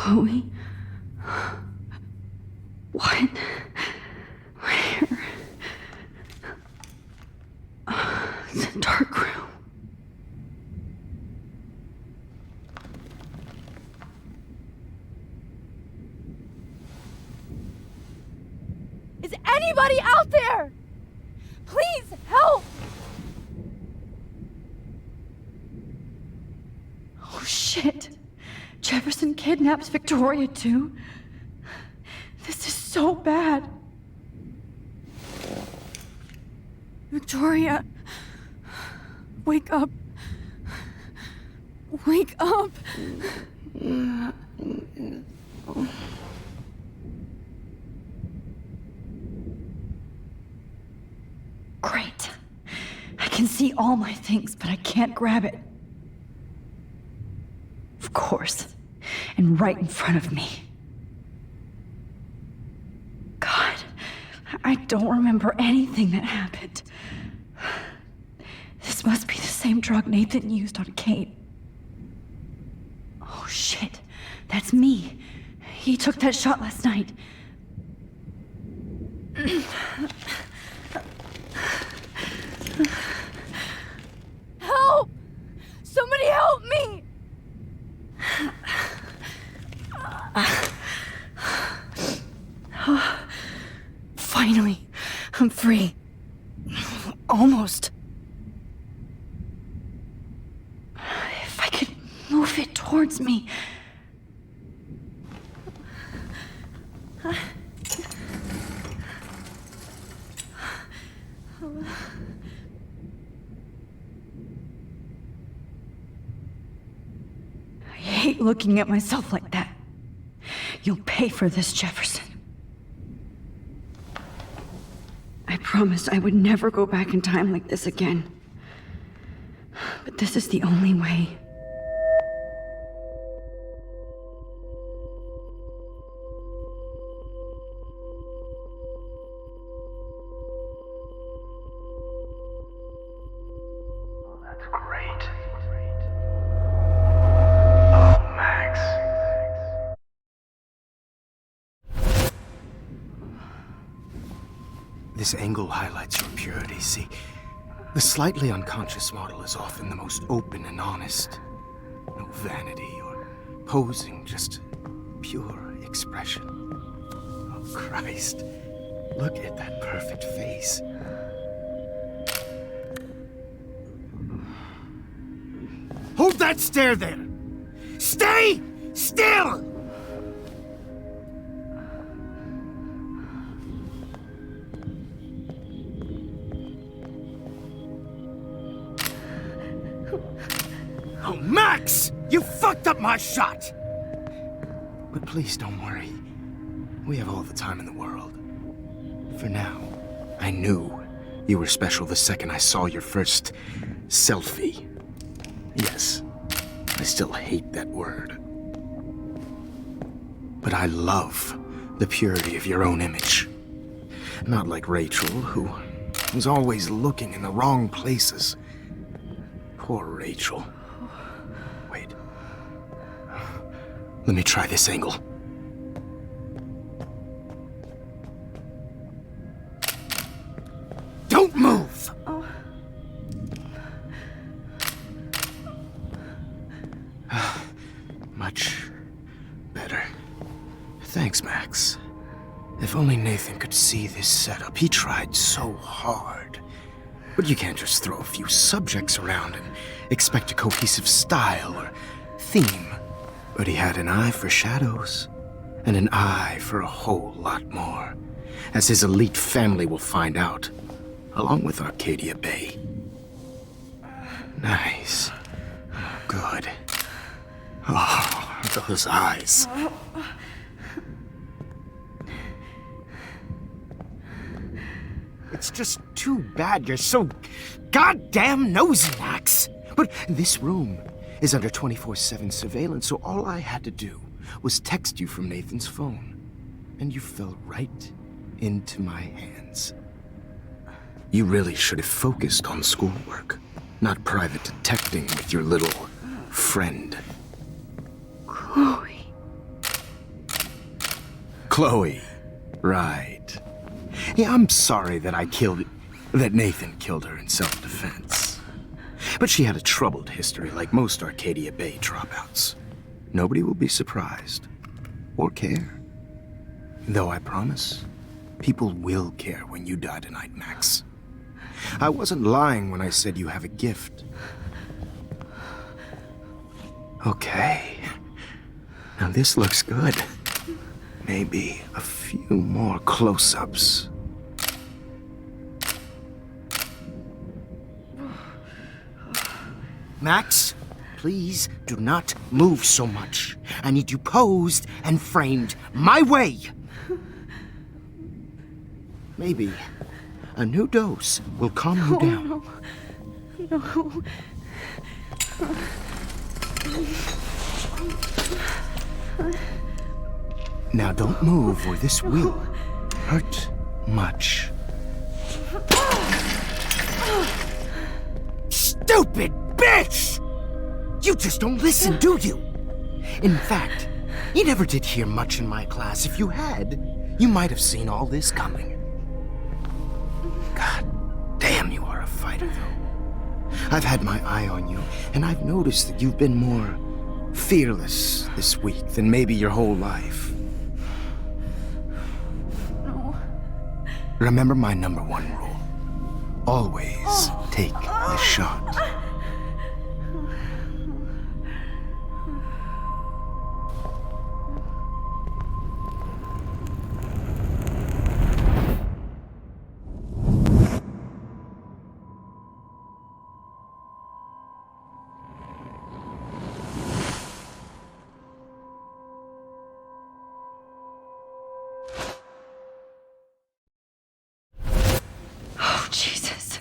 Chloe? What? Where? It's a dark room. Is anybody out there? Please help! Oh shit. Jefferson kidnaps Victoria too? This is so bad. Victoria, wake up. Wake up. Great. I can see all my things, but I can't grab it. Of course. And right in front of me. God, I don't remember anything that happened. This must be the same drug Nathan used on Kate. Oh shit, that's me. He took that shot last night. Help! Somebody help me! Finally, I'm free. Almost. If I could move it towards me. I hate looking at myself like that. You'll pay for this, Jefferson. I promised I would never go back in time like this again. But this is the only way. Oh, that's great. Oh, Max. This angle highlights your purity, see? The slightly unconscious model is often the most open and honest. No vanity or posing, just pure expression. Oh, Christ. Look at that perfect face. Hold that stare there! Stay still! Oh, Max! You fucked up my shot! But please don't worry. We have all the time in the world. For now, I knew you were special the second I saw your first selfie. Yes, I still hate that word. But I love the purity of your own image. Not like Rachel, who was always looking in the wrong places. Poor Rachel. Wait. Let me try this angle. Don't move! Much better. Thanks, Max. If only Nathan could see this setup. He tried so hard. But you can't just throw a few subjects around and expect a cohesive style or theme. But he had an eye for shadows, and an eye for a whole lot more, as his elite family will find out, along with Arcadia Bay. Nice. Good. Oh, those eyes. It's just too bad you're so goddamn nosy, Max. But this room is under 24/7 surveillance, so all I had to do was text you from Nathan's phone. And you fell right into my hands. You really should have focused on schoolwork, not private detecting with your little friend. Chloe. Chloe. Right. Yeah, I'm sorry that that Nathan killed her in self-defense. But she had a troubled history like most Arcadia Bay dropouts. Nobody will be surprised. Or care. Though I promise, people will care when you die tonight, Max. I wasn't lying when I said you have a gift. Okay. Now this looks good. Maybe a few more close-ups. Max, please do not move so much. I need you posed and framed my way. Maybe a new dose will calm you down. No. Now don't move or this will hurt much. Stupid bitch! You just don't listen, do you? In fact, you never did hear much in my class. If you had, you might have seen all this coming. God damn, you are a fighter, though. I've had my eye on you, and I've noticed that you've been more fearless this week than maybe your whole life. No. Remember my number one rule. Always take the shot. Oh, Jesus.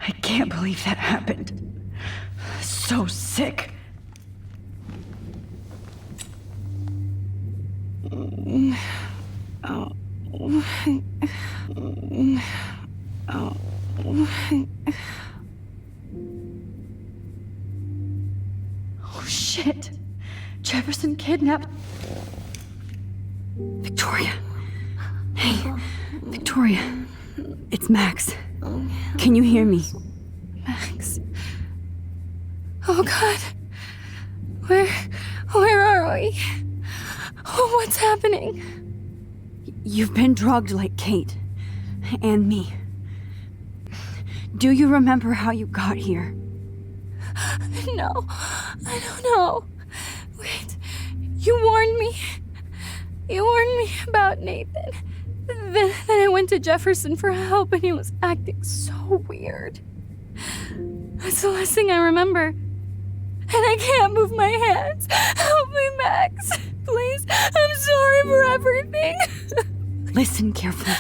I can't believe that happened. So sick. Oh, shit. Jefferson kidnapped... Victoria. Hey, Victoria. It's Max. Can you hear me? Max. Oh God. Where are we? Oh, what's happening? You've been drugged like Kate. And me. Do you remember how you got here? No, I don't know. Wait, you warned me. You warned me about Nathan. Then I went to Jefferson for help and he was acting so weird. That's the last thing I remember. And I can't move my hands. Help me, Max. Please, I'm sorry for everything. Listen carefully.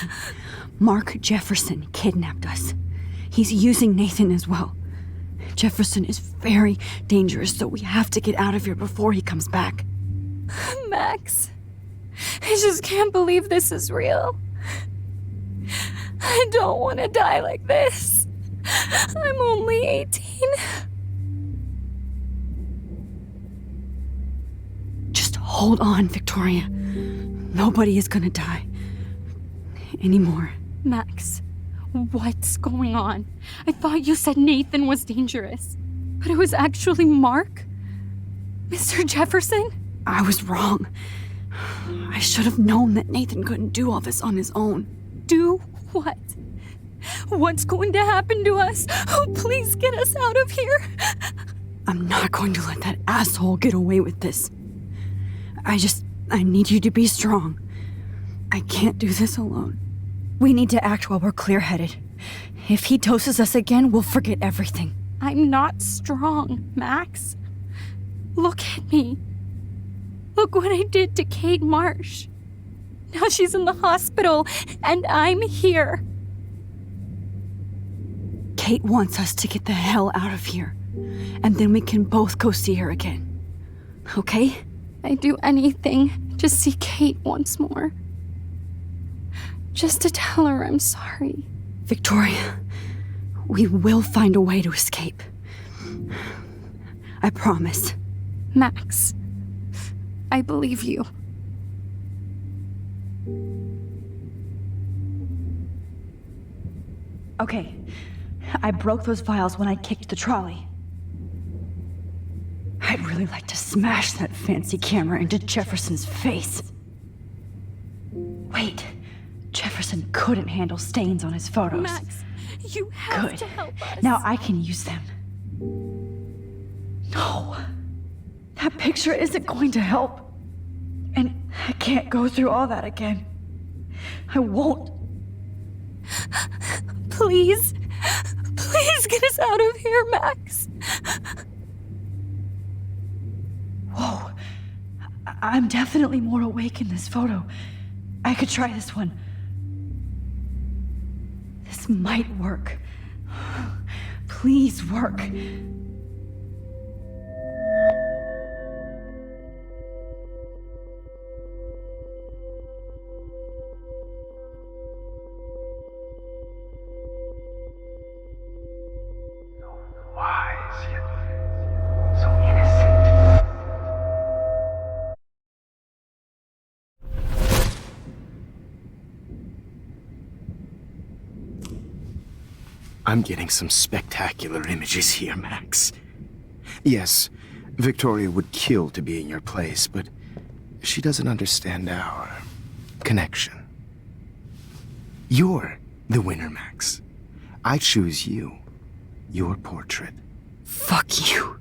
Mark Jefferson kidnapped us. He's using Nathan as well. Jefferson is very dangerous, so we have to get out of here before he comes back. Max, I just can't believe this is real. I don't want to die like this. I'm only 18. Just hold on, Victoria. Nobody is gonna die. Anymore. Max, what's going on? I thought you said Nathan was dangerous, but it was actually Mark? Mr. Jefferson? I was wrong. I should have known that Nathan couldn't do all this on his own. Do what? What's going to happen to us? Oh, please get us out of here. I'm not going to let that asshole get away with this. I need you to be strong. I can't do this alone. We need to act while we're clear-headed. If he doses us again, we'll forget everything. I'm not strong, Max. Look at me. Look what I did to Kate Marsh. Now she's in the hospital, and I'm here. Kate wants us to get the hell out of here. And then we can both go see her again. Okay? I'd do anything to see Kate once more. Just to tell her I'm sorry. Victoria, we will find a way to escape. I promise. Max, I believe you. Okay, I broke those files when I kicked the trolley. I'd really like to smash that fancy camera into Jefferson's face. Wait, Jefferson couldn't handle stains on his photos. Max, you have Good. to help us. Now I can use them. No, that picture isn't going to help. And I can't go through all that again. I won't. Please. Please get us out of here, Max. Whoa. I'm definitely more awake in this photo. I could try this one. This might work. Please work. Wise yet so innocent. I'm getting some spectacular images here, Max. Yes, Victoria would kill to be in your place, but she doesn't understand our connection. You're the winner, Max. I choose you. Your portrait. Fuck you.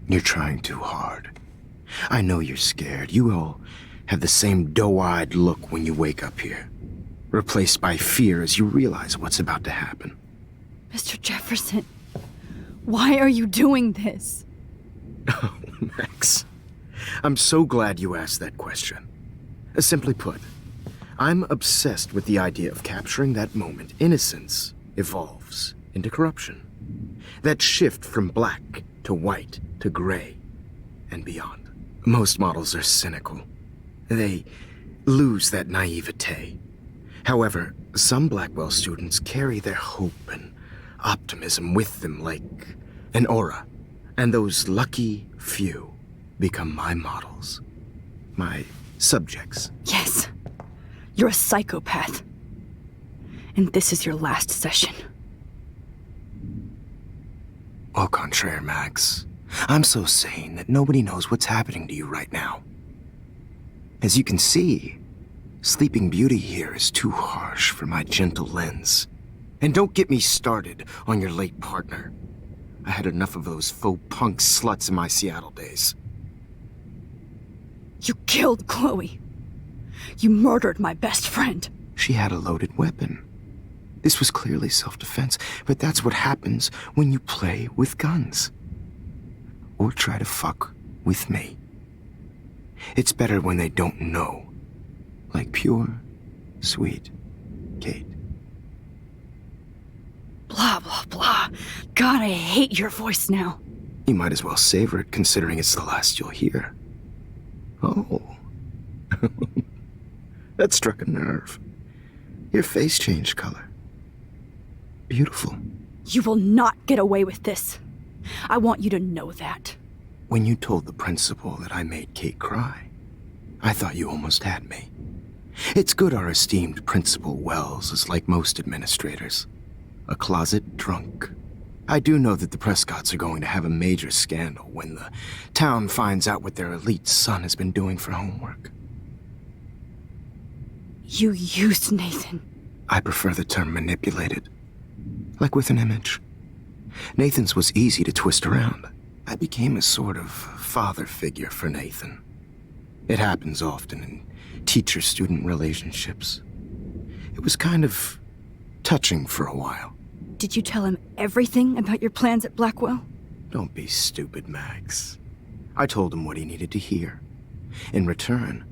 You're trying too hard. I know you're scared. You all have the same doe-eyed look when you wake up here, replaced by fear as you realize what's about to happen. Mr. Jefferson, why are you doing this? Oh, Max. I'm so glad you asked that question. Simply put, I'm obsessed with the idea of capturing that moment innocence evolves into corruption. That shift from black to white to gray and beyond. Most models are cynical. They lose that naivete. However, some Blackwell students carry their hope and optimism with them like an aura. And those lucky few become my models. My subjects. Yes, you're a psychopath. And this is your last session. Au contraire, Max. I'm so sane that nobody knows what's happening to you right now. As you can see, Sleeping Beauty here is too harsh for my gentle lens. And don't get me started on your late partner. I had enough of those faux punk sluts in my Seattle days. You killed Chloe. You murdered my best friend. She had a loaded weapon. This was clearly self-defense, but that's what happens when you play with guns. Or try to fuck with me. It's better when they don't know. Like pure, sweet Kate. Blah, blah, blah. God, I hate your voice now. You might as well savor it, considering it's the last you'll hear. Oh. That struck a nerve. Your face changed color. Beautiful. You will not get away with this. I want you to know that. When you told the principal that I made Kate cry, I thought you almost had me. It's good our esteemed Principal Wells is like most administrators. A closet drunk. I do know that the Prescotts are going to have a major scandal when the town finds out what their elite son has been doing for homework. You used Nathan. I prefer the term manipulated. Like with an image. Nathan's was easy to twist around. I became a sort of father figure for Nathan. It happens often in teacher-student relationships. It was kind of touching for a while. Did you tell him everything about your plans at Blackwell? Don't be stupid, Max. I told him what he needed to hear. In return,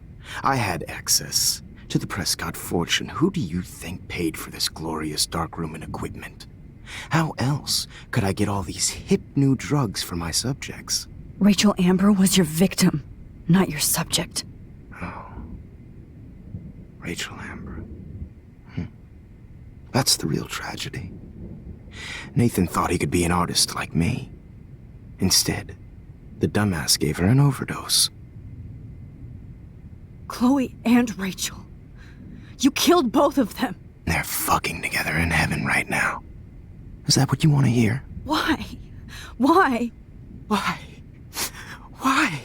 I had access to the Prescott fortune. Who do you think paid for this glorious darkroom and equipment? How else could I get all these hip new drugs for my subjects? Rachel Amber was your victim, not your subject. Oh. Rachel Amber. That's the real tragedy. Nathan thought he could be an artist like me. Instead, the dumbass gave her an overdose. Chloe and Rachel. You killed both of them. They're fucking together in heaven right now. Is that what you want to hear? Why? Why? Why? Why?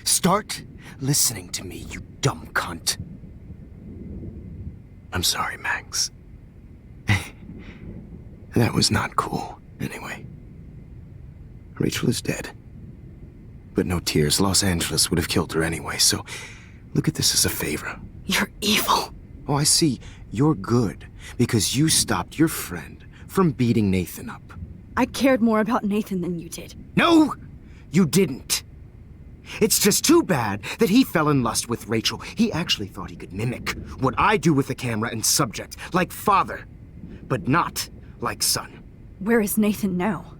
Start listening to me, you dumb cunt. I'm sorry, Max. That was not cool, anyway. Rachel is dead. But no tears. Los Angeles would have killed her anyway, so look at this as a favor. You're evil. Oh, I see. You're good because you stopped your friend from beating Nathan up. I cared more about Nathan than you did. No, you didn't. It's just too bad that he fell in lust with Rachel. He actually thought he could mimic what I do with the camera and subject, like father, but not like son. Where is Nathan now?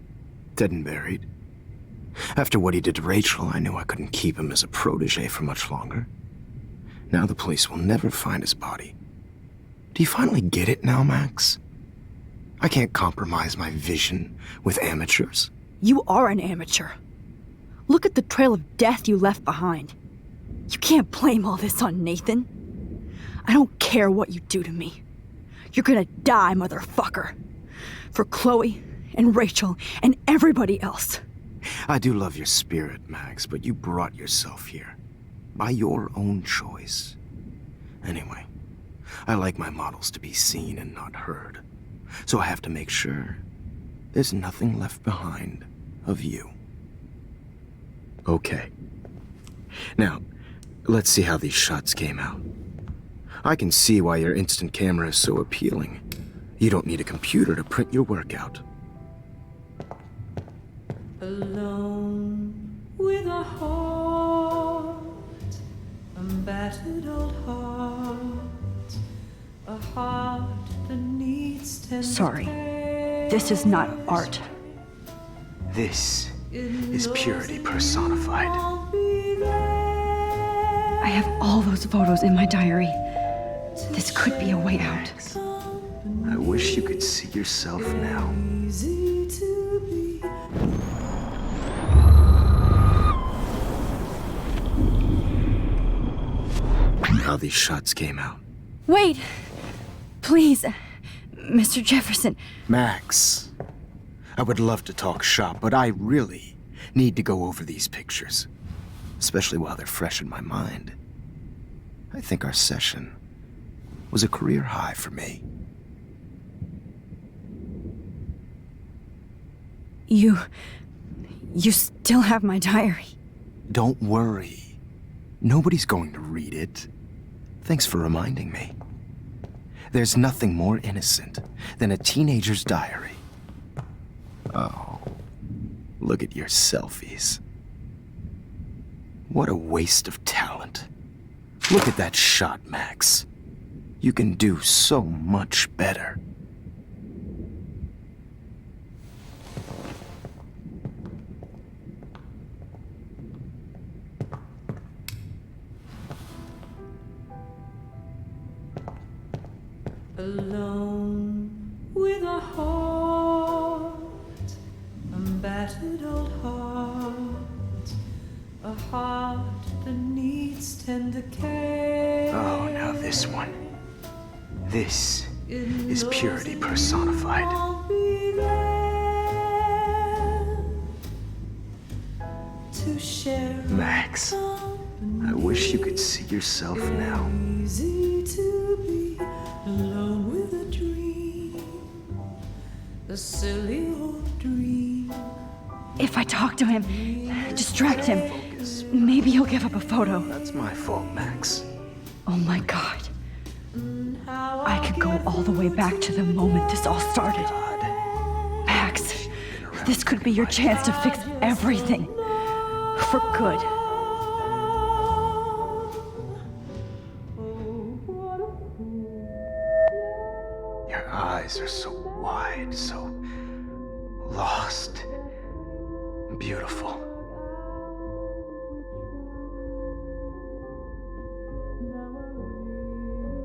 Dead and buried. After what he did to Rachel, I knew I couldn't keep him as a protege for much longer. Now the police will never find his body. Do you finally get it now, Max? I can't compromise my vision with amateurs. You are an amateur. Look at the trail of death you left behind. You can't blame all this on Nathan. I don't care what you do to me. You're gonna die, motherfucker. For Chloe and Rachel and everybody else. I do love your spirit, Max, but you brought yourself here. By your own choice. Anyway, I like my models to be seen and not heard. So I have to make sure there's nothing left behind of you. Okay. Now, let's see how these shots came out. I can see why your instant camera is so appealing. You don't need a computer to print your work out. Alone with a heart, a battered old heart, a heart that needs tender Sorry. care. This is not art. This is purity personified. I'll be there. I have all those photos in my diary. This could be a way out. I wish you could see yourself now. Easy to be. How these shots came out. Wait! Please, Mr. Jefferson. Max, I would love to talk shop, but I really need to go over these pictures. Especially while they're fresh in my mind. I think our session was a career high for me. You still have my diary. Don't worry. Nobody's going to read it. Thanks for reminding me. There's nothing more innocent than a teenager's diary. Oh, look at your selfies. What a waste of talent. Look at that shot, Max. You can do so much better. Alone with a heart, a battered old heart, a heart that needs tender care. Oh, now this one. This is purity personified. I'll be there to share. Max, I wish you could see yourself now. Easy to be alone with a dream, a silly old dream. If I talk to him, distract him, maybe he'll give up a photo. That's my fault, Max. Oh my god. How I could go all the way back to the moment this all started. Max, this could be your chance to fix everything. For good. Your eyes are so wide, so lost, beautiful.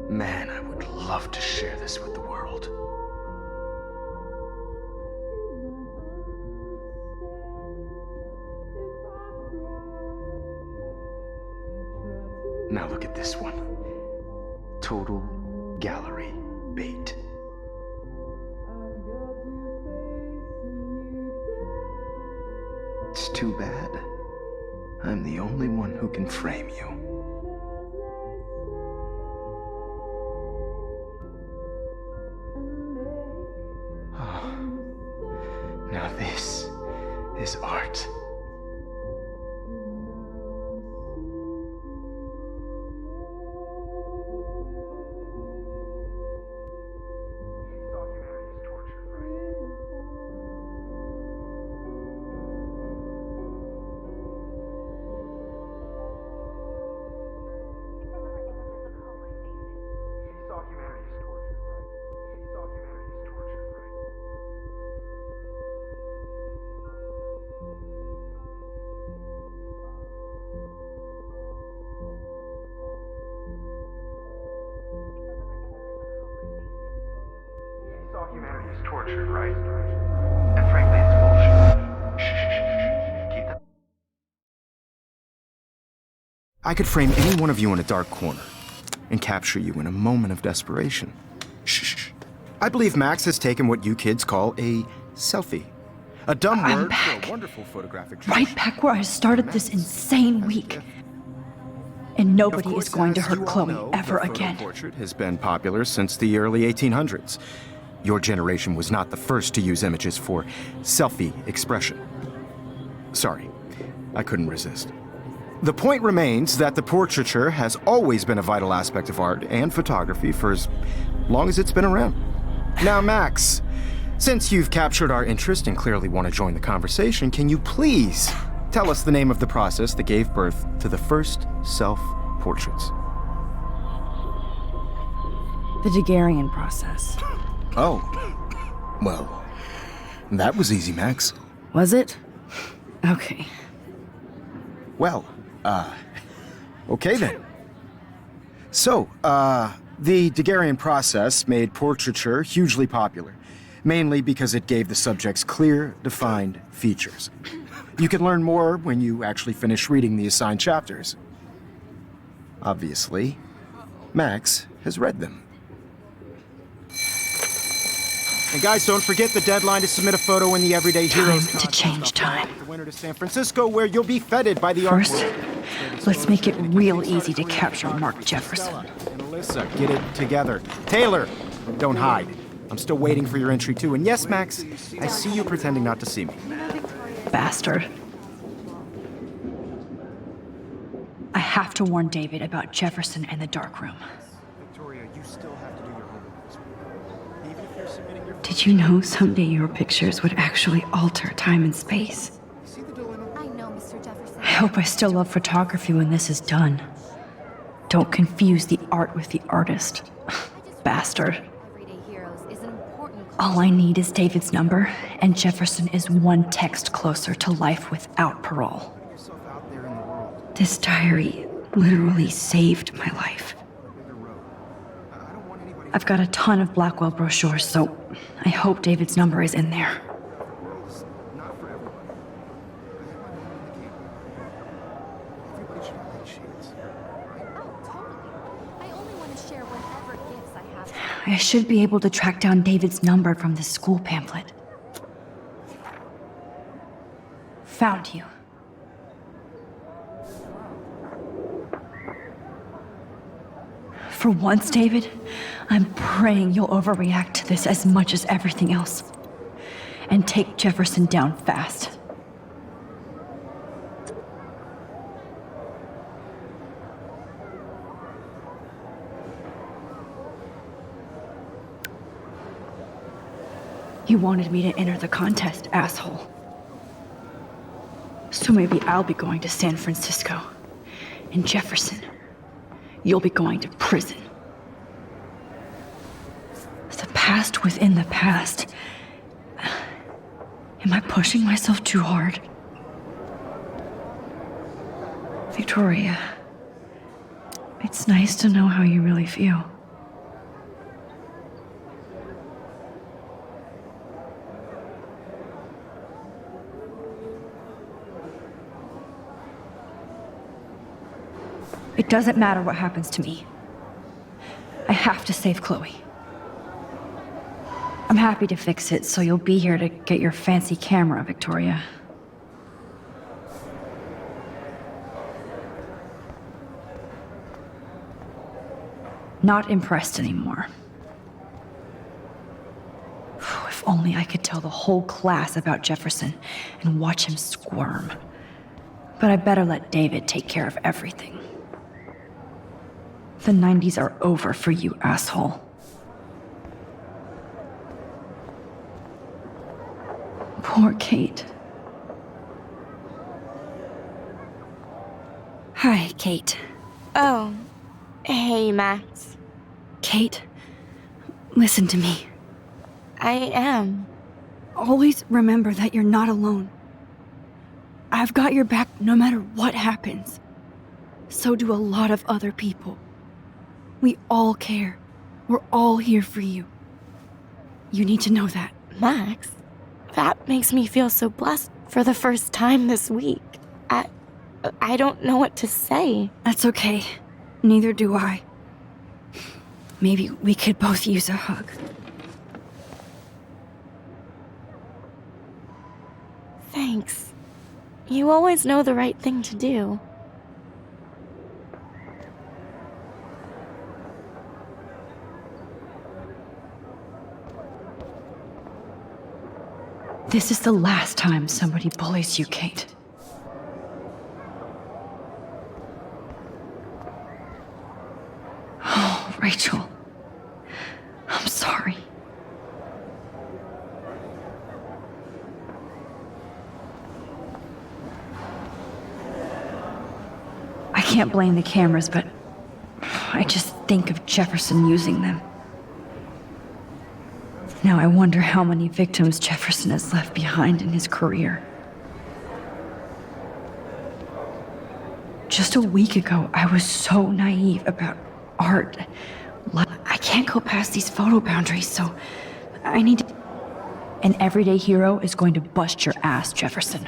Man, I would love to share this with the world. Now look at this one. Total gallery bait. It's too bad. I'm the only one who can frame you. Oh, now this is art. Humanity is tortured, right? And frankly, it's bullshit. Shh. Keep that. I could frame any one of you in a dark corner and capture you in a moment of desperation. Shh. I believe Max has taken what you kids call a selfie. A dumb I'm word back. for a wonderful photographic Right back where I started this insane week. And nobody is going to hurt Chloe ever again. The portrait has been popular since the early 1800s. Your generation was not the first to use images for selfie expression. Sorry, I couldn't resist. The point remains that the portraiture has always been a vital aspect of art and photography for as long as it's been around. Now, Max, since you've captured our interest and clearly want to join the conversation, can you please tell us the name of the process that gave birth to the first self-portraits? The Daguerrean process. Oh, well, that was easy, Max. Was it? Okay. Well, okay then. So, the Daguerrean process made portraiture hugely popular, mainly because it gave the subjects clear, defined features. You can learn more when you actually finish reading the assigned chapters. Obviously, Max has read them. And guys, don't forget the deadline to submit a photo in the Everyday Heroes Time to change time. The winner to San Francisco, where you'll be feted by the art First, world. let's make it real easy to capture Mark Jefferson. And Alyssa, get it together. Taylor, don't hide. I'm still waiting for your entry too. And yes, Max, I see you pretending not to see me. Bastard. I have to warn David about Jefferson and the dark room. Victoria, you still have to do your homework this week. Even if you're submitting your... Did you know someday your pictures would actually alter time and space? See the dilemma? I know, Mr. Jefferson. I hope I still love photography when this is done. Don't confuse the art with the artist. Bastard. Everyday Heroes is an important All I need is David's number, and Jefferson is one text closer to life without parole. Put yourself out there in the world. This diary literally saved my life. Bigger road. I don't want anybody... I've got a ton of Blackwell brochures, so I hope David's number is in there. The world's not for everybody. I have my own game. Everybody should have that chance. Oh, totally. I only want to share whatever gifts I have. I should be able to track down David's number from the school pamphlet. Found you. For once, David, I'm praying you'll overreact to this as much as everything else. And take Jefferson down fast. You wanted me to enter the contest, asshole. So maybe I'll be going to San Francisco. And Jefferson, you'll be going to prison. The past within the past. Am I pushing myself too hard? Victoria, it's nice to know how you really feel. It doesn't matter what happens to me. I have to save Chloe. I'm happy to fix it, so you'll be here to get your fancy camera, Victoria. Not impressed anymore. If only I could tell the whole class about Jefferson and watch him squirm. But I better let David take care of everything. The 90s are over for you, asshole. Poor Kate. Hi, Kate. Oh, hey, Max. Kate, listen to me. I am. Always remember that you're not alone. I've got your back no matter what happens. So do a lot of other people. We all care. We're all here for you. You need to know that. Max, that makes me feel so blessed for the first time this week. I don't know what to say. That's okay. Neither do I. Maybe we could both use a hug. Thanks. You always know the right thing to do. This is the last time somebody bullies you, Kate. Oh, Rachel. I'm sorry. I can't blame the cameras, but I just think of Jefferson using them. Now I wonder how many victims Jefferson has left behind in his career. Just a week ago, I was so naive about art. I can't go past these photo boundaries, so I need to... An everyday hero is going to bust your ass, Jefferson.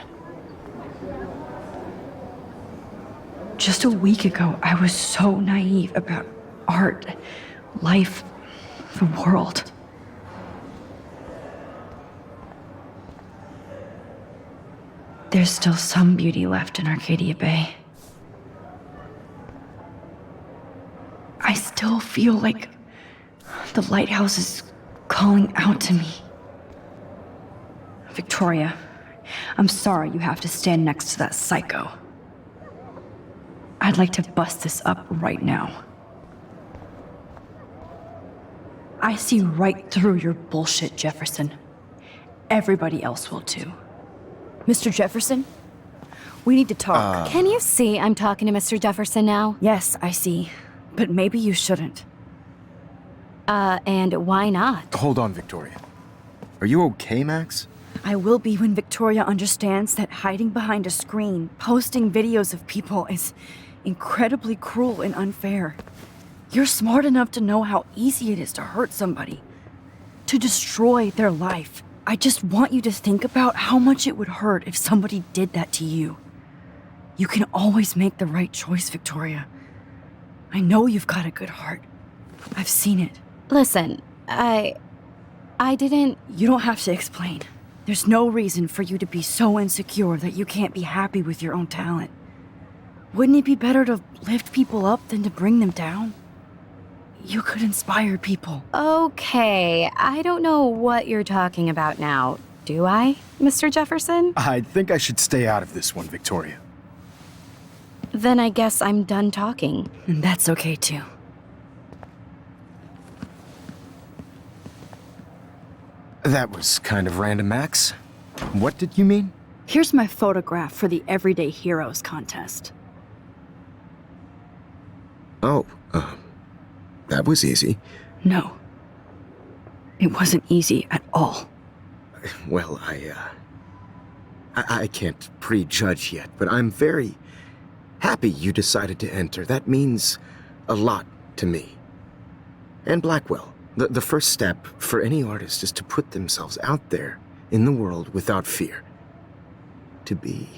Just a week ago, I was so naive about art, life, the world. There's still some beauty left in Arcadia Bay. I still feel like the lighthouse is calling out to me. Victoria, I'm sorry you have to stand next to that psycho. I'd like to bust this up right now. I see right through your bullshit, Jefferson. Everybody else will too. Mr. Jefferson, we need to talk. Can you see I'm talking to Mr. Jefferson now? Yes, I see. But maybe you shouldn't. And why not? Hold on, Victoria. Are you okay, Max? I will be when Victoria understands that hiding behind a screen, posting videos of people is incredibly cruel and unfair. You're smart enough to know how easy it is to hurt somebody, to destroy their life. I just want you to think about how much it would hurt if somebody did that to you. You can always make the right choice, Victoria. I know you've got a good heart. I've seen it. Listen, I didn't... You don't have to explain. There's no reason for you to be so insecure that you can't be happy with your own talent. Wouldn't it be better to lift people up than to bring them down? You could inspire people. Okay, I don't know what you're talking about now, do I, Mr. Jefferson? I think I should stay out of this one, Victoria. Then I guess I'm done talking. And that's okay too. That was kind of random, Max. What did you mean? Here's my photograph for the Everyday Heroes contest. Oh, that was easy. No. It wasn't easy at all. Well, I can't prejudge yet, but I'm very happy you decided to enter. That means a lot to me. And Blackwell. The first step for any artist is to put themselves out there in the world without fear. To be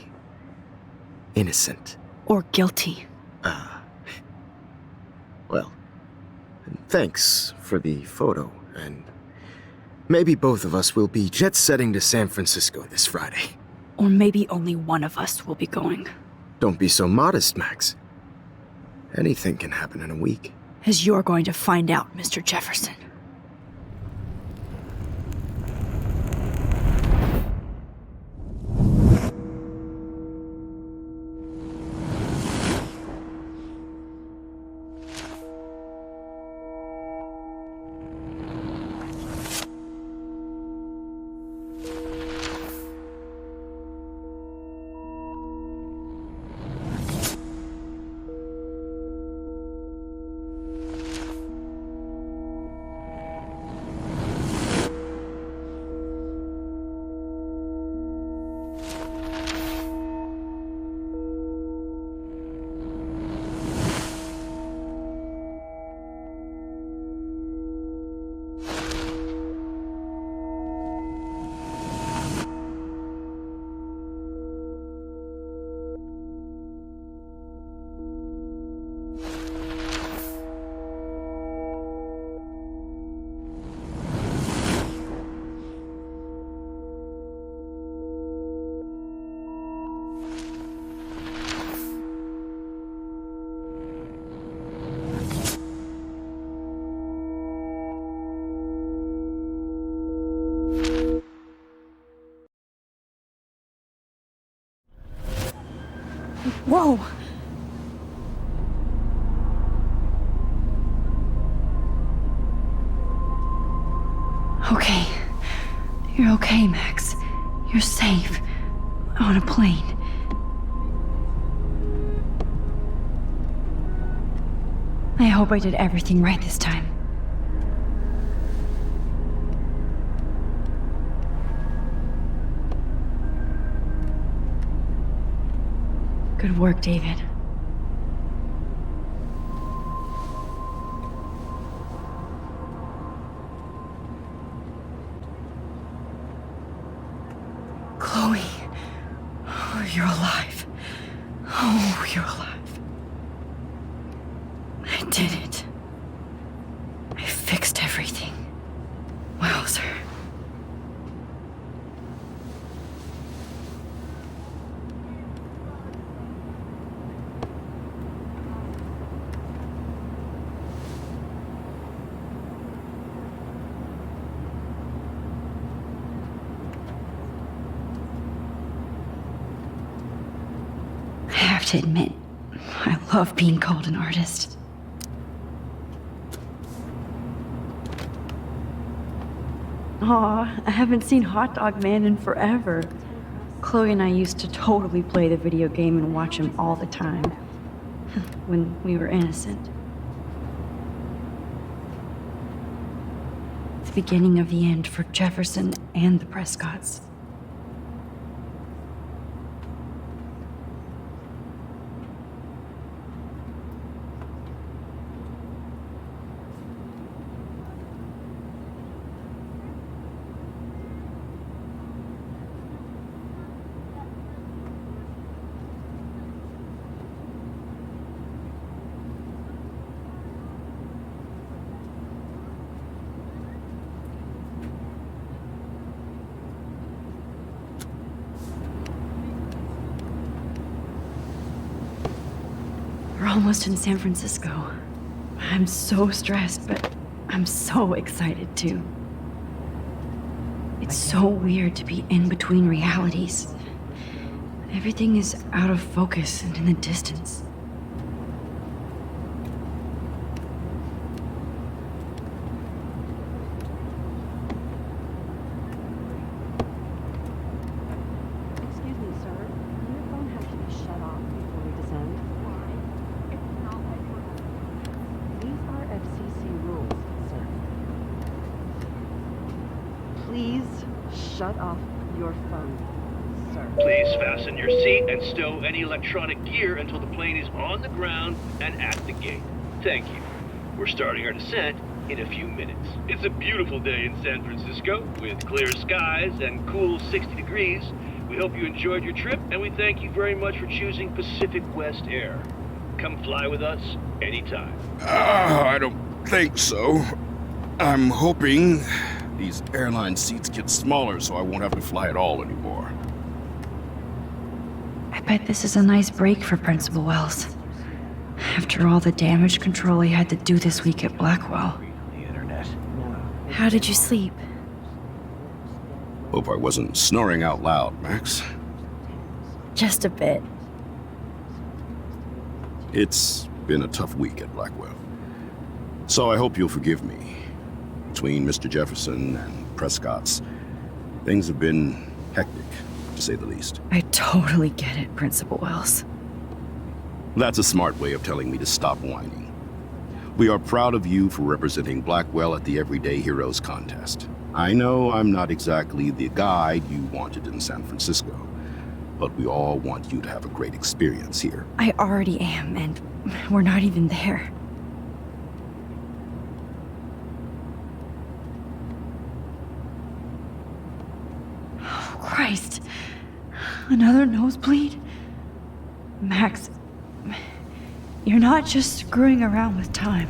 innocent. Or guilty. Well, Thanks for the photo, and maybe both of us will be jet-setting to San Francisco this Friday. Or maybe only one of us will be going. Don't be so modest, Max. Anything can happen in a week. As you're going to find out, Mr. Jefferson. Whoa! Okay. You're okay, Max. You're safe. On a plane. I hope I did everything right this time. Good work, David. Chloe. Oh, you're alive. Oh, you're alive. I did it. I fixed everything. Wowzer. I have to admit, I love being called an artist. Aw, I haven't seen Hot Dog Man in forever. Chloe and I used to totally play the video game and watch him all the time. When we were innocent. The beginning of the end for Jefferson and the Prescotts. We're almost in San Francisco. I'm so stressed, but I'm so excited too. It's so weird to be in between realities. Everything is out of focus and in the distance. Excuse me, sir. Your phone has to be shut off before we descend. Why? It's not like These are FCC rules, sir. Please shut off your phone, sir. Please fasten your seat and stow any electronic gear until the plane is on the ground and at the gate. Thank you. We're starting our descent in a few minutes. It's a beautiful day in San Francisco with clear skies and cool 60 degrees. We hope you enjoyed your trip, and we thank you very much for choosing Pacific West Air. Come fly with us anytime. I don't think so. I'm hoping these airline seats get smaller so I won't have to fly at all anymore. I bet this is a nice break for Principal Wells. After all the damage control he had to do this week at Blackwell. How did you sleep? Hope I wasn't snoring out loud, Max. Just a bit. It's been a tough week at Blackwell. So I hope you'll forgive me. Between Mr. Jefferson and Prescott's, things have been hectic, to say the least. I totally get it, Principal Wells. That's a smart way of telling me to stop whining. We are proud of you for representing Blackwell at the Everyday Heroes contest. I know I'm not exactly the guide you wanted in San Francisco, but we all want you to have a great experience here. I already am, and we're not even there. Oh, Christ. Another nosebleed? Max, you're not just screwing around with time.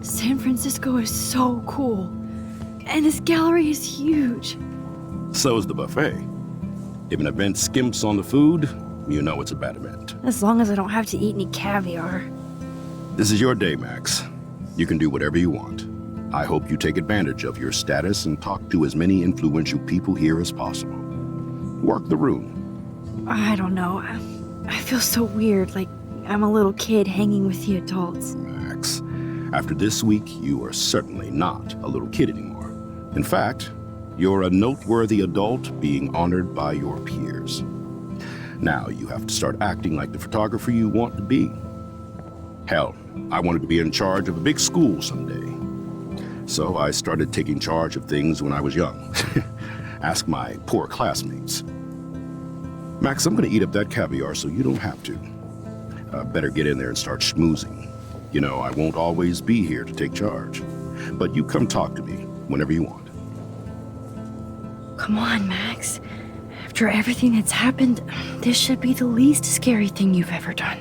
San Francisco is so cool. And this gallery is huge. So is the buffet. If an event skimps on the food, you know it's a bad event. As long as I don't have to eat any caviar. This is your day, Max. You can do whatever you want. I hope you take advantage of your status and talk to as many influential people here as possible. Work the room. I don't know. I feel so weird, like I'm a little kid hanging with the adults. Max, after this week, you are certainly not a little kid anymore. In fact, you're a noteworthy adult being honored by your peers. Now you have to start acting like the photographer you want to be. Hell, I wanted to be in charge of a big school someday. So I started taking charge of things when I was young. Ask my poor classmates. Max, I'm gonna eat up that caviar so you don't have to. Better get in there and start schmoozing. You know, I won't always be here to take charge. But you come talk to me whenever you want. Come on, Max. After everything that's happened, this should be the least scary thing you've ever done.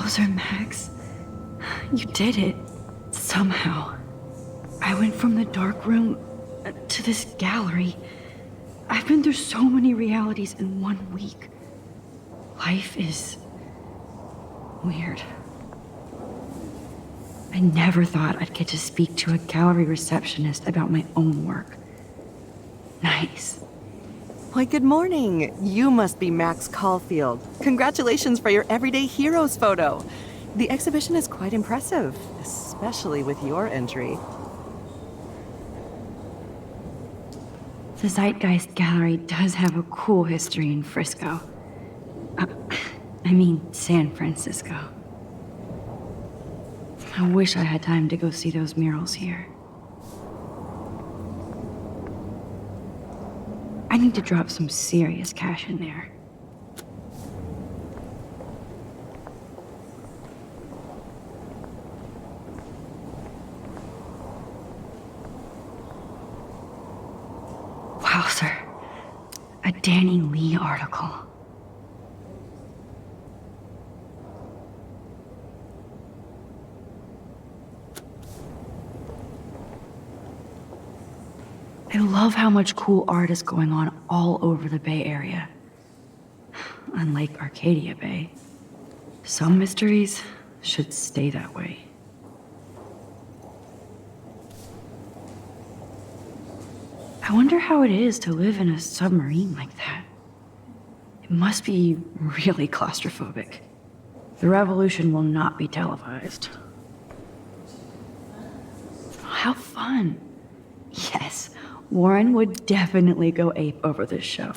Wowzer, Max. You did it. Somehow. I went from the dark room to this gallery. I've been through so many realities in 1 week. Life is weird. I never thought I'd get to speak to a gallery receptionist about my own work. Nice. Why, good morning. You must be Max Caulfield. Congratulations for your Everyday Heroes photo. The exhibition is quite impressive, especially with your entry. The Zeitgeist Gallery does have a cool history in Frisco. San Francisco. I wish I had time to go see those murals here. I need to drop some serious cash in there. Wowzer. A Danny Lee article. I love how much cool art is going on all over the Bay Area. Unlike Arcadia Bay, some mysteries should stay that way. I wonder how it is to live in a submarine like that. It must be really claustrophobic. The revolution will not be televised. How fun. Yes. Warren would definitely go ape over this show.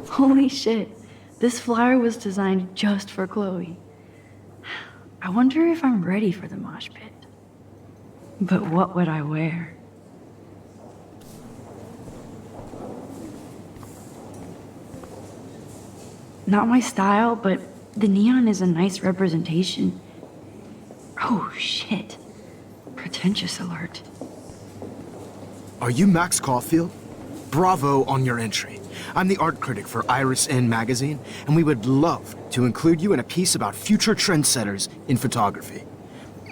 Holy shit, this flyer was designed just for Chloe. I wonder if I'm ready for the mosh pit. But what would I wear? Not my style, but the neon is a nice representation. Oh shit. Pretentious alert. Are you Max Caulfield? Bravo on your entry. I'm the art critic for Iris N magazine, and we would love to include you in a piece about future trendsetters in photography.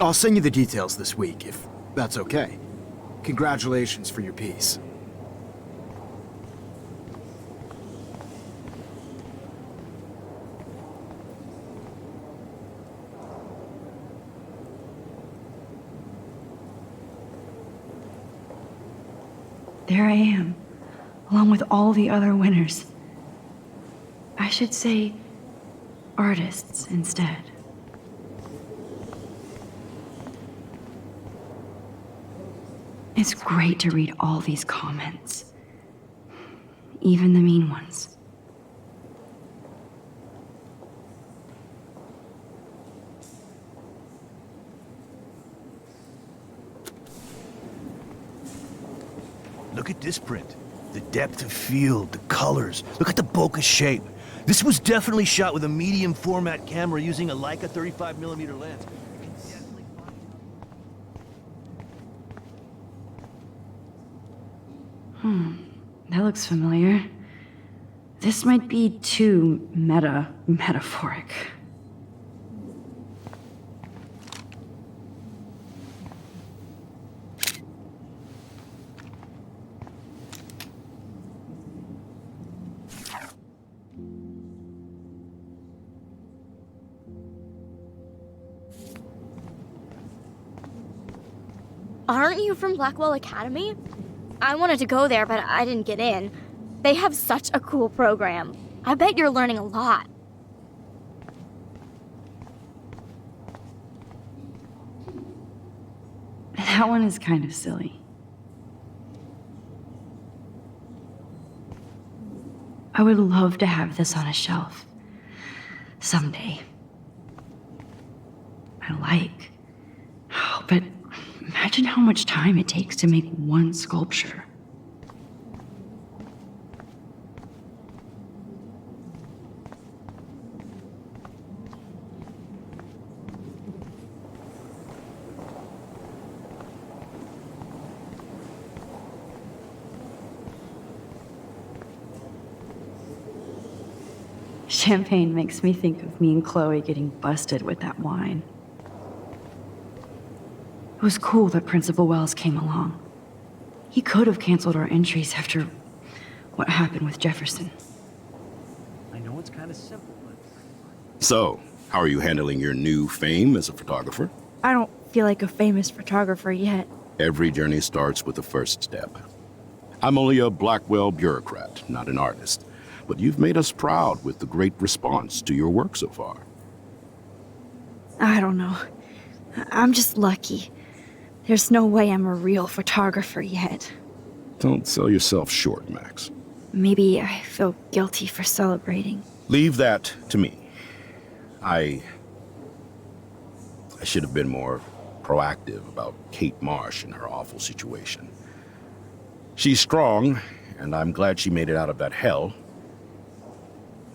I'll send you the details this week, if that's okay. Congratulations for your piece. There I am, along with all the other winners. I should say artists instead. It's great to read all these comments, even the mean ones. Look at this print. The depth of field, the colors. Look at the bokeh shape. This was definitely shot with a medium format camera using a Leica 35mm lens. That looks familiar. This might be too metaphoric. Aren't you from Blackwell Academy? I wanted to go there, but I didn't get in. They have such a cool program. I bet you're learning a lot. That one is kind of silly. I would love to have this on a shelf. Someday. But imagine how much time it takes to make one sculpture. champagne makes me think of me and Chloe getting busted with that wine. It was cool that Principal Wells came along. He could have canceled our entries after what happened with Jefferson. I know it's kind of simple, but... So, how are you handling your new fame as a photographer? I don't feel like a famous photographer yet. Every journey starts with the first step. I'm only a Blackwell bureaucrat, not an artist. But you've made us proud with the great response to your work so far. I don't know. I'm just lucky. There's no way I'm a real photographer yet. Don't sell yourself short, Max. Maybe I feel guilty for celebrating. Leave that to me. I should have been more proactive about Kate Marsh and her awful situation. She's strong, and I'm glad she made it out of that hell.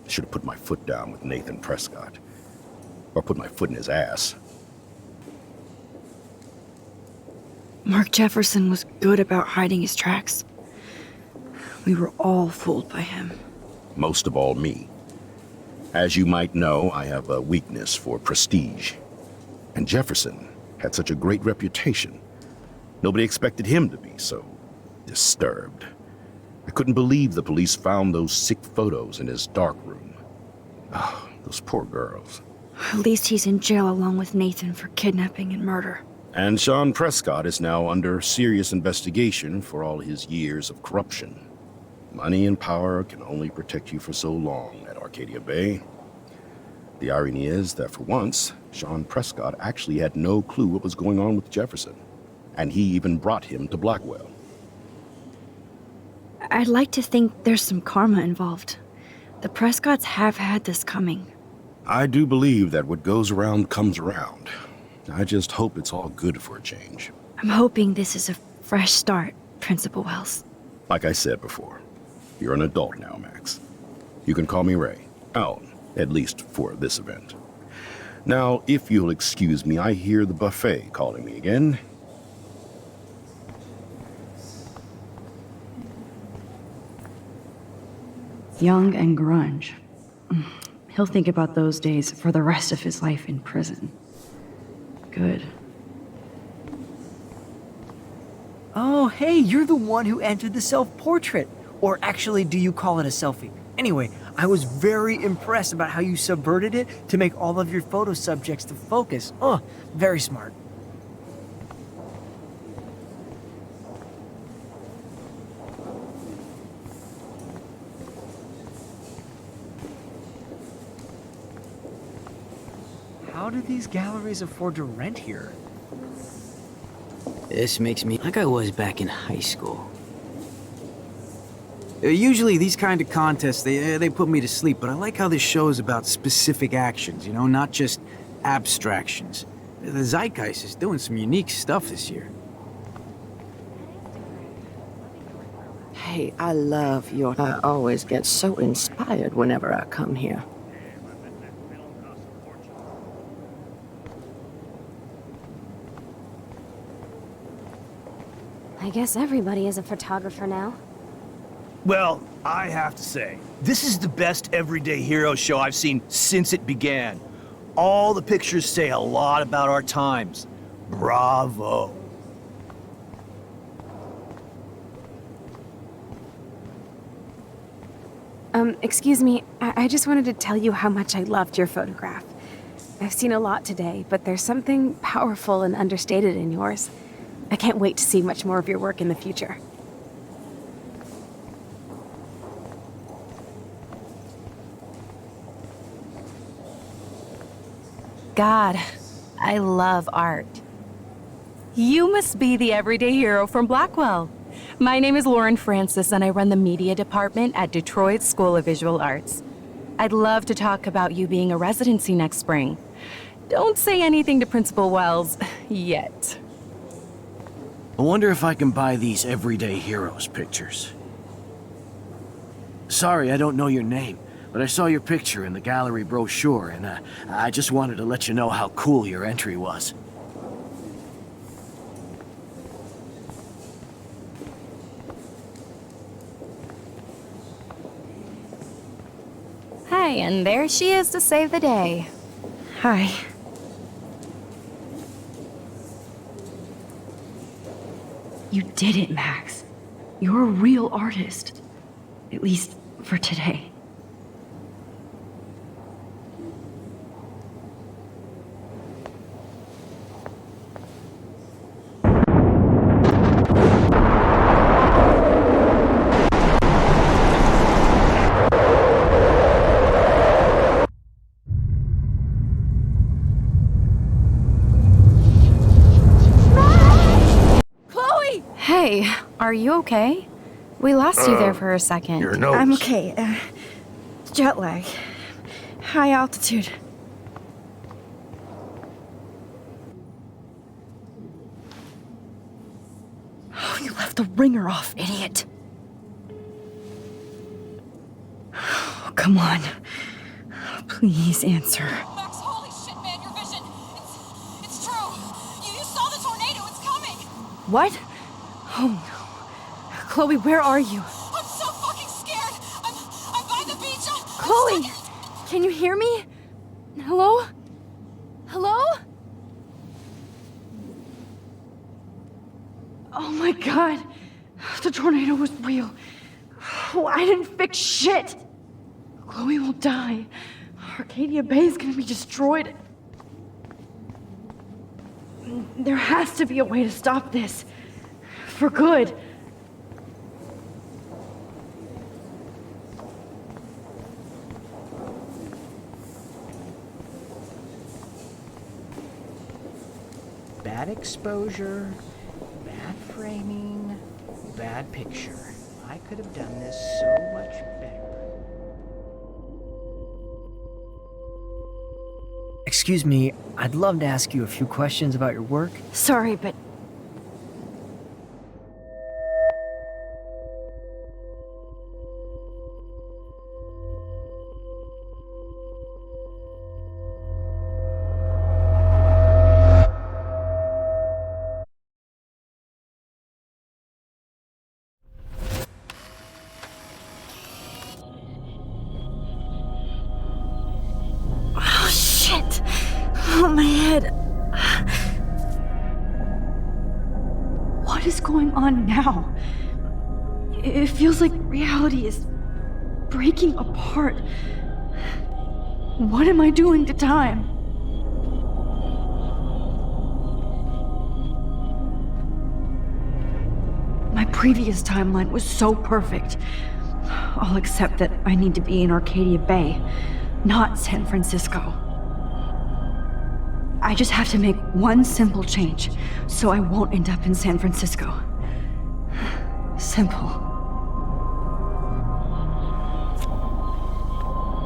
I should have put my foot down with Nathan Prescott. Or put my foot in his ass. Mark Jefferson was good about hiding his tracks. We were all fooled by him. Most of all, me. As you might know, I have a weakness for prestige. And Jefferson had such a great reputation. Nobody expected him to be so disturbed. I couldn't believe the police found those sick photos in his darkroom. Oh, those poor girls. At least he's in jail along with Nathan for kidnapping and murder. And Sean Prescott is now under serious investigation for all his years of corruption. Money and power can only protect you for so long at Arcadia Bay. The irony is that for once, Sean Prescott actually had no clue what was going on with Jefferson. And he even brought him to Blackwell. I'd like to think there's some karma involved. The Prescotts have had this coming. I do believe that what goes around comes around. I just hope it's all good for a change. I'm hoping this is a fresh start, Principal Wells. Like I said before, you're an adult now, Max. You can call me Ray. Oh, at least for this event. Now, if you'll excuse me, I hear the buffet calling me again. Young and grunge. He'll think about those days for the rest of his life in prison. Good. Oh, hey, you're the one who entered the self-portrait. Or actually, do you call it a selfie? Anyway, I was very impressed about how you subverted it to make all of your photo subjects to focus. Oh, very smart. How do these galleries afford to rent here? This makes me like I was back in high school. Usually these kind of contests, they put me to sleep, but I like how this show is about specific actions, you know, not just abstractions. The Zeitgeist is doing some unique stuff this year. Hey, I love your... I always get so inspired whenever I come here. I guess everybody is a photographer now. Well, I have to say, this is the best Everyday Hero show I've seen since it began. All the pictures say a lot about our times. Bravo. Excuse me, I just wanted to tell you how much I loved your photograph. I've seen a lot today, but there's something powerful and understated in yours. I can't wait to see much more of your work in the future. God, I love art. You must be the everyday hero from Blackwell. My name is Lauren Francis, and I run the media department at Detroit School of Visual Arts. I'd love to talk about you being a residency next spring. Don't say anything to Principal Wells yet. I wonder if I can buy these Everyday Heroes pictures. Sorry, I don't know your name, but I saw your picture in the gallery brochure, and I just wanted to let you know how cool your entry was. Hi. and there she is to save the day. Hi. You did it, Max. You're a real artist. At least for today. Hey, are you okay? We lost you there for a second. Your nose. I'm okay. Jet lag. High altitude. Oh, you left the ringer off, idiot. Oh, come on. Please answer. Max, holy shit, man, your vision. It's true. You saw the tornado. It's coming. What? Oh no. Chloe, where are you? I'm so fucking scared. I'm by the beach. Chloe! Can you hear me? Hello? Hello? Oh my god. The tornado was real. Oh, I didn't fix shit. Chloe will die. Arcadia Bay is gonna be destroyed. There has to be a way to stop this. For good. Bad exposure, bad framing, bad picture. I could have done this so much better. Excuse me, I'd love to ask you a few questions about your work. Sorry, but oh, my head. What is going on now? It feels like reality is breaking apart. What am I doing to time? My previous timeline was so perfect. I'll accept that I need to be in Arcadia Bay, not San Francisco. I just have to make one simple change, so I won't end up in San Francisco. Simple.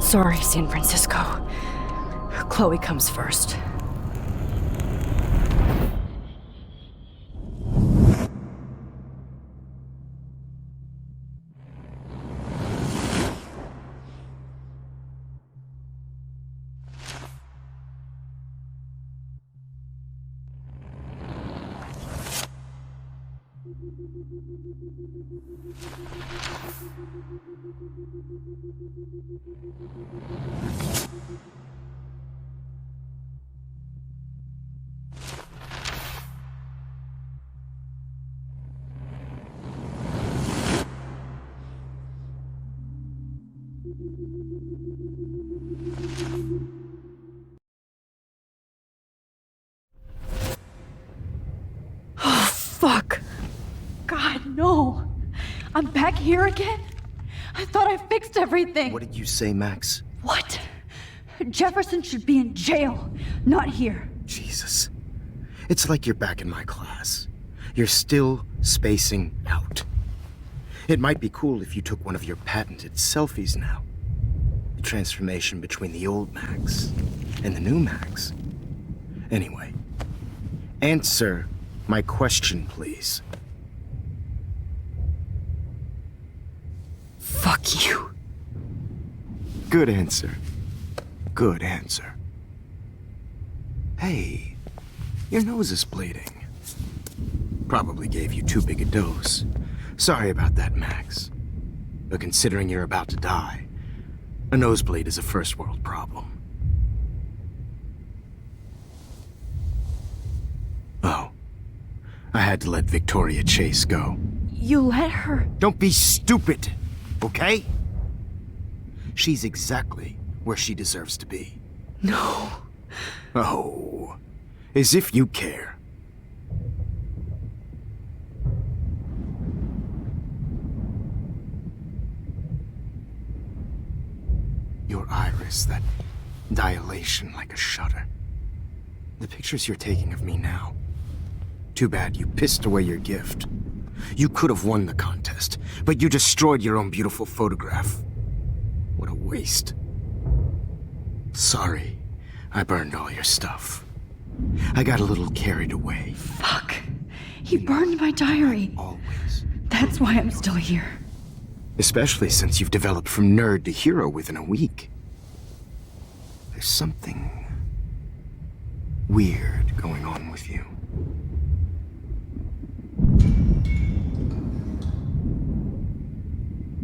Sorry, San Francisco. Chloe comes first. Oh, fuck. God, no. I'm back here again? I thought I fixed everything. What did you say, Max? What? Jefferson should be in jail, not here. Jesus. It's like you're back in my class. You're still spacing out. It might be cool if you took one of your patented selfies now. The transformation between the old Max and the new Max. Anyway, answer my question, please. Fuck you. Good answer. Good answer. Hey, your nose is bleeding. Probably gave you too big a dose. Sorry about that, Max. But considering you're about to die, A nosebleed is a first world problem. Oh. I had to let Victoria Chase go. You let her? Don't be stupid, okay? She's exactly where she deserves to be. No. Oh, as if you care. Your iris, that dilation like a shutter. The pictures you're taking of me now. Too bad you pissed away your gift. You could have won the contest, but you destroyed your own beautiful photograph. What a waste. Sorry, I burned all your stuff. I got a little carried away. Fuck. He burned my diary. Always. That's why I'm still here. Especially since you've developed from nerd to hero within a week. There's something weird going on with you.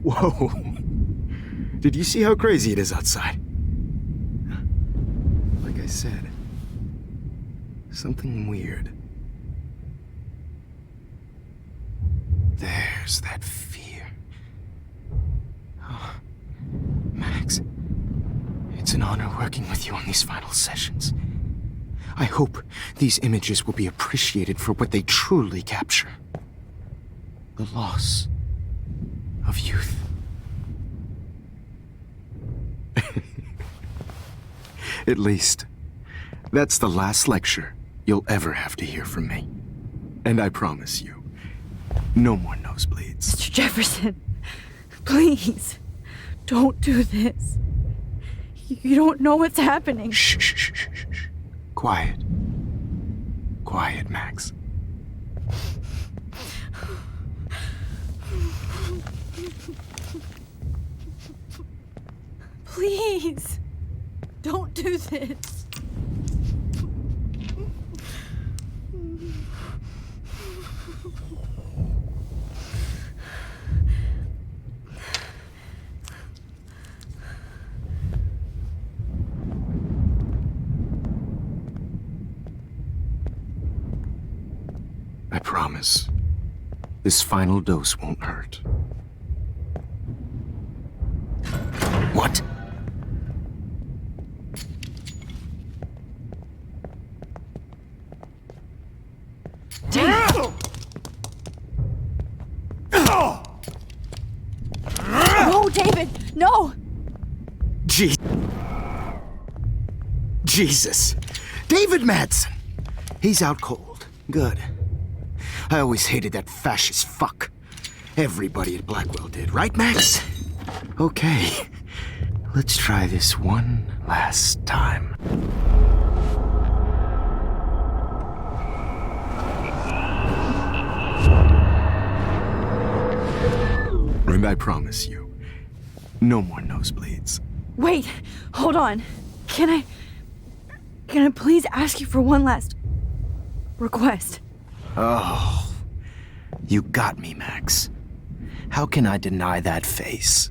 Whoa. Did you see how crazy it is outside? Like I said, something weird. There's that fear. Oh, Max, it's an honor working with you on these final sessions. I hope these images will be appreciated for what they truly capture. The loss of youth. At least, that's the last lecture you'll ever have to hear from me. And I promise you, no more nosebleeds. Mr. Jefferson, please, don't do this. You don't know what's happening. Shh, shh, shh, shh, shh. Quiet. Quiet, Max. Please, don't do this. I promise, this final dose won't hurt. What? No, David, no! Jesus. David Madsen. He's out cold. Good. I always hated that fascist fuck. Everybody at Blackwell did, right, Max? Okay. Let's try this one last time. And I promise you, no more nosebleeds. Wait, hold on. Can I please ask you for one last request? Oh, you got me, Max. How can I deny that face?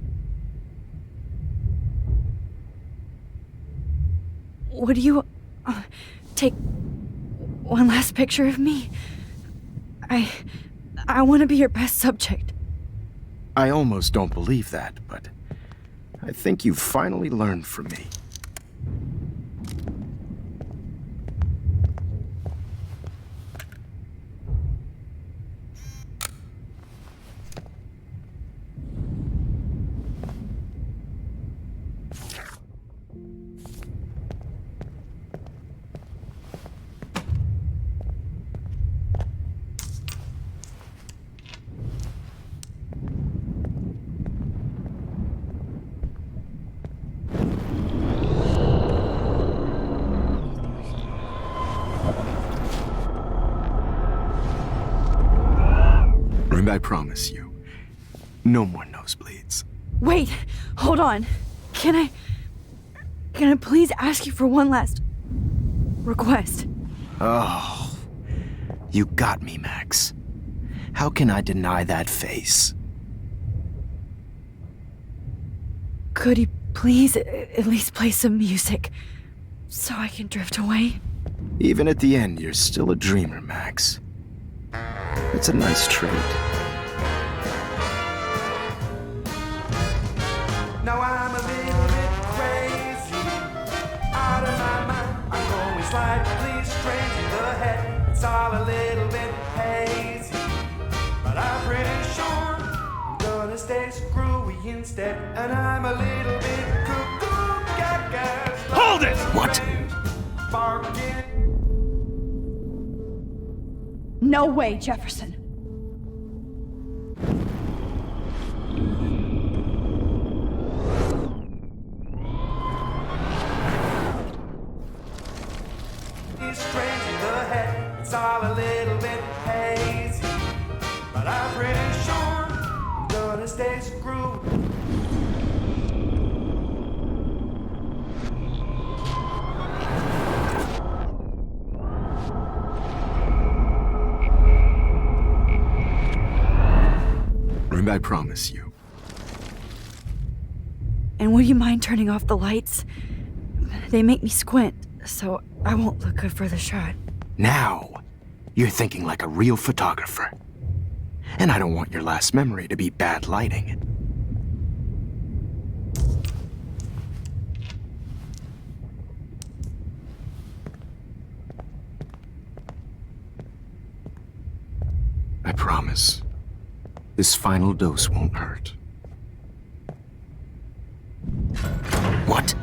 Would you take one last picture of me? I want to be your best subject. I almost don't believe that, but I think you've finally learned from me. And I promise you, no more nosebleeds. Wait, hold on. Can I please ask you for one last request? Oh, you got me, Max. How can I deny that face? Could you please at least play some music so I can drift away? Even at the end, you're still a dreamer, Max. It's a nice trait. Now I'm a little bit crazy, out of my mind. I'm going slightly strange in the head. It's all a little bit hazy, but I'm pretty sure I'm gonna stay screwy instead. And I'm a little bit cuckoo gaga. Hold it! What? Barking. No way, Jefferson. Strange in the head, it's all a little bit hazy, but I'm pretty sure I'm gonna stay screwed. I promise you. And would you mind turning off the lights? They make me squint, so I won't look good for the shot. Now, you're thinking like a real photographer. And I don't want your last memory to be bad lighting. I promise. This final dose won't hurt. What?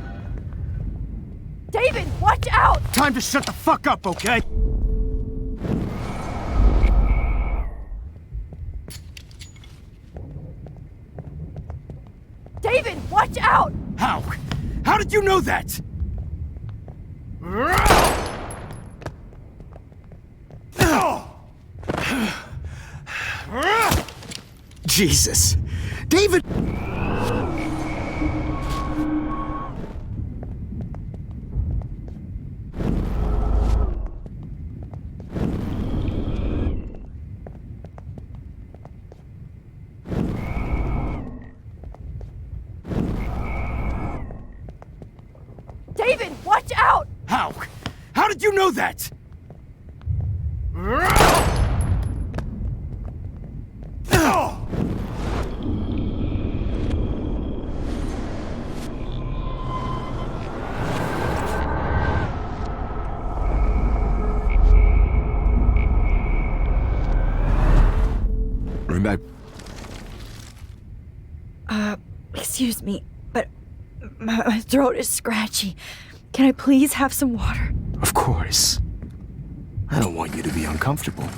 David, watch out! Time to shut the fuck up, okay? David, watch out! How? How did you know that? Jesus! David! David, watch out! How? How did you know that? Excuse me, but my throat is scratchy. Can I please have some water? Of course. I don't want you to be uncomfortable.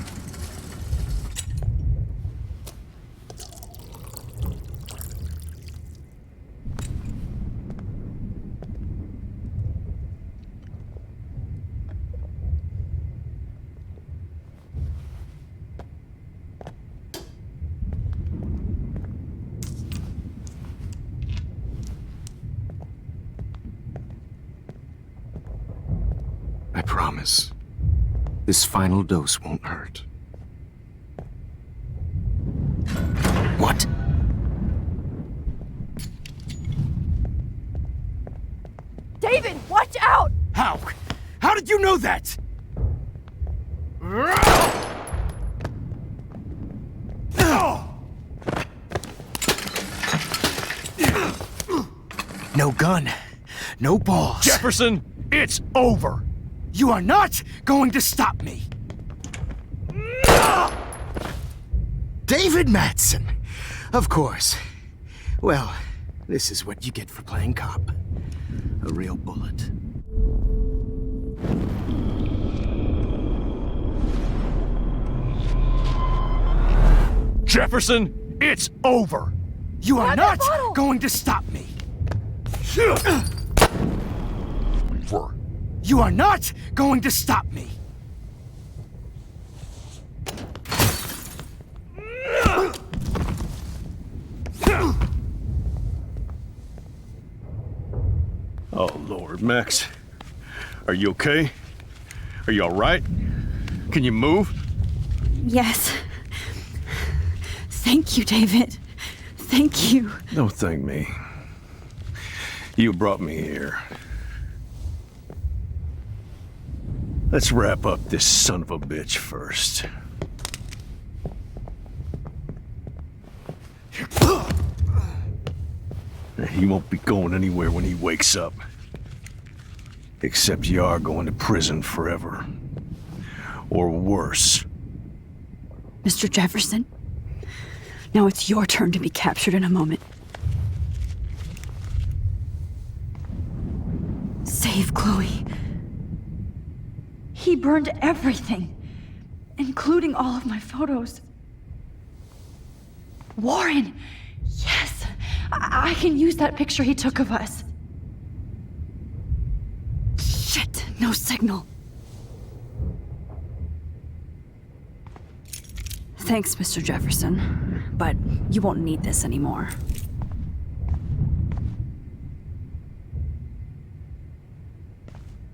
I promise. This final dose won't hurt. What? David, watch out! How? How did you know that? No gun. No balls. Jefferson, it's over. You are not going to stop me. David Madsen. Of course. Well, this is what you get for playing cop. A real bullet. Jefferson, it's over. You are not going to stop me. You are not going to stop me. Oh, Lord, Max. Are you okay? Are you all right? Can you move? Yes. Thank you, David. Thank you. Don't thank me. You brought me here. Let's wrap up this son of a bitch first. He won't be going anywhere when he wakes up. Except you are going to prison forever. Or worse. Mr. Jefferson, now it's your turn to be captured in a moment. Save Chloe. He burned everything, including all of my photos. Warren! Yes! I can use that picture he took of us. Shit, no signal. Thanks, Mr. Jefferson, but you won't need this anymore.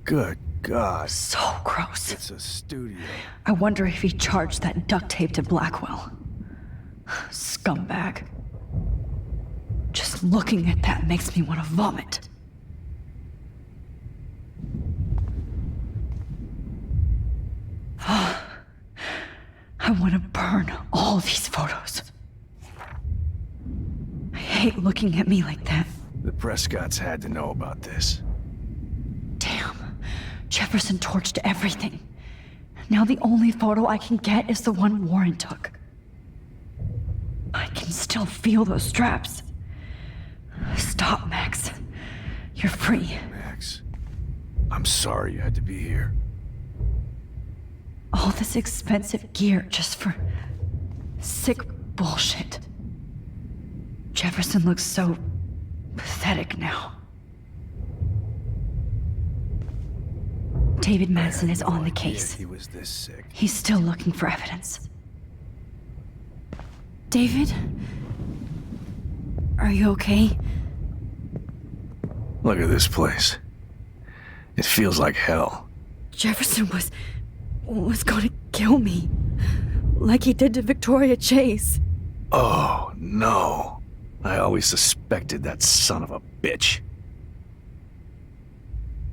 Good God. So gross. It's a studio. I wonder if he charged that duct tape to Blackwell. Scumbag. Just looking at that makes me want to vomit. I want to burn all these photos. I hate looking at me like that. The Prescotts had to know about this. Damn. Jefferson torched everything. Now the only photo I can get is the one Warren took. I can still feel those straps. Stop, Max. You're free. Max, I'm sorry you had to be here. All this expensive gear just for sick bullshit. Jefferson looks so pathetic now. David Madsen is on the case. He was this sick. He's still looking for evidence. David? Are you okay? Look at this place. It feels like hell. Jefferson was going to kill me. Like he did to Victoria Chase. Oh, no. I always suspected that son of a bitch.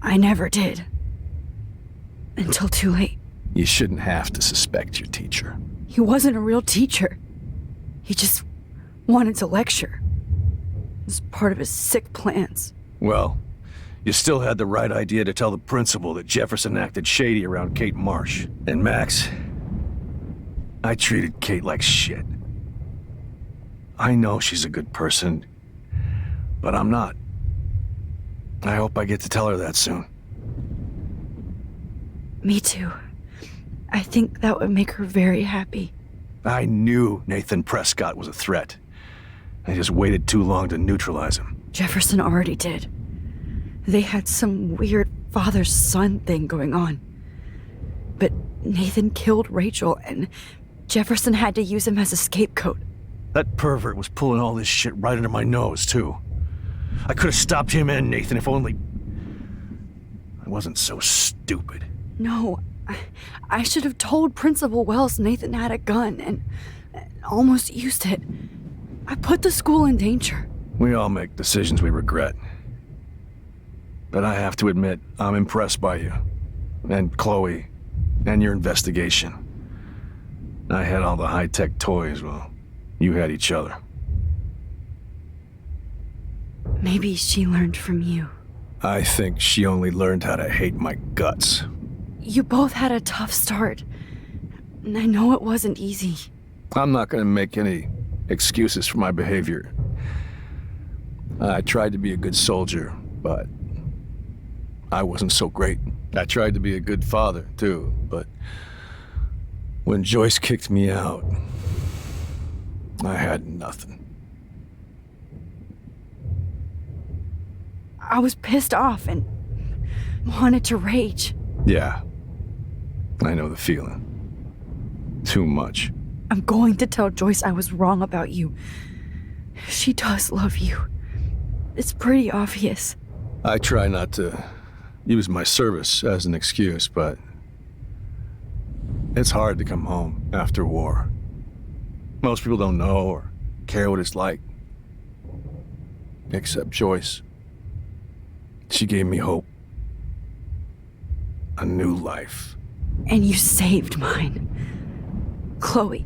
I never did. Until too late. You shouldn't have to suspect your teacher. He wasn't a real teacher. He just wanted to lecture. It was part of his sick plans. Well, you still had the right idea to tell the principal that Jefferson acted shady around Kate Marsh. And Max, I treated Kate like shit. I know she's a good person, but I'm not. I hope I get to tell her that soon. Me too. I think that would make her very happy. I knew Nathan Prescott was a threat. I just waited too long to neutralize him. Jefferson already did. They had some weird father-son thing going on. But Nathan killed Rachel, and Jefferson had to use him as a scapegoat. That pervert was pulling all this shit right under my nose, too. I could have stopped him and Nathan if only I wasn't so stupid. No, I should have told Principal Wells Nathan had a gun and almost used it. I put the school in danger. We all make decisions we regret. But I have to admit, I'm impressed by you. And Chloe. And your investigation. I had all the high-tech toys, well, you had each other. Maybe she learned from you. I think she only learned how to hate my guts. You both had a tough start. And I know it wasn't easy. I'm not gonna make any excuses for my behavior. I tried to be a good soldier, but I wasn't so great. I tried to be a good father, too, but when Joyce kicked me out, I had nothing. I was pissed off and wanted to rage. Yeah, I know the feeling. Too much. I'm going to tell Joyce I was wrong about you. She does love you. It's pretty obvious. I try not to use my service as an excuse, but it's hard to come home after war. Most people don't know or care what it's like. Except Joyce. She gave me hope. A new life. And you saved mine. Chloe,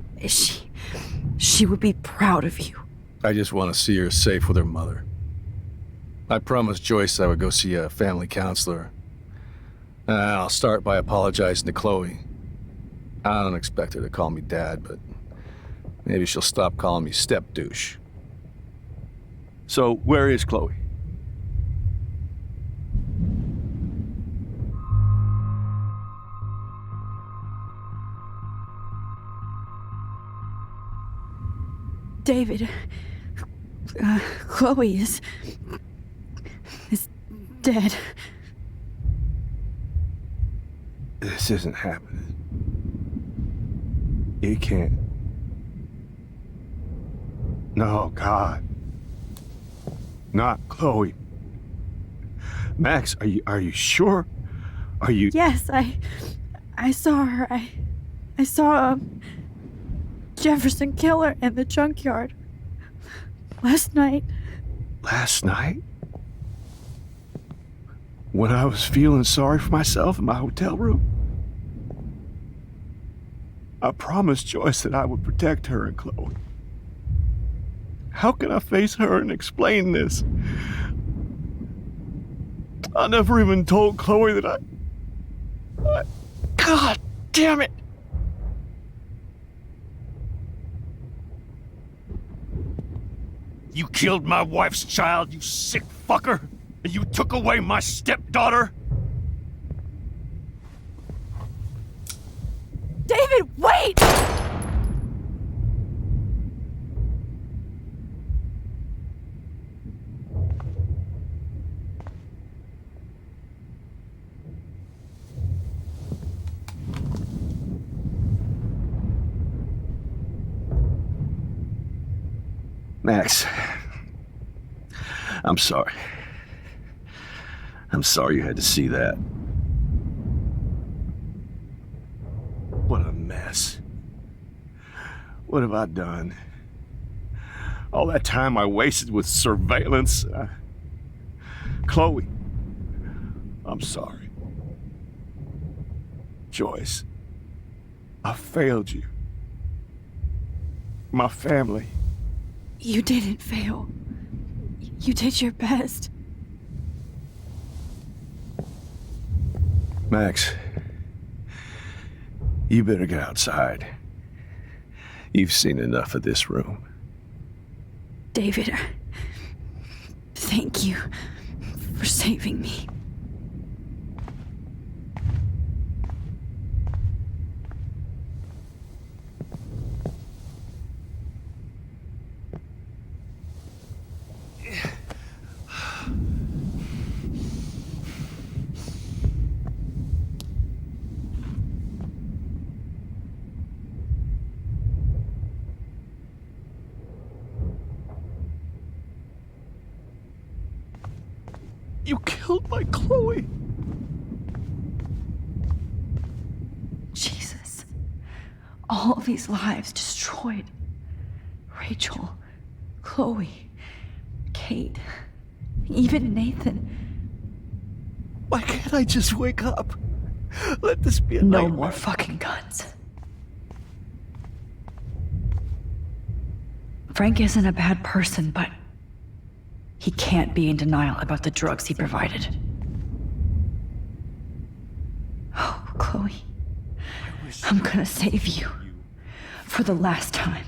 she would be proud of you. I just want to see her safe with her mother. I promised Joyce I would go see a family counselor. And I'll start by apologizing to Chloe. I don't expect her to call me Dad, but maybe she'll stop calling me step-douche. So, where is Chloe? David, Chloe is dead. This isn't happening. You can't. No, God. Not Chloe. Max, are you sure? Are you... Yes, I saw her. I saw Jefferson Killer in the junkyard last night. Last night? When I was feeling sorry for myself in my hotel room? I promised Joyce that I would protect her and Chloe. How can I face her and explain this? I never even told Chloe that I... God damn it! You killed my wife's child, you sick fucker! And you took away my stepdaughter? David, wait! Max, I'm sorry. I'm sorry you had to see that. What a mess. What have I done? All that time I wasted with surveillance. Chloe, I'm sorry. Joyce, I failed you. My family. You didn't fail. You did your best. Max, you better get outside. You've seen enough of this room. David, thank you for saving me. You killed my Chloe. Jesus. All these lives destroyed. Rachel, Chloe, Kate, even Nathan. Why can't I just wake up? Let this be a No nightmare. more fucking guns. Frank isn't a bad person, but he can't be in denial about the drugs he provided. Oh, Chloe. I'm gonna save you. For the last time.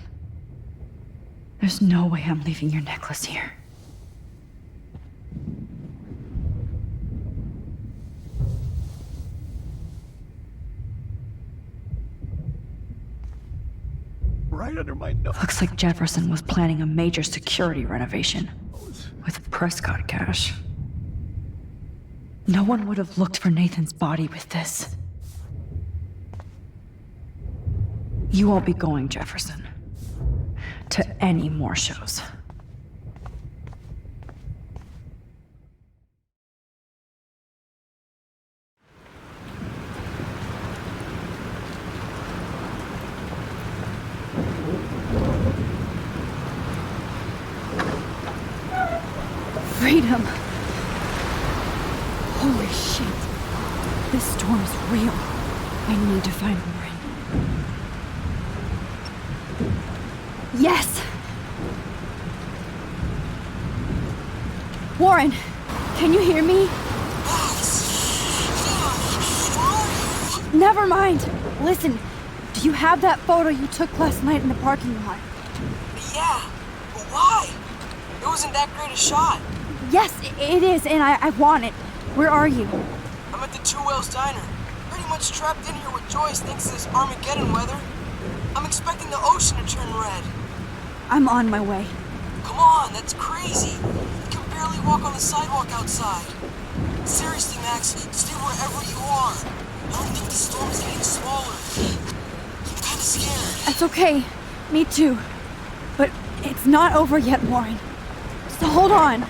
There's no way I'm leaving your necklace here. Right under my nose. Looks like Jefferson was planning a major security renovation. With Prescott cash. No one would have looked for Nathan's body with this. You won't be going, Jefferson, to any more shows. Freedom. Holy shit. This storm is real. I need to find Warren. Yes! Warren, can you hear me? Never mind. Listen, do you have that photo you took last night in the parking lot? Yeah, but why? It wasn't that great a shot. Yes, it is, and I want it. Where are you? I'm at the Two Whales Diner. Pretty much trapped in here with Joyce thanks to this Armageddon weather. I'm expecting the ocean to turn red. I'm on my way. Come on, that's crazy. You can barely walk on the sidewalk outside. Seriously, Max, stay wherever you are. I don't think the storm's getting smaller. I'm kinda scared. That's okay. Me too. But it's not over yet, Warren. So hold on.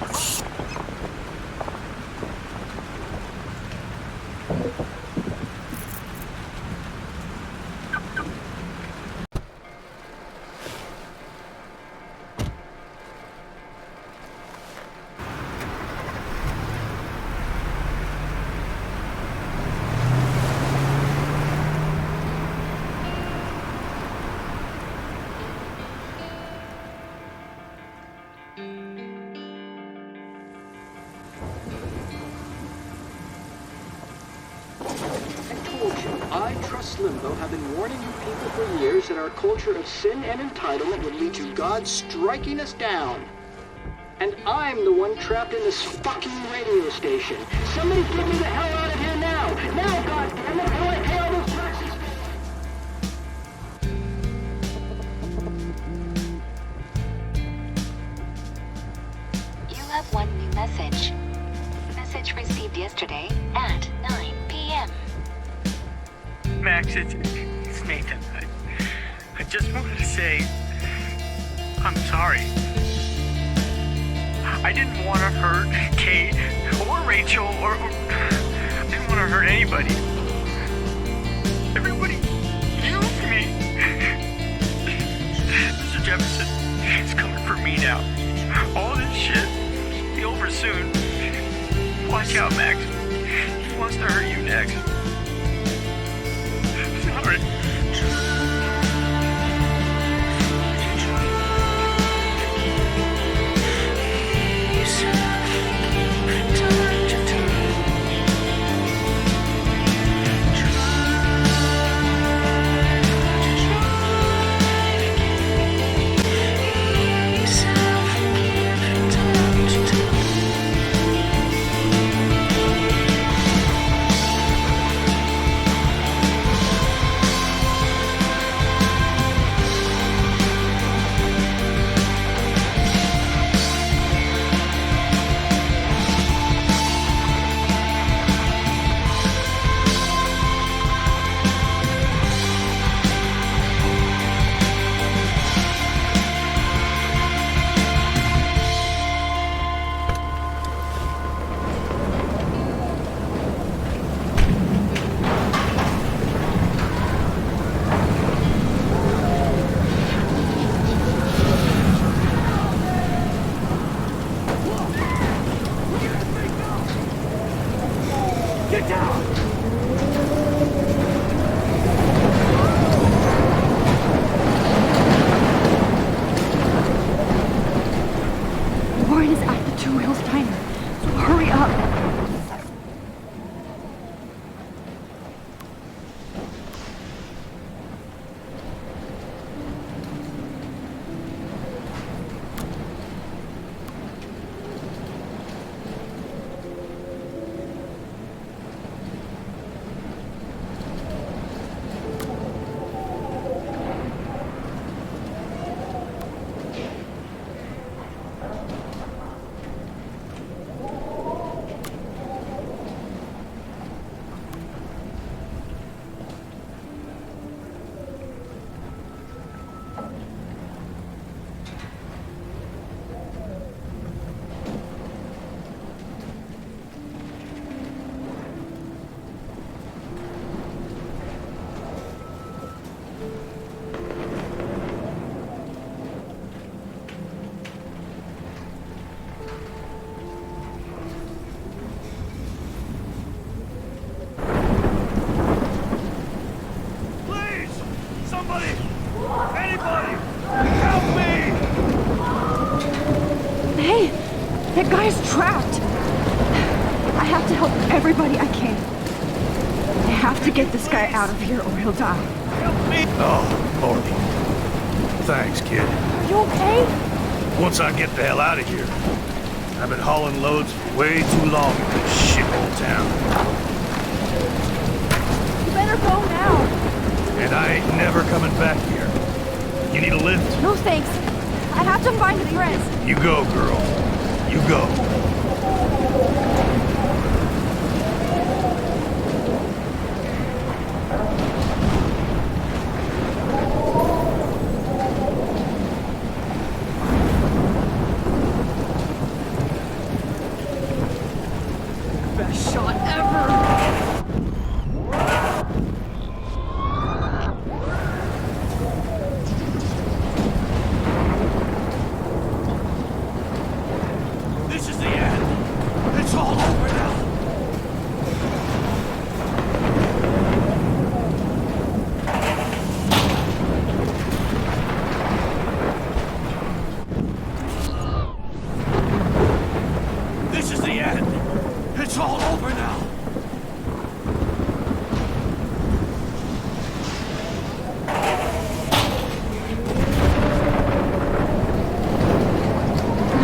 I, Trust Limbo, have been warning you people for years that our culture of sin and entitlement would lead to God striking us down. And I'm the one trapped in this fucking radio station. Somebody get me the hell out of here now! Now, goddammit, how do I pay all those taxes? You have one new message. Message received yesterday at 9 p.m. Max, it's Nathan. I just wanted to say I'm sorry. I didn't want to hurt Kate or Rachel or I didn't want to hurt anybody. Everybody used me. Mr. Jefferson is coming for me now. All this shit will be over soon. Watch out, Max. He wants to hurt you next. Sorry. Anybody! Help me! Hey, that guy's trapped. I have to help everybody I can. I have to get this guy out of here or he'll die. Help me! Oh, Lordy. Thanks, kid. Are you okay? Once I get the hell out of here. I've been hauling loads for way too long in this shithole town. You better go now. And I ain't never coming back here. You need a lift? No thanks. I have to find the friends. You go, girl. You go. Best shot ever. This is the end. It's all over now. This is the end. It's all over now.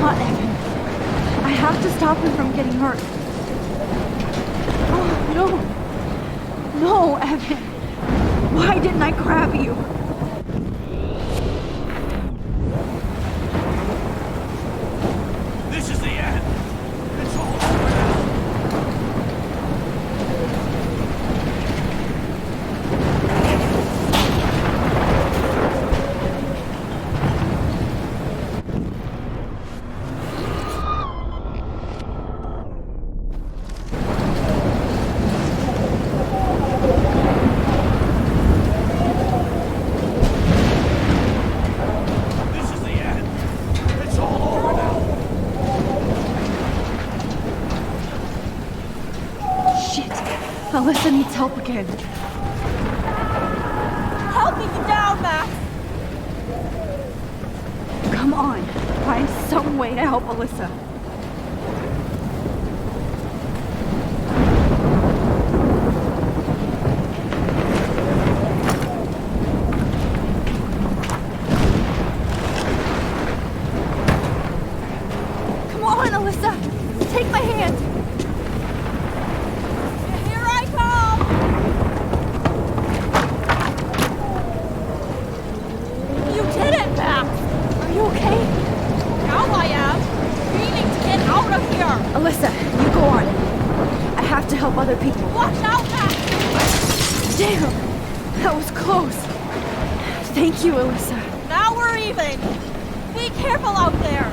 Not Evan. I have to stop him from getting hurt. Oh, no. No, Evan. Why didn't I grab you? This is the end. It's all over now. This is the end. It's all over now. Shit. Alyssa needs help again. Help me get down, Max! Come on. Find some way to help Alyssa. Come on, Alyssa. Take my hand. Here I come! You did it, Max! Are you okay? Now I am! We need to get out of here! Alyssa, you go on. I have to help other people. Watch out, Max! Damn! That was close. Thank you, Alyssa. Now we're even! Be careful out there!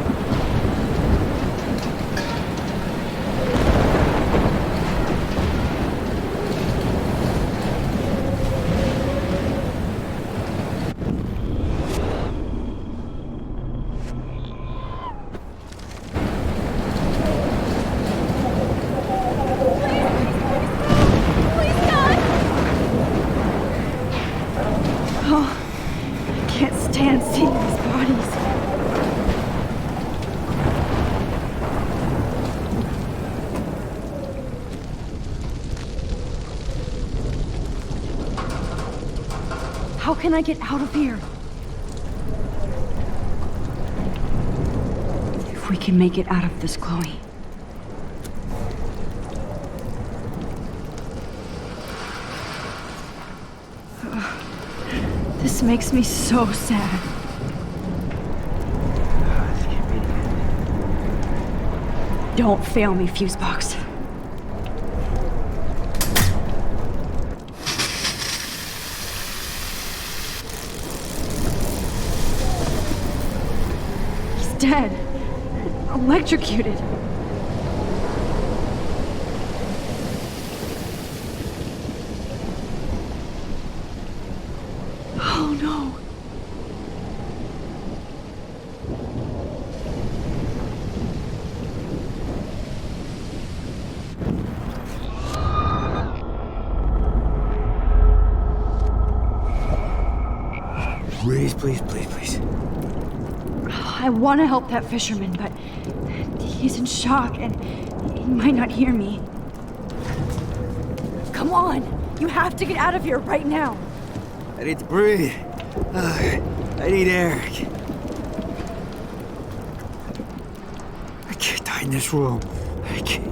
Oh, I can't stand seeing these bodies. How can I get out of here? If we can make it out of this, Chloe. This makes me so sad. Don't fail me, Fusebox. He's dead. Electrocuted. Oh no. Please, please, please, please. I want to help that fisherman, but he's in shock and he might not hear me. Come on! You have to get out of here right now! I need to breathe. I need air. I can't die in this room. I can't.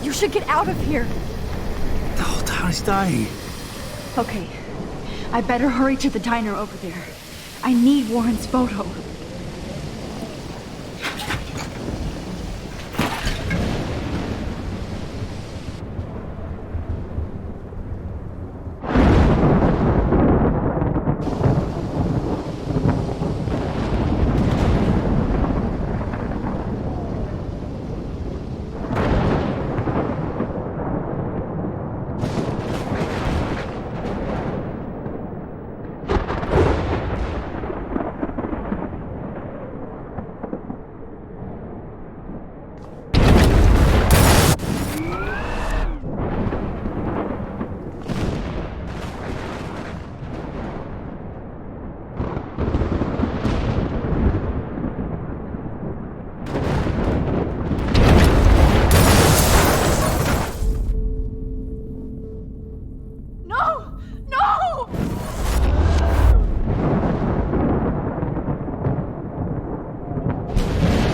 You should get out of here! The whole town is dying. Okay, I better hurry to the diner over there. I need Warren's photo.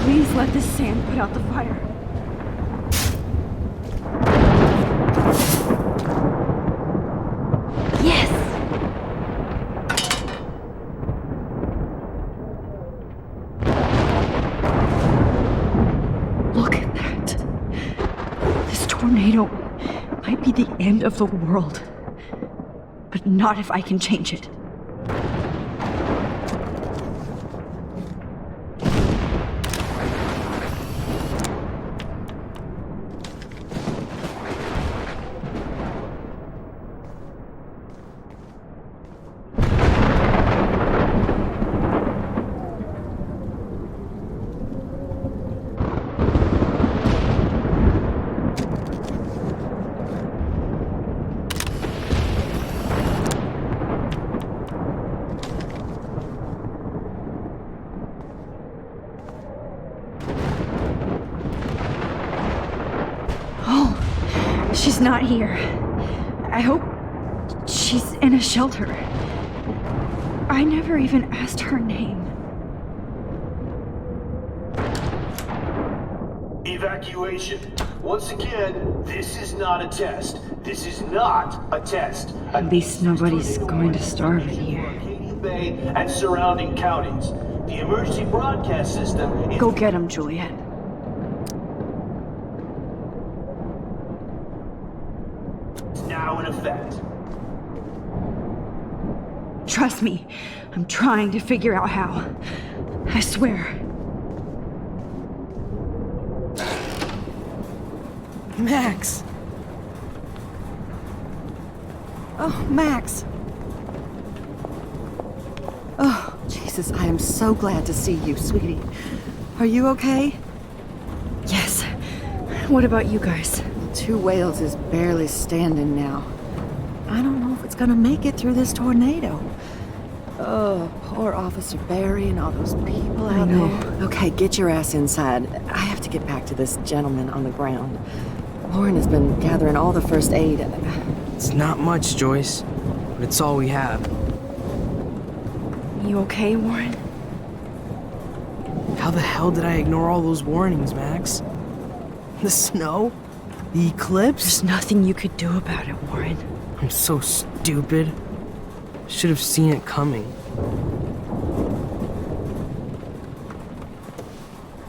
Please let this sand put out the fire. Yes! Look at that. This tornado might be the end of the world. But not if I can change it. She's not here. I hope she's in a shelter. I never even asked her name. Evacuation. Once again, this is not a test. This is not a test. At least nobody's going to starve in here. Bay and surrounding counties. The emergency broadcast system is... Go get him, Juliet. now in effect. Trust me, I'm trying to figure out how. I swear. Max! Oh, Max! Oh, Jesus, I am so glad to see you, sweetie. Are you okay? Yes. What about you guys? Two Whales is barely standing now. I don't know if it's gonna make it through this tornado. Oh, poor Officer Barry and all those people out there. Okay, get your ass inside. I have to get back to this gentleman on the ground. Lauren has been gathering all the first aid. It's not much, Joyce, but it's all we have. You okay, Warren? How the hell did I ignore all those warnings, Max? The snow? The eclipse? There's nothing you could do about it, Warren. I'm so stupid. Should have seen it coming.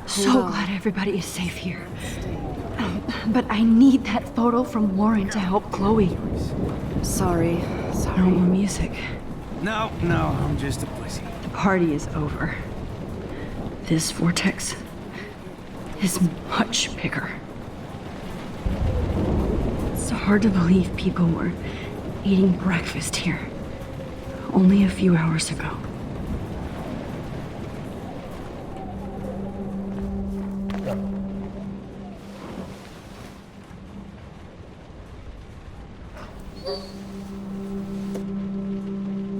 So glad everybody is safe here. But I need that photo from Warren to help Chloe. Sorry. No more music. No, I'm just a pussy. The party is over. This vortex is much bigger. It's hard to believe people were eating breakfast here only a few hours ago.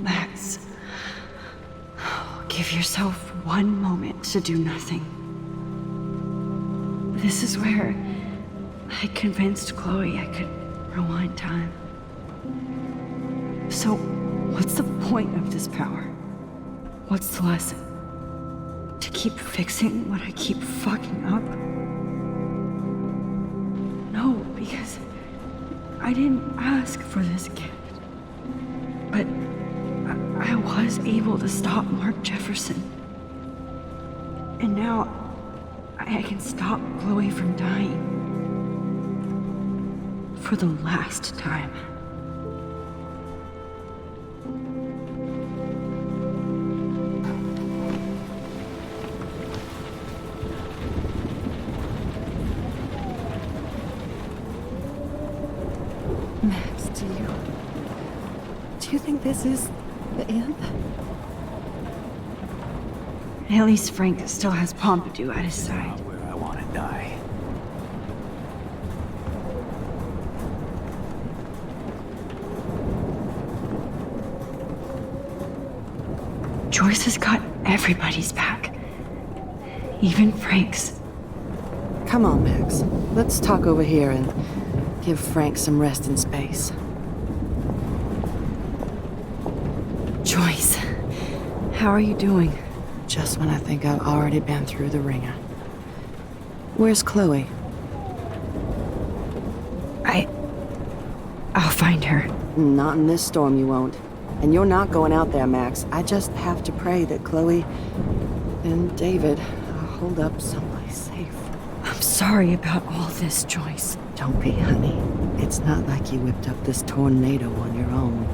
Max, give yourself one moment to do nothing. This is where I convinced Chloe I could rewind time. So, what's the point of this power? What's the lesson? To keep fixing what I keep fucking up? No, because I didn't ask for this gift. But I was able to stop Mark Jefferson. And now I can stop Chloe from dying. For the last time. Max, do you think this is the end? At least Frank still has Pompidou at his side. Where I want to die. Joyce has got everybody's back. Even Frank's. Come on, Max. Let's talk over here and give Frank some rest and space. Joyce, how are you doing? Just when I think I've already been through the ringer. Where's Chloe? I'll find her. Not in this storm, you won't. And you're not going out there, Max. I just have to pray that Chloe and David hold up someplace safe. I'm sorry about all this, Joyce. Don't be, honey. It's not like you whipped up this tornado on your own.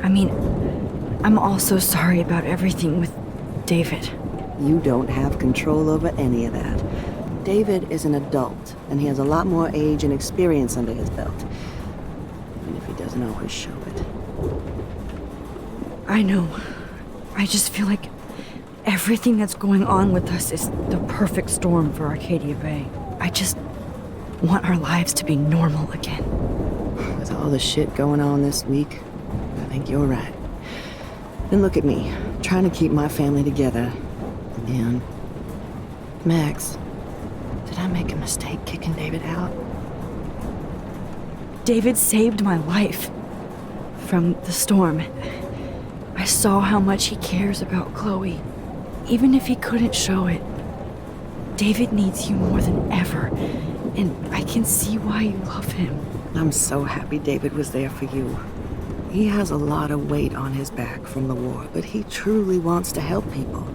I mean, I'm also sorry about everything with David. You don't have control over any of that. David is an adult, and he has a lot more age and experience under his belt. Even if he doesn't always show it. I know. I just feel like everything that's going on with us is the perfect storm for Arcadia Bay. I just want our lives to be normal again. With all the shit going on this week, I think you're right. And look at me, trying to keep my family together. And Max, did I make a mistake kicking David out? David saved my life from the storm. I saw how much he cares about Chloe, even if he couldn't show it. David needs you more than ever, and I can see why you love him. I'm so happy David was there for you. He has a lot of weight on his back from the war, but he truly wants to help people.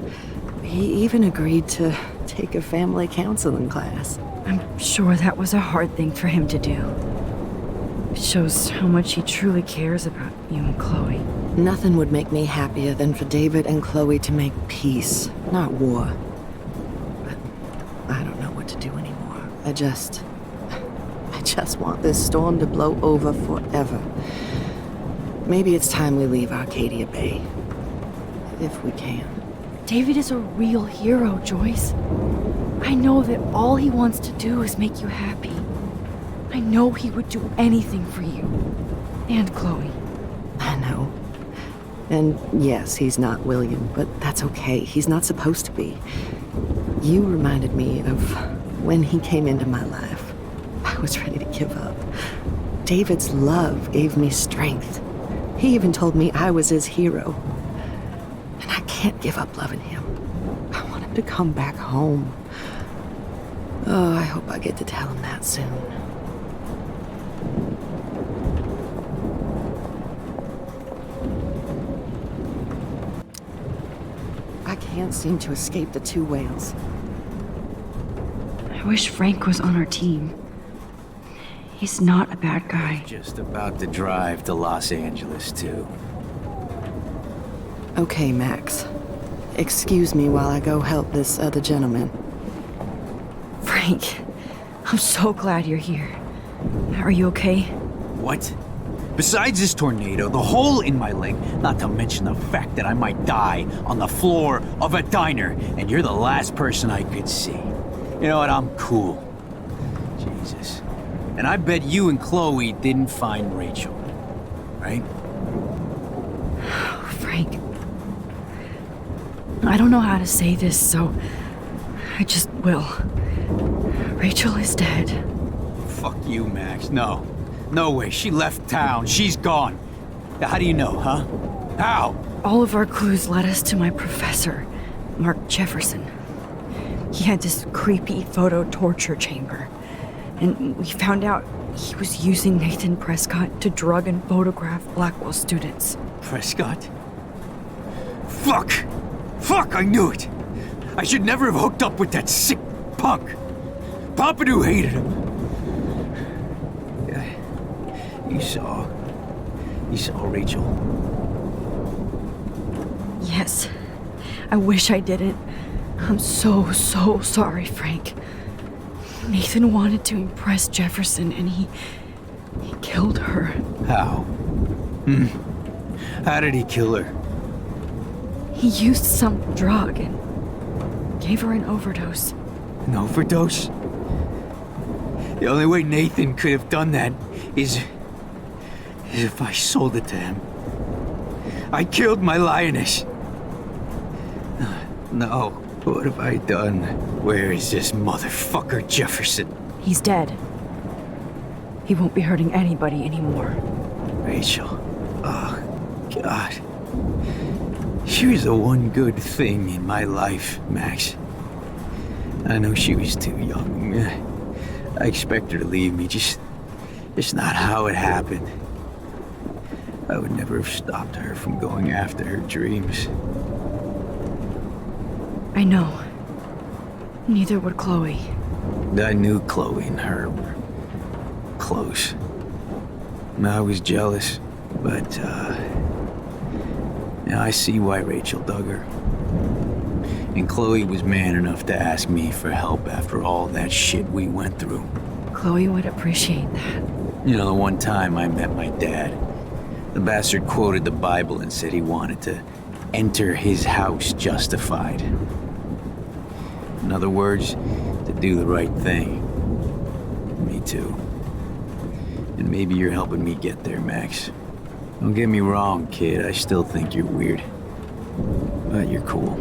He even agreed to take a family counseling class. I'm sure that was a hard thing for him to do. It shows how much he truly cares about you and Chloe. Nothing would make me happier than for David and Chloe to make peace, not war. But I don't know what to do anymore. I just want this storm to blow over forever. Maybe it's time we leave Arcadia Bay. If we can. David is a real hero, Joyce. I know that all he wants to do is make you happy. I know he would do anything for you. And Chloe. I know. And yes, he's not William, but that's okay. He's not supposed to be. You reminded me of when he came into my life. I was ready to give up. David's love gave me strength. He even told me I was his hero. And I can't give up loving him. I want him to come back home. Oh, I hope I get to tell him that soon. I can't seem to escape the two whales. I wish Frank was on our team. He's not a bad guy. Just about to drive to Los Angeles, too. Okay, Max. Excuse me while I go help this other gentleman. Frank, I'm so glad you're here. Are you okay? What? Besides this tornado, the hole in my leg, not to mention the fact that I might die on the floor of a diner, and you're the last person I could see. You know what? I'm cool. Jesus. And I bet you and Chloe didn't find Rachel. Right? Frank. I don't know how to say this, so I just will. Rachel is dead. Fuck you, Max. No. No way. She left town. She's gone. How do you know, huh? How? All of our clues led us to my professor, Mark Jefferson. He had this creepy photo torture chamber. And we found out he was using Nathan Prescott to drug and photograph Blackwell students. Prescott? Fuck! Fuck, I knew it! I should never have hooked up with that sick punk! Pompidou hated him! You saw Rachel? Yes. I wish I didn't. I'm so sorry, Frank. Nathan wanted to impress Jefferson and he killed her. How? How did he kill her? He used some drug and gave her an overdose. An overdose? The only way Nathan could have done that is if I sold it to him. I killed my lioness. No, what have I done? Where is this motherfucker Jefferson? He's dead. He won't be hurting anybody anymore. Rachel. Oh, God. She was the one good thing in my life, Max. I know she was too young. I expect her to leave me, just not how it happened. I would never have stopped her from going after her dreams. I know. Neither would Chloe. I knew Chloe and her were close. I was jealous, but, now I see why Rachel dug her. And Chloe was man enough to ask me for help after all that shit we went through. Chloe would appreciate that. You know, the one time I met my dad, the bastard quoted the Bible and said he wanted to enter his house justified. In other words, to do the right thing. Me too. And maybe you're helping me get there, Max. Don't get me wrong, kid. I still think you're weird. But you're cool.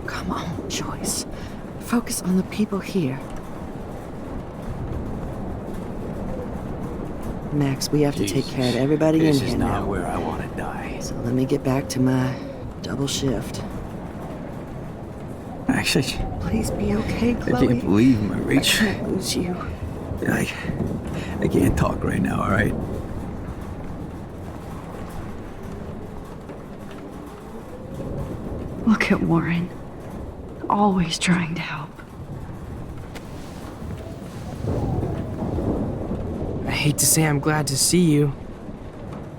Come on, Joyce. Focus on the people here. Max, we have to take care of everybody in here now. This is not where I want to die. So let me get back to my double shift. Max, Please be okay, Chloe. I can't believe my Rachel. I can't lose you. I can't talk right now, all right? Look at Warren. Always trying to help. I hate to say I'm glad to see you,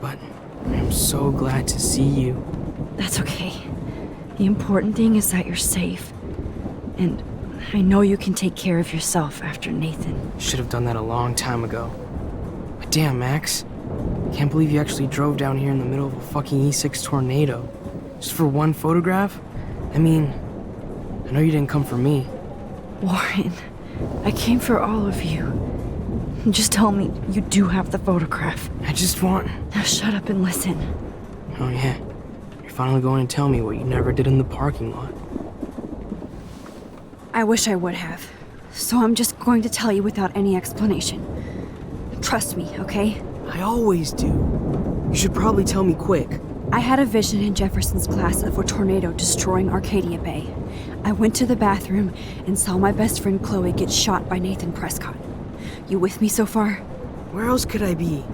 but I'm so glad to see you. That's okay. The important thing is that you're safe. And I know you can take care of yourself after Nathan. Should have done that a long time ago. But damn, Max. Can't believe you actually drove down here in the middle of a fucking E6 tornado. Just for one photograph? I mean, I know you didn't come for me. Warren, I came for all of you. Just tell me you do have the photograph. I just want... Now shut up and listen. Oh yeah, you're finally going to tell me what you never did in the parking lot. I wish I would have. So I'm just going to tell you without any explanation. Trust me, okay? I always do. You should probably tell me quick. I had a vision in Jefferson's class of a tornado destroying Arcadia Bay. I went to the bathroom and saw my best friend Chloe get shot by Nathan Prescott. You with me so far? Where else could I be?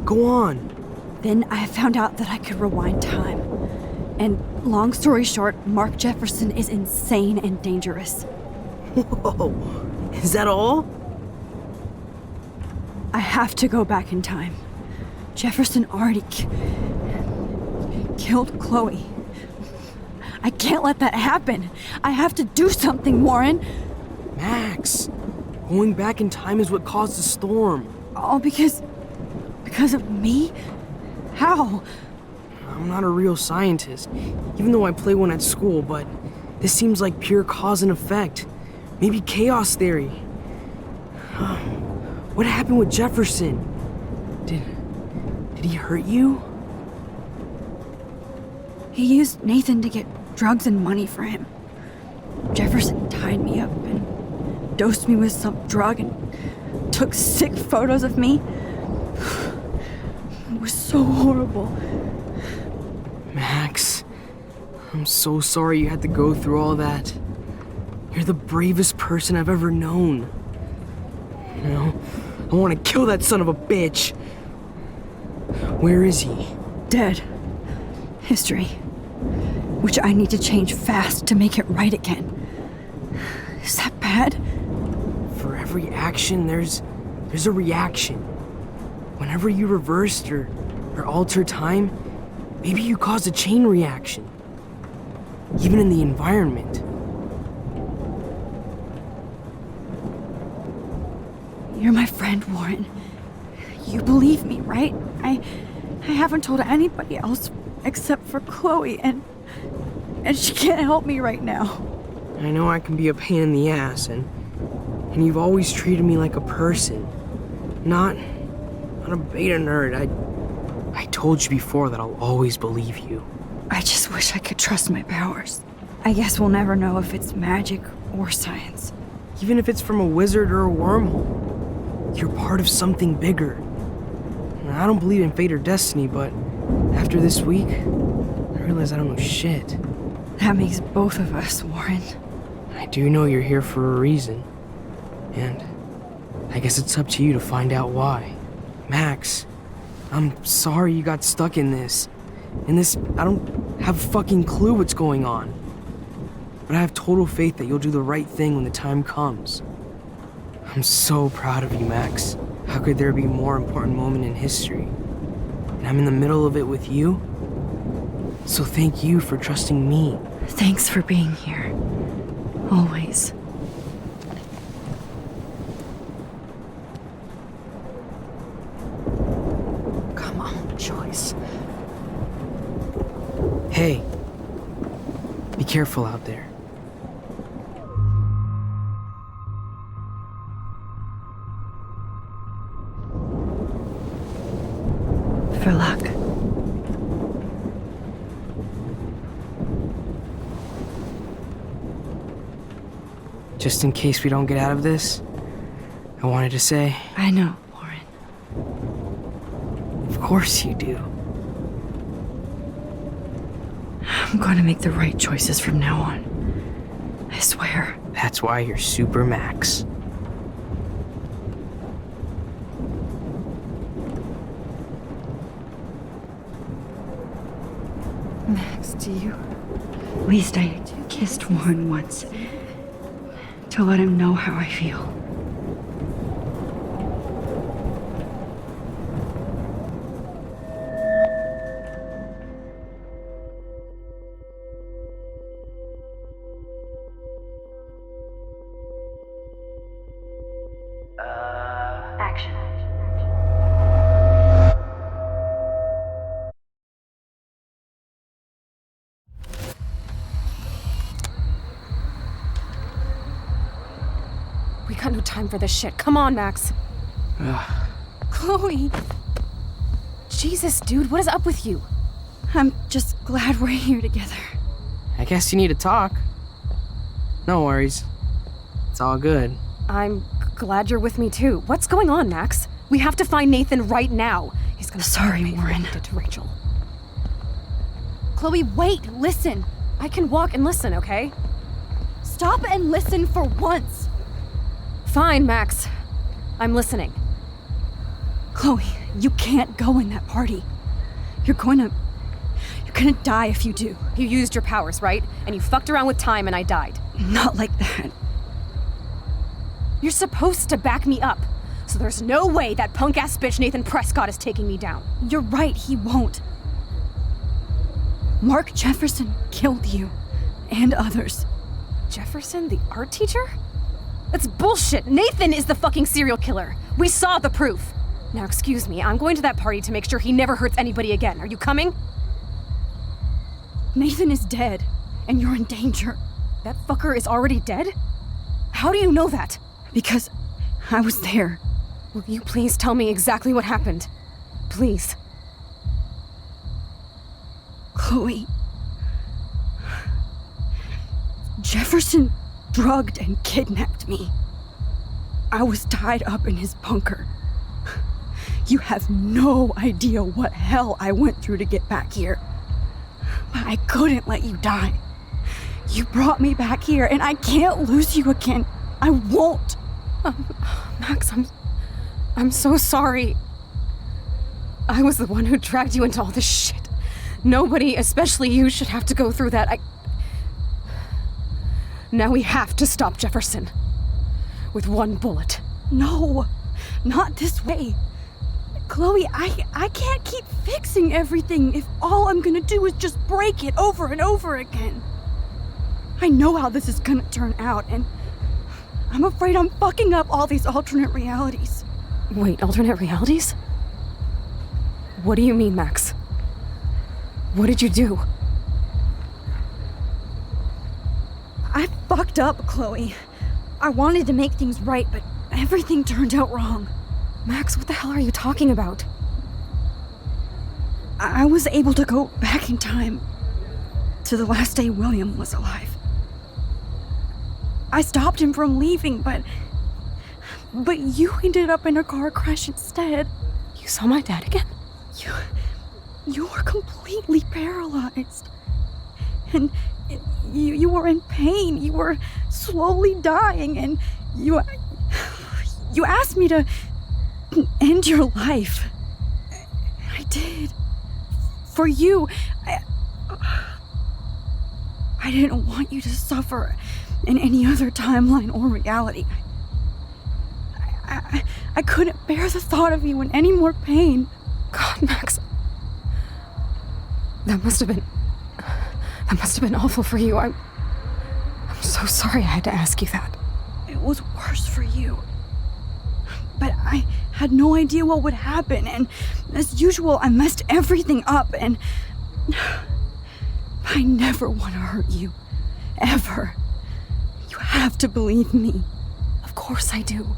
Go on. Then I found out that I could rewind time. And long story short, Mark Jefferson is insane and dangerous. Whoa, is that all? I have to go back in time. Jefferson already killed Chloe. I can't let that happen. I have to do something, Warren. Max, going back in time is what caused the storm. All because of me? How? I'm not a real scientist, even though I play one at school, but this seems like pure cause and effect. Maybe chaos theory. What happened with Jefferson? Did he hurt you? He used Nathan to get drugs and money for him. Jefferson tied me up and dosed me with some drug and took sick photos of me. It was so horrible. Max, I'm so sorry you had to go through all that. You're the bravest person I've ever known. You know, I want to kill that son of a bitch. Where is he? Dead. History. Which I need to change fast to make it right again. Is that bad? For every action, there's a reaction. Whenever you reversed or alter time, maybe you caused a chain reaction. Even in the environment. You're my friend, Warren. You believe me, right? I haven't told anybody else except for Chloe, and she can't help me right now. I know I can be a pain in the ass, and you've always treated me like a person. Not a beta nerd. I told you before that I'll always believe you. I just wish I could trust my powers. I guess we'll never know if it's magic or science. Even if it's from a wizard or a wormhole. You're part of something bigger. I don't believe in fate or destiny, but after this week, I realize I don't know shit. That makes both of us, Warren. I do know you're here for a reason. And I guess it's up to you to find out why. Max, I'm sorry you got stuck in this. I don't have a fucking clue what's going on. But I have total faith that you'll do the right thing when the time comes. I'm so proud of you, Max. How could there be a more important moment in history? And I'm in the middle of it with you. So thank you for trusting me. Thanks for being here. Always. Come on, Joyce. Hey. Be careful out there. For luck. Just in case we don't get out of this, I wanted to say... I know, Warren. Of course you do. I'm going to make the right choices from now on. I swear. That's why you're Super Max. Max, do you? At least I kissed Warren once. To let him know how I feel. Action. We got no time for this shit. Come on, Max. Chloe. Jesus, dude, what is up with you? I'm just glad we're here together. I guess you need to talk. No worries. It's all good. I'm glad you're with me too. What's going on, Max? We have to find Nathan right now. He's gonna Sorry, Warren. To Rachel. Chloe, wait, listen. I can walk and listen, okay? Stop and listen for once. Fine, Max. I'm listening. Chloe, you can't go in that party. You're gonna die if you do. You used your powers, right? And you fucked around with time and I died. Not like that. You're supposed to back me up. So there's no way that punk-ass bitch Nathan Prescott is taking me down. You're right, he won't. Mark Jefferson killed you. And others. Jefferson, the art teacher? That's bullshit. Nathan is the fucking serial killer. We saw the proof. Now, excuse me, I'm going to that party to make sure he never hurts anybody again. Are you coming? Nathan is dead, and you're in danger. That fucker is already dead? How do you know that? Because I was there. Will you please tell me exactly what happened? Please. Chloe. Jefferson drugged and kidnapped me. I was tied up in his bunker. You have no idea what hell I went through to get back here. But I couldn't let you die. You brought me back here, and I can't lose you again. I won't. Max, I'm so sorry. I was the one who dragged you into all this shit. Nobody, especially you, should have to go through that. Now we have to stop Jefferson. With one bullet. No, not this way. Chloe, I can't keep fixing everything if all I'm gonna do is just break it over and over again. I know how this is gonna turn out, and I'm afraid I'm fucking up all these alternate realities. Wait, alternate realities? What do you mean, Max? What did you do? I fucked up, Chloe. I wanted to make things right, but everything turned out wrong. Max, what the hell are you talking about? I was able to go back in time to the last day William was alive. I stopped him from leaving, but you ended up in a car crash instead. You saw my dad again? You were completely paralyzed. And you were in pain. You were slowly dying, and you asked me to end your life. I did. For you. I didn't want you to suffer in any other timeline or reality. I couldn't bear the thought of you in any more pain. God, Max. That must have been awful for you. I'm so sorry I had to ask you that. It was worse for you. But I had no idea what would happen, and as usual, I messed everything up, and I never want to hurt you. Ever. You have to believe me. Of course I do.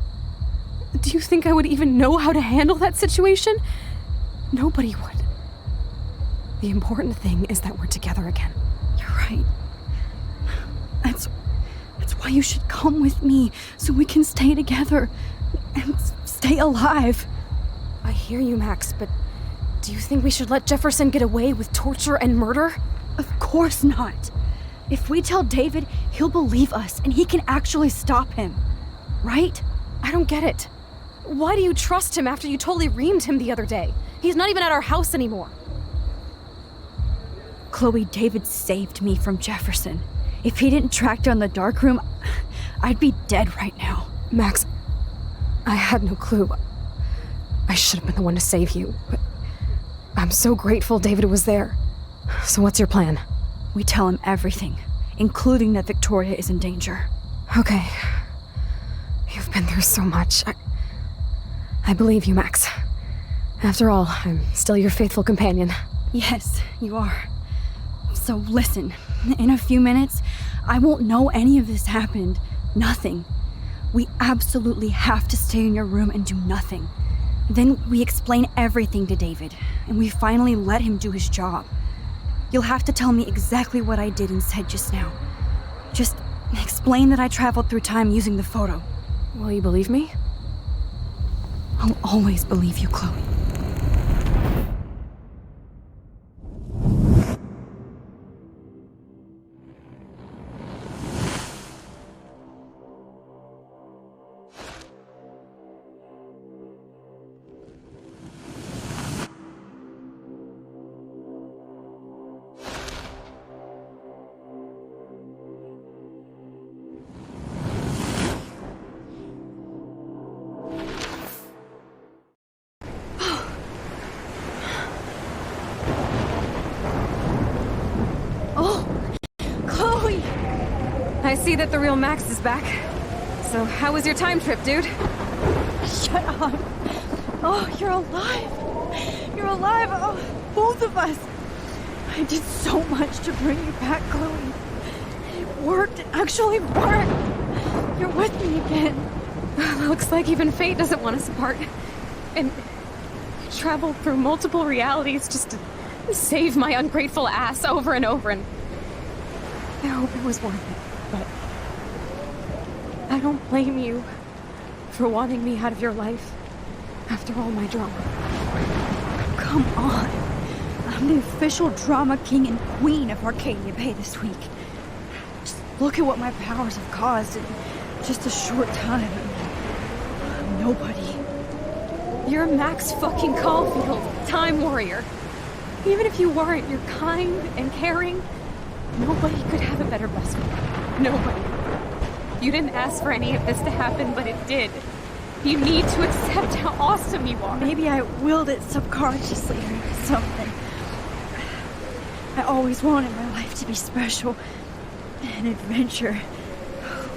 Do you think I would even know how to handle that situation? Nobody would. The important thing is that we're together again. You're right. That's why you should come with me, so we can stay together and stay alive. I hear you, Max, but do you think we should let Jefferson get away with torture and murder? Of course not. If we tell David, he'll believe us and he can actually stop him. Right? I don't get it. Why do you trust him after you totally reamed him the other day? He's not even at our house anymore. Chloe, David saved me from Jefferson. If he didn't track down the dark room, I'd be dead right now. Max, I had no clue. I should have been the one to save you, but I'm so grateful David was there. So what's your plan? We tell him everything, including that Victoria is in danger. Okay. You've been through so much. I believe you, Max. After all, I'm still your faithful companion. Yes, you are. So listen, in a few minutes, I won't know any of this happened. Nothing. We absolutely have to stay in your room and do nothing. Then we explain everything to David, and we finally let him do his job. You'll have to tell me exactly what I did and said just now. Just explain that I traveled through time using the photo. Will you believe me? I'll always believe you, Chloe. I see that the real Max is back. So how was your time trip, dude? Shut up. Oh, you're alive. You're alive. Oh, both of us. I did so much to bring you back, Chloe. It worked. It actually worked. You're with me again. Looks like even fate doesn't want us apart. And I traveled through multiple realities just to save my ungrateful ass over and over, and I hope it was worth it, but I don't blame you for wanting me out of your life after all my drama. Come on. I'm the official drama king and queen of Arcadia Bay this week. Just look at what my powers have caused in just a short time. I'm nobody. You're Max fucking Caulfield, Time Warrior. Even if you weren't, you're kind and caring. Nobody could have a better best friend. Nobody. You didn't ask for any of this to happen, but it did. You need to accept how awesome you are. Maybe I willed it subconsciously or something. I always wanted my life to be special. An adventure.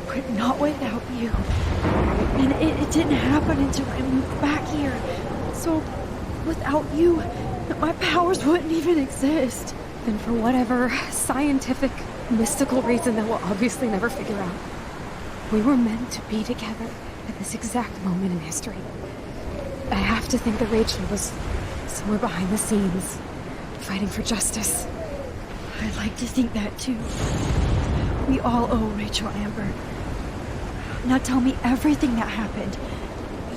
But not without you. And it didn't happen until I moved back here. So, without you, my powers wouldn't even exist. And for whatever scientific, mystical reason that we'll obviously never figure out, we were meant to be together at this exact moment in history. I have to think that Rachel was somewhere behind the scenes, fighting for justice. I'd like to think that too. We all owe Rachel Amber. Now tell me everything that happened.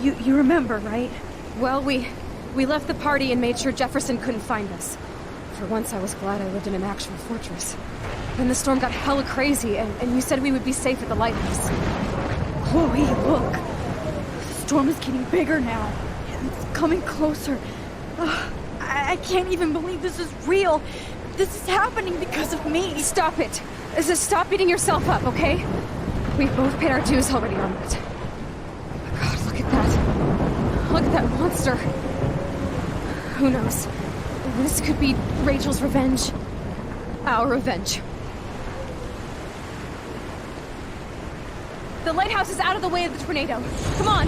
You remember, right? Well, we left the party and made sure Jefferson couldn't find us. For once, I was glad I lived in an actual fortress. Then the storm got hella crazy, and you said we would be safe at the lighthouse. Chloe, look. The storm is getting bigger now. It's coming closer. I can't even believe this is real. This is happening because of me. Stop it. Stop beating yourself up, okay? We've both paid our dues already on it. Oh my God, look at that. Look at that monster. Who knows? This could be Rachel's revenge. Our revenge. The lighthouse is out of the way of the tornado. Come on!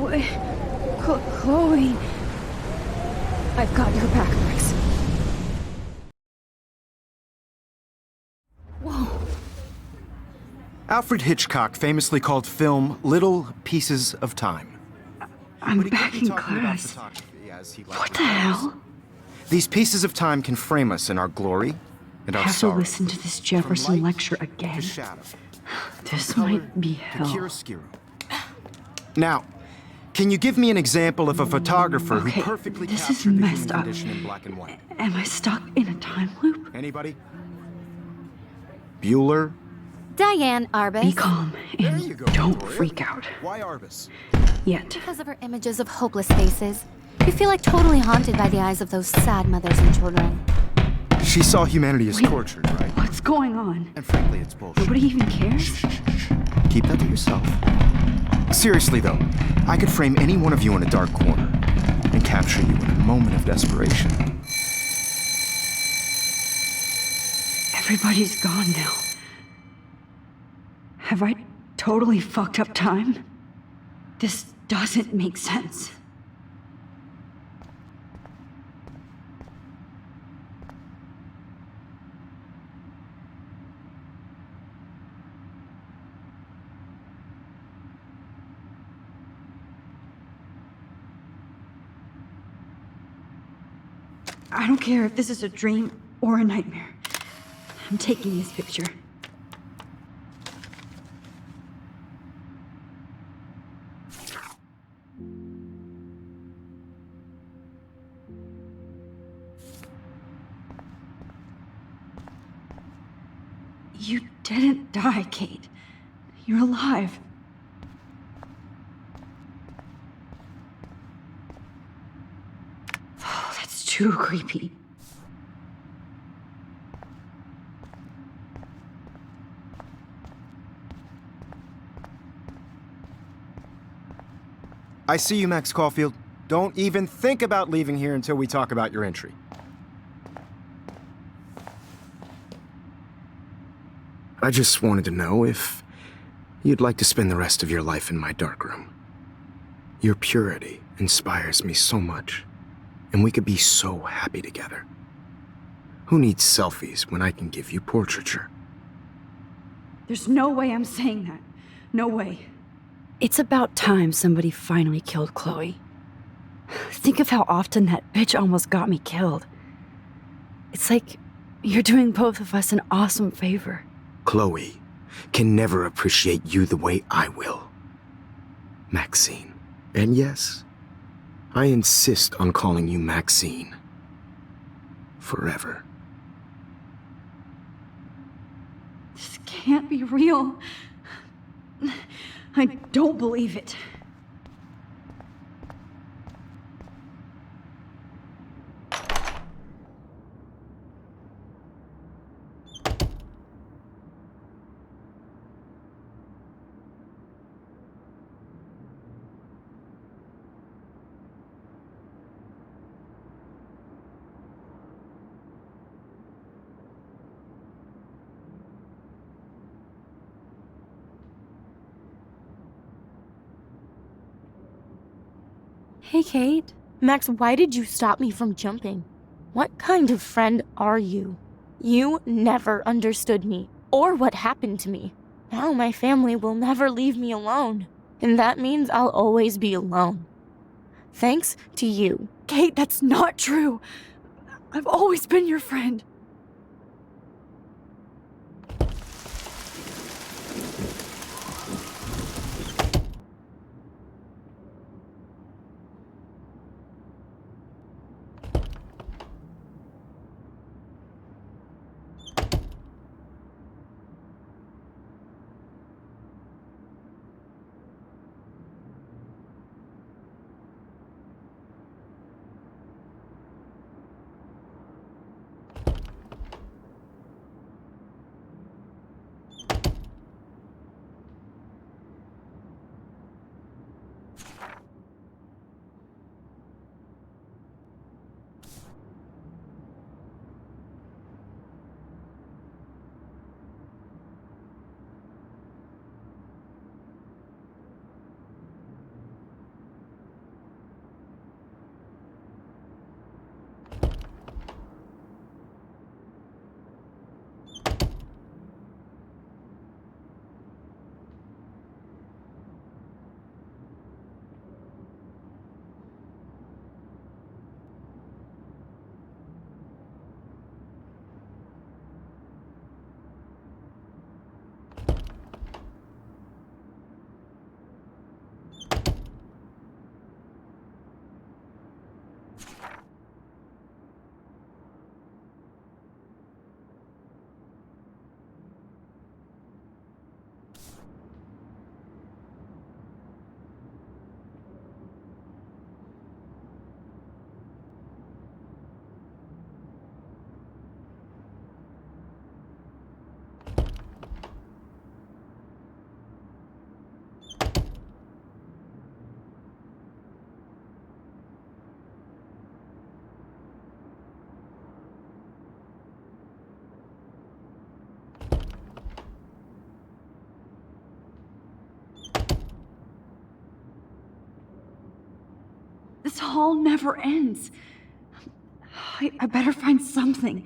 Wait. Chloe. I've got your back, Max. Whoa. Alfred Hitchcock famously called film little pieces of time. I'm back in class. What the hell? These pieces of time can frame us in our glory and our I have to sorrow. listen to this Jefferson lecture again. This might be hell. Now, can you give me an example of a photographer Okay, who perfectly this is captured the messed human up. condition in black and white? Am I stuck in a time loop? Anybody? Bueller? Diane Arbus. Be calm and don't freak out. Why Arbus? Yet. Because of her images of hopeless faces. You feel like totally haunted by the eyes of those sad mothers and children. She saw humanity as tortured, right? What's going on? And frankly, it's bullshit. Nobody even cares? Keep that to yourself. Seriously, though, I could frame any one of you in a dark corner and capture you in a moment of desperation. Everybody's gone now. Have I totally fucked up time? This doesn't make sense. I don't care if this is a dream or a nightmare. I'm taking this picture. You didn't die, Kate. You're alive. Oh, that's too creepy. I see you, Max Caulfield. Don't even think about leaving here until we talk about your entry. I just wanted to know if you'd like to spend the rest of your life in my darkroom. Your purity inspires me so much. and we could be so happy together. Who needs selfies when I can give you portraiture? There's no way I'm saying that. No way. It's about time somebody finally killed Chloe. Think of how often that bitch almost got me killed. It's like you're doing both of us an awesome favor. Chloe can never appreciate you the way I will. Maxine. And yes, I insist on calling you Maxine. Forever. This can't be real. I don't believe it. Hey, Kate. Max, why did you stop me from jumping? What kind of friend are you? You never understood me, or what happened to me. Now my family will never leave me alone, and that means I'll always be alone. Thanks to you. Kate, that's not true. I've always been your friend. This hall never ends. I better find something.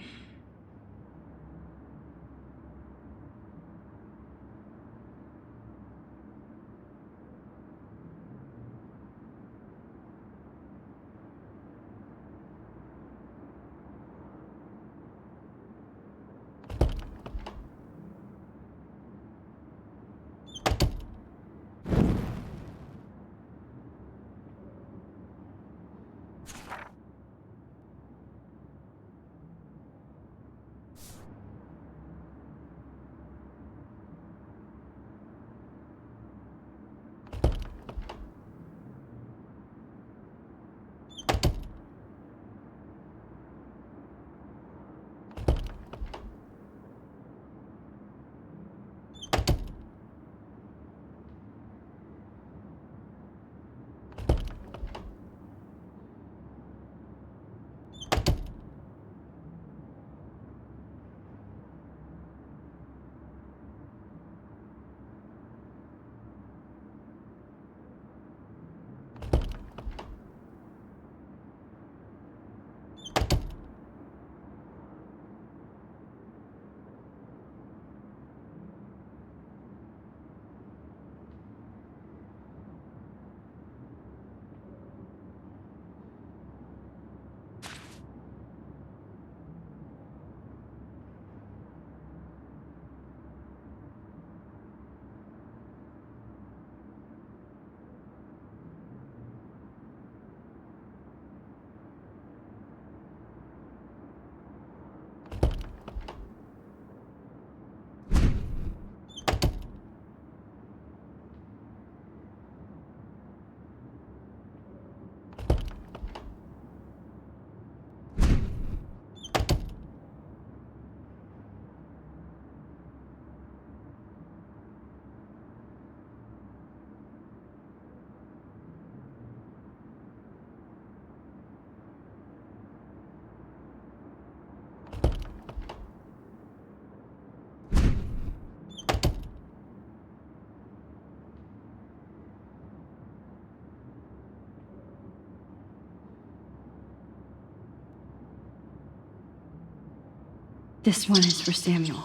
This one is for Samuel.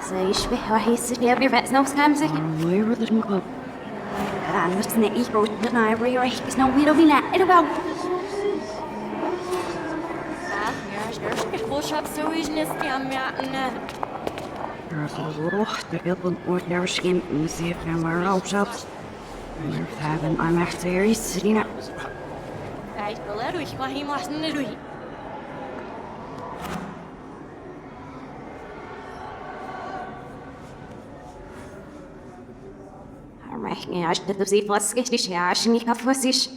Så يشبه وحيس لي أبي رأس نوس كامزك. Where did you go? أنا بس نقي روش دنا يبري ريح بس نو بيرو بينا إلو باو. Ich will hab so ich nicht am Jahren. Ruch, de wilde wordt daar skin en ze gaan maar op. Wir haben I'm echt very sitting up. Ich will ruhig mal hin lassen, nicht ruhig. ريحني عشت تبزي فلسكش ليش يا عشني كفوسيش.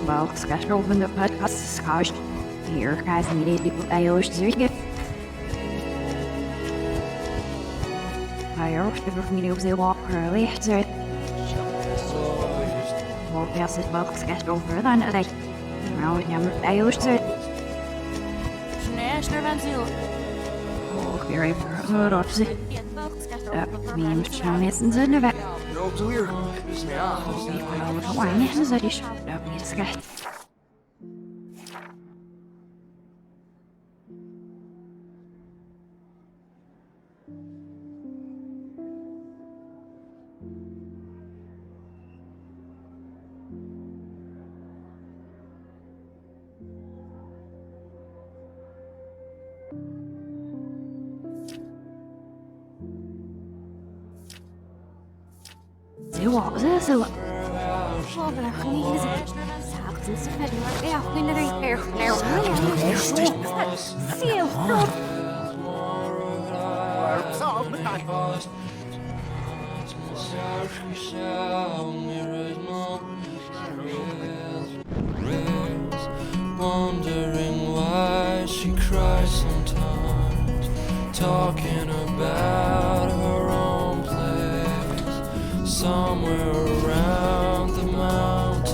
Well, sketch open the podcast scotch. Here, guys, needed to put Irish zurück. Irish, the video was a walk early. So, well, yes, it was sketch over then. Like, now we have Irish zurück. Schnell, wenn sie. Oh, very good, obviously. Mím šťavně se neve. No, clear. Why is it is sketch? What was it? So, Wondering why she cries sometimes, talking about her own place, somewhere around the mountains.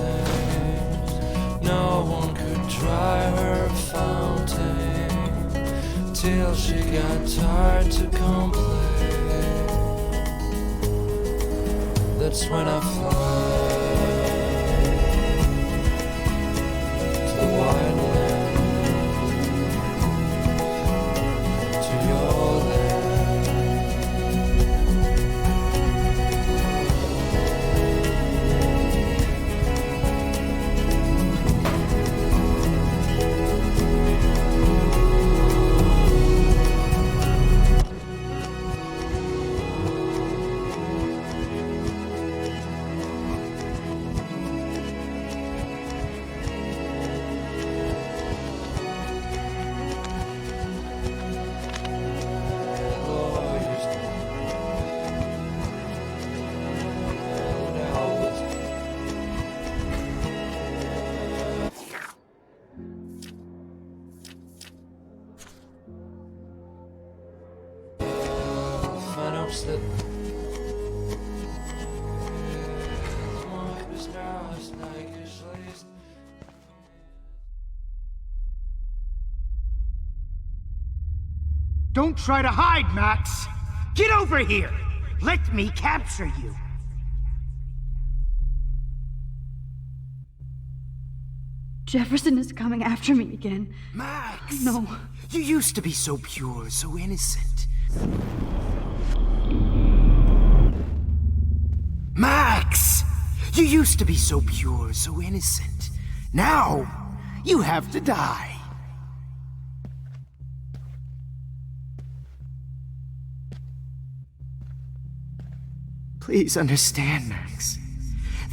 No one could dry her fountain till she got tired to complain. That's when I fly to the wide land, to your land. Don't try to hide, Max! Get over here! Let me capture you! Jefferson is coming after me again. Max! No. You used to be so pure, so innocent. Max! You used to be so pure, so innocent. Now, you have to die. Please understand, Max.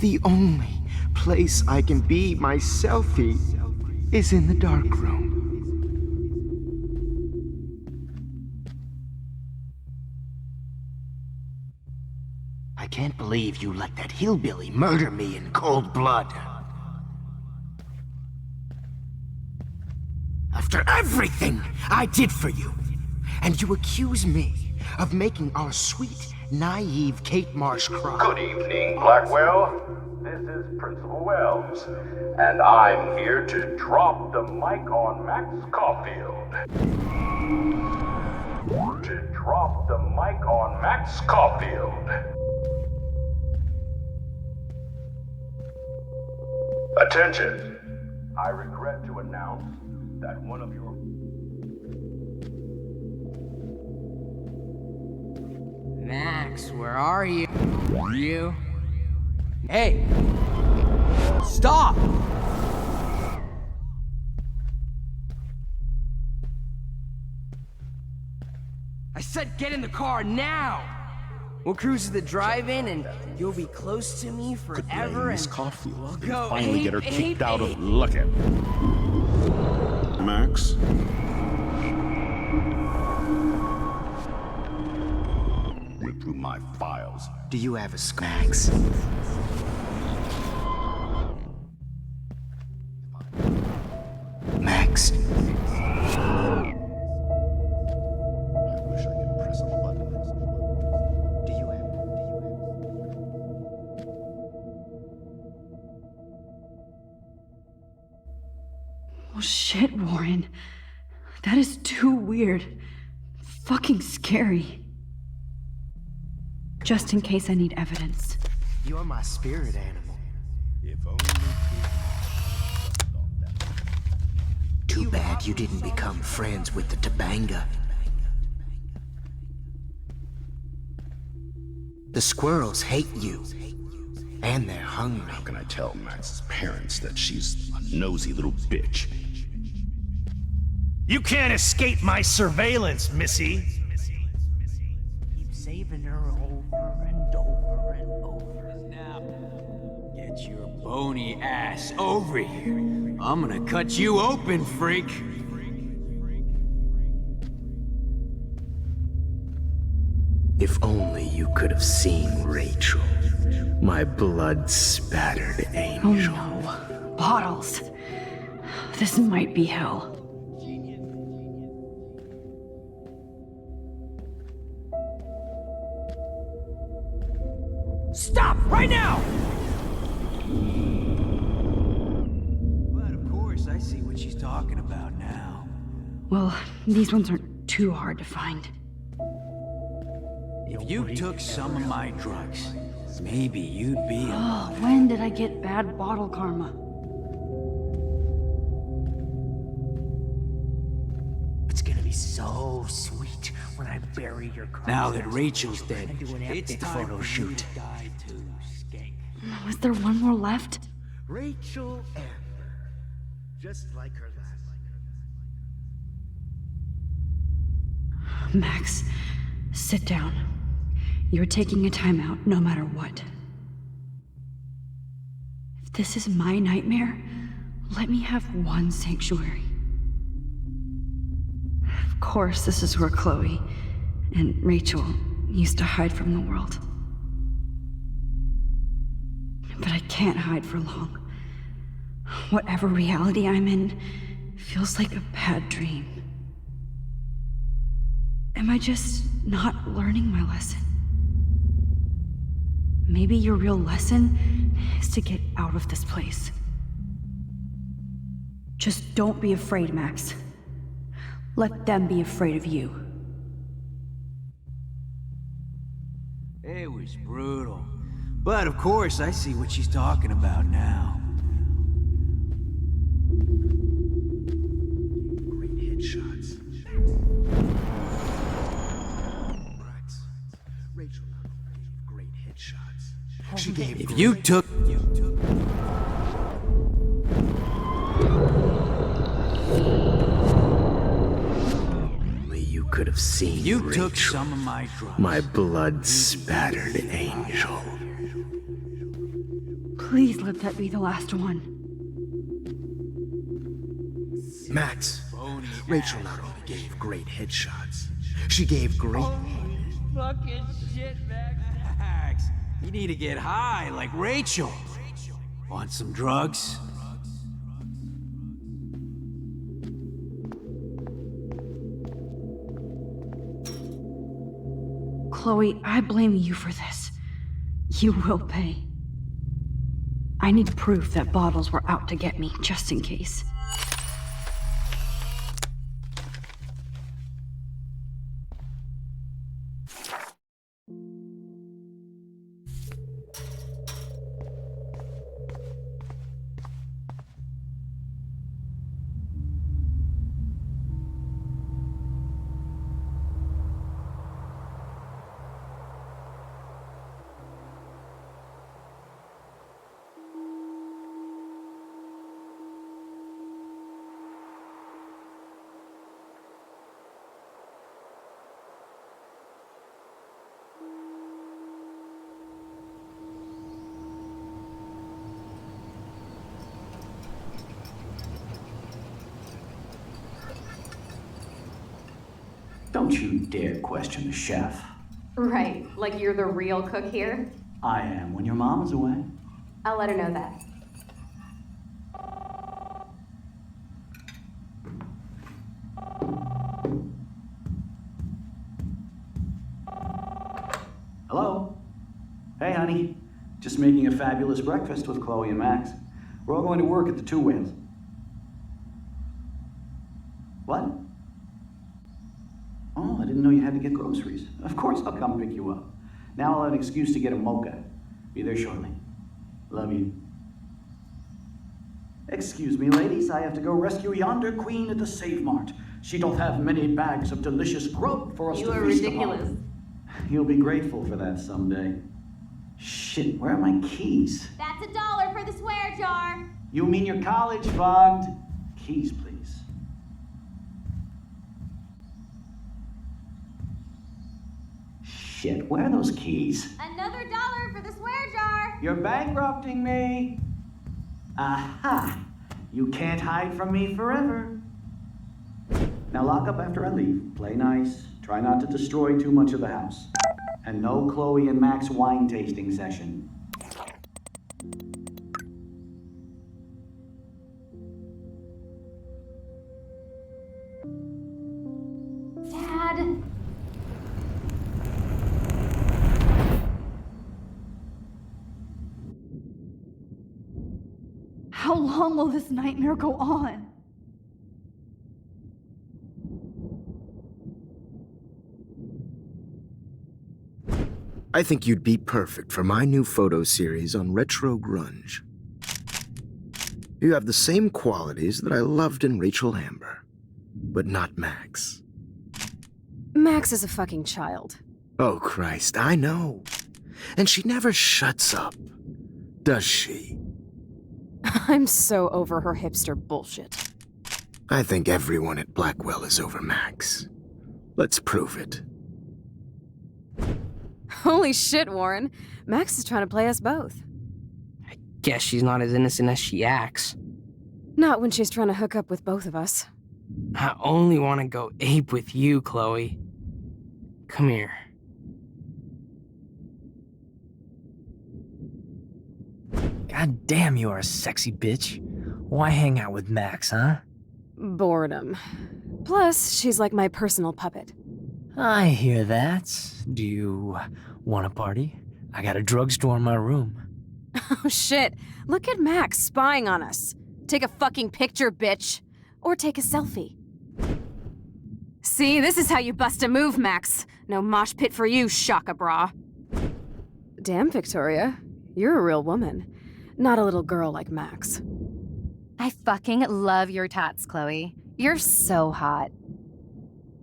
The only place I can be my selfie is in the dark room. can't believe you let that hillbilly murder me in cold blood. After everything I did for you, and you accuse me of making our sweet, naive Kate Marsh cry. Good evening, Blackwell. This is Principal Wells, and I'm here to drop the mic on Max Caulfield. To drop the mic on Max Caulfield. Attention! I regret to announce that one of your... Max, where are you? You? Hey! Stop! I said get in the car now! We'll cruise to the drive-in and you'll be close to me forever Miss and Caulfield. we'll And go finally get her ape, kicked ape, out ape. of... Look at... Max? Went through my files. Do you have a Max? Max. Oh shit, Warren. That is too weird. Fucking scary. Just in case I need evidence. You're my spirit animal. If only... Too bad you didn't become friends with the Tabanga. The squirrels hate you. And they're hungry. How can I tell Max's parents that she's a nosy little bitch? You can't escape my surveillance, Missy. Keep saving her over and over and over. Now, get your bony ass over here. I'm gonna cut you open, freak. If only you could have seen Rachel, my blood-spattered angel. Oh no. Bottles. This might be hell. Stop right now! But of course, I see what she's talking about now. Well, these ones aren't too hard to find. If you took some of my drugs, maybe you'd be Oh, when did I get bad bottle karma? It's gonna be so sweet when I bury your car. Now that Rachel's dead, and do an it's epic time photo for shoot. you to die too, skank. Was there one more left? Rachel M. Just like her last. Max, sit down. You're taking a timeout no matter what. If this is my nightmare, let me have one sanctuary. Of course, this is where Chloe and Rachel used to hide from the world. But I can't hide for long. Whatever reality I'm in feels like a bad dream. Am I just not learning my lesson? Maybe your real lesson is to get out of this place. Just don't be afraid, Max. Let them be afraid of you. It was brutal. But of course, I see what she's talking about now. Great headshots. Rachel gave great headshots. She gave If you took... Only you could have seen You Rachel, took some of my drugs. my blood-spattered angel. Please let that be the last one. Max, Rachel not only gave great headshots, she gave great... Fucking shit, Max. Max, You need to get high like Rachel. Want some drugs? Chloe, I blame you for this. You will pay. I need proof that bottles were out to get me, just in case. Don't you dare question the chef. Right, like you're the real cook here? I am when your mom is away. I'll let her know that. Hello? Hey, honey. Just making a fabulous breakfast with Chloe and Max. We're all going to work at the Two Whales. What? Oh, I didn't know you had to get groceries. Of course I'll come pick you up. Now I'll have an excuse to get a mocha. Be there shortly. Love you. Excuse me, ladies. I have to go rescue yonder queen at the Save Mart. She doth have many bags of delicious grub for us You to are feast ridiculous. upon. You'll be grateful for that someday. Shit, where are my keys? That's $1 for the swear jar. You mean your college fund? Keys, please. Shit, where are those keys? Another $1 for the swear jar. You're bankrupting me. Aha! You can't hide from me forever. Now lock up after I leave. Play nice. Try not to destroy too much of the house. And no Chloe and Max wine tasting session. Dad. How long will this nightmare go on? I think you'd be perfect for my new photo series on retro grunge. You have the same qualities that I loved in Rachel Amber, but not Max. Max is a fucking child. Oh, Christ, I know. And she never shuts up, does she? I'm so over her hipster bullshit. I think everyone at Blackwell is over Max. Let's prove it. Holy shit, Warren. Max is trying to play us both. Guess she's not as innocent as she acts. Not when she's trying to hook up with both of us. I only want to go ape with you, Chloe. Come here. God damn, you are a sexy bitch. Why hang out with Max, huh? Boredom. Plus, she's like my personal puppet. I hear that. Do you want a party? I got a drugstore in my room. Oh shit, look at Max spying on us. Take a fucking picture, bitch. Or take a selfie. See, this is how you bust a move, Max. No mosh pit for you, Shaka Bra. Damn, Victoria. You're a real woman. Not a little girl like Max. I fucking love your tats, Chloe. You're so hot.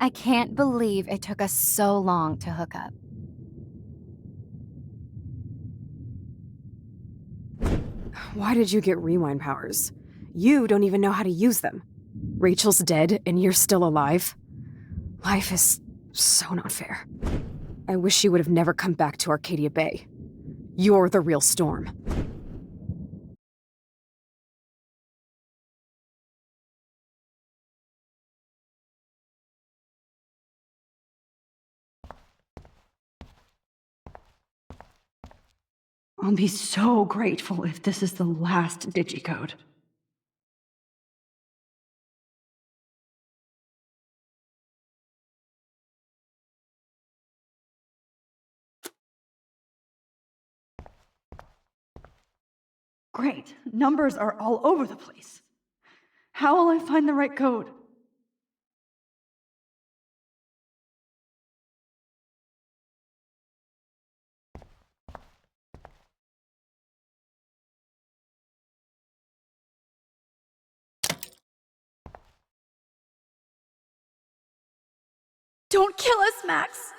I can't believe it took us so long to hook up. Why did you get rewind powers? You don't even know how to use them. Rachel's dead and you're still alive. Life is so not fair. I wish you would have never come back to Arcadia Bay. You're the real Storm. I'll be so grateful if this is the last digicode. Great. Numbers are all over the place. How will I find the right code? Don't kill us, Max!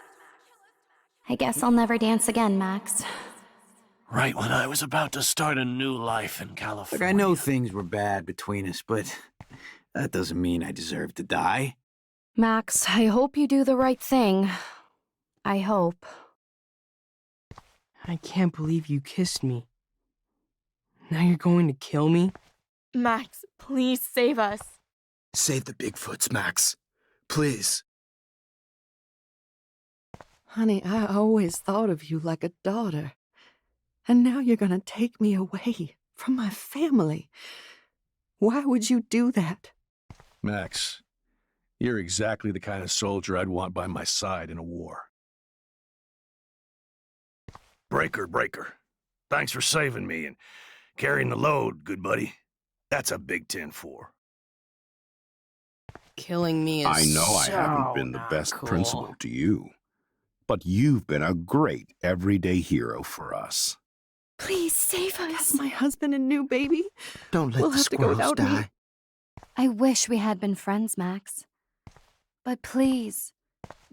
I guess I'll never dance again, Max. Right when I was about to start a new life in California. Look, I know things were bad between us, but that doesn't mean I deserve to die. Max, I hope you do the right thing. I hope. I can't believe you kissed me. Now you're going to kill me? Max, please save us. Save the Bigfoots, Max. Please. Honey, I always thought of you like a daughter. And now you're gonna take me away from my family. Why would you do that? Max, you're exactly the kind of soldier I'd want by my side in a war. Breaker. Thanks for saving me and carrying the load, good buddy. That's a big 10-4. Killing me is I know I so haven't been the not best cool. principal to you, but you've been a great everyday hero for us. Please save us. That's my husband and new baby. Don't let We'll the have to go squirrels without me. die. I wish we had been friends, Max. But please,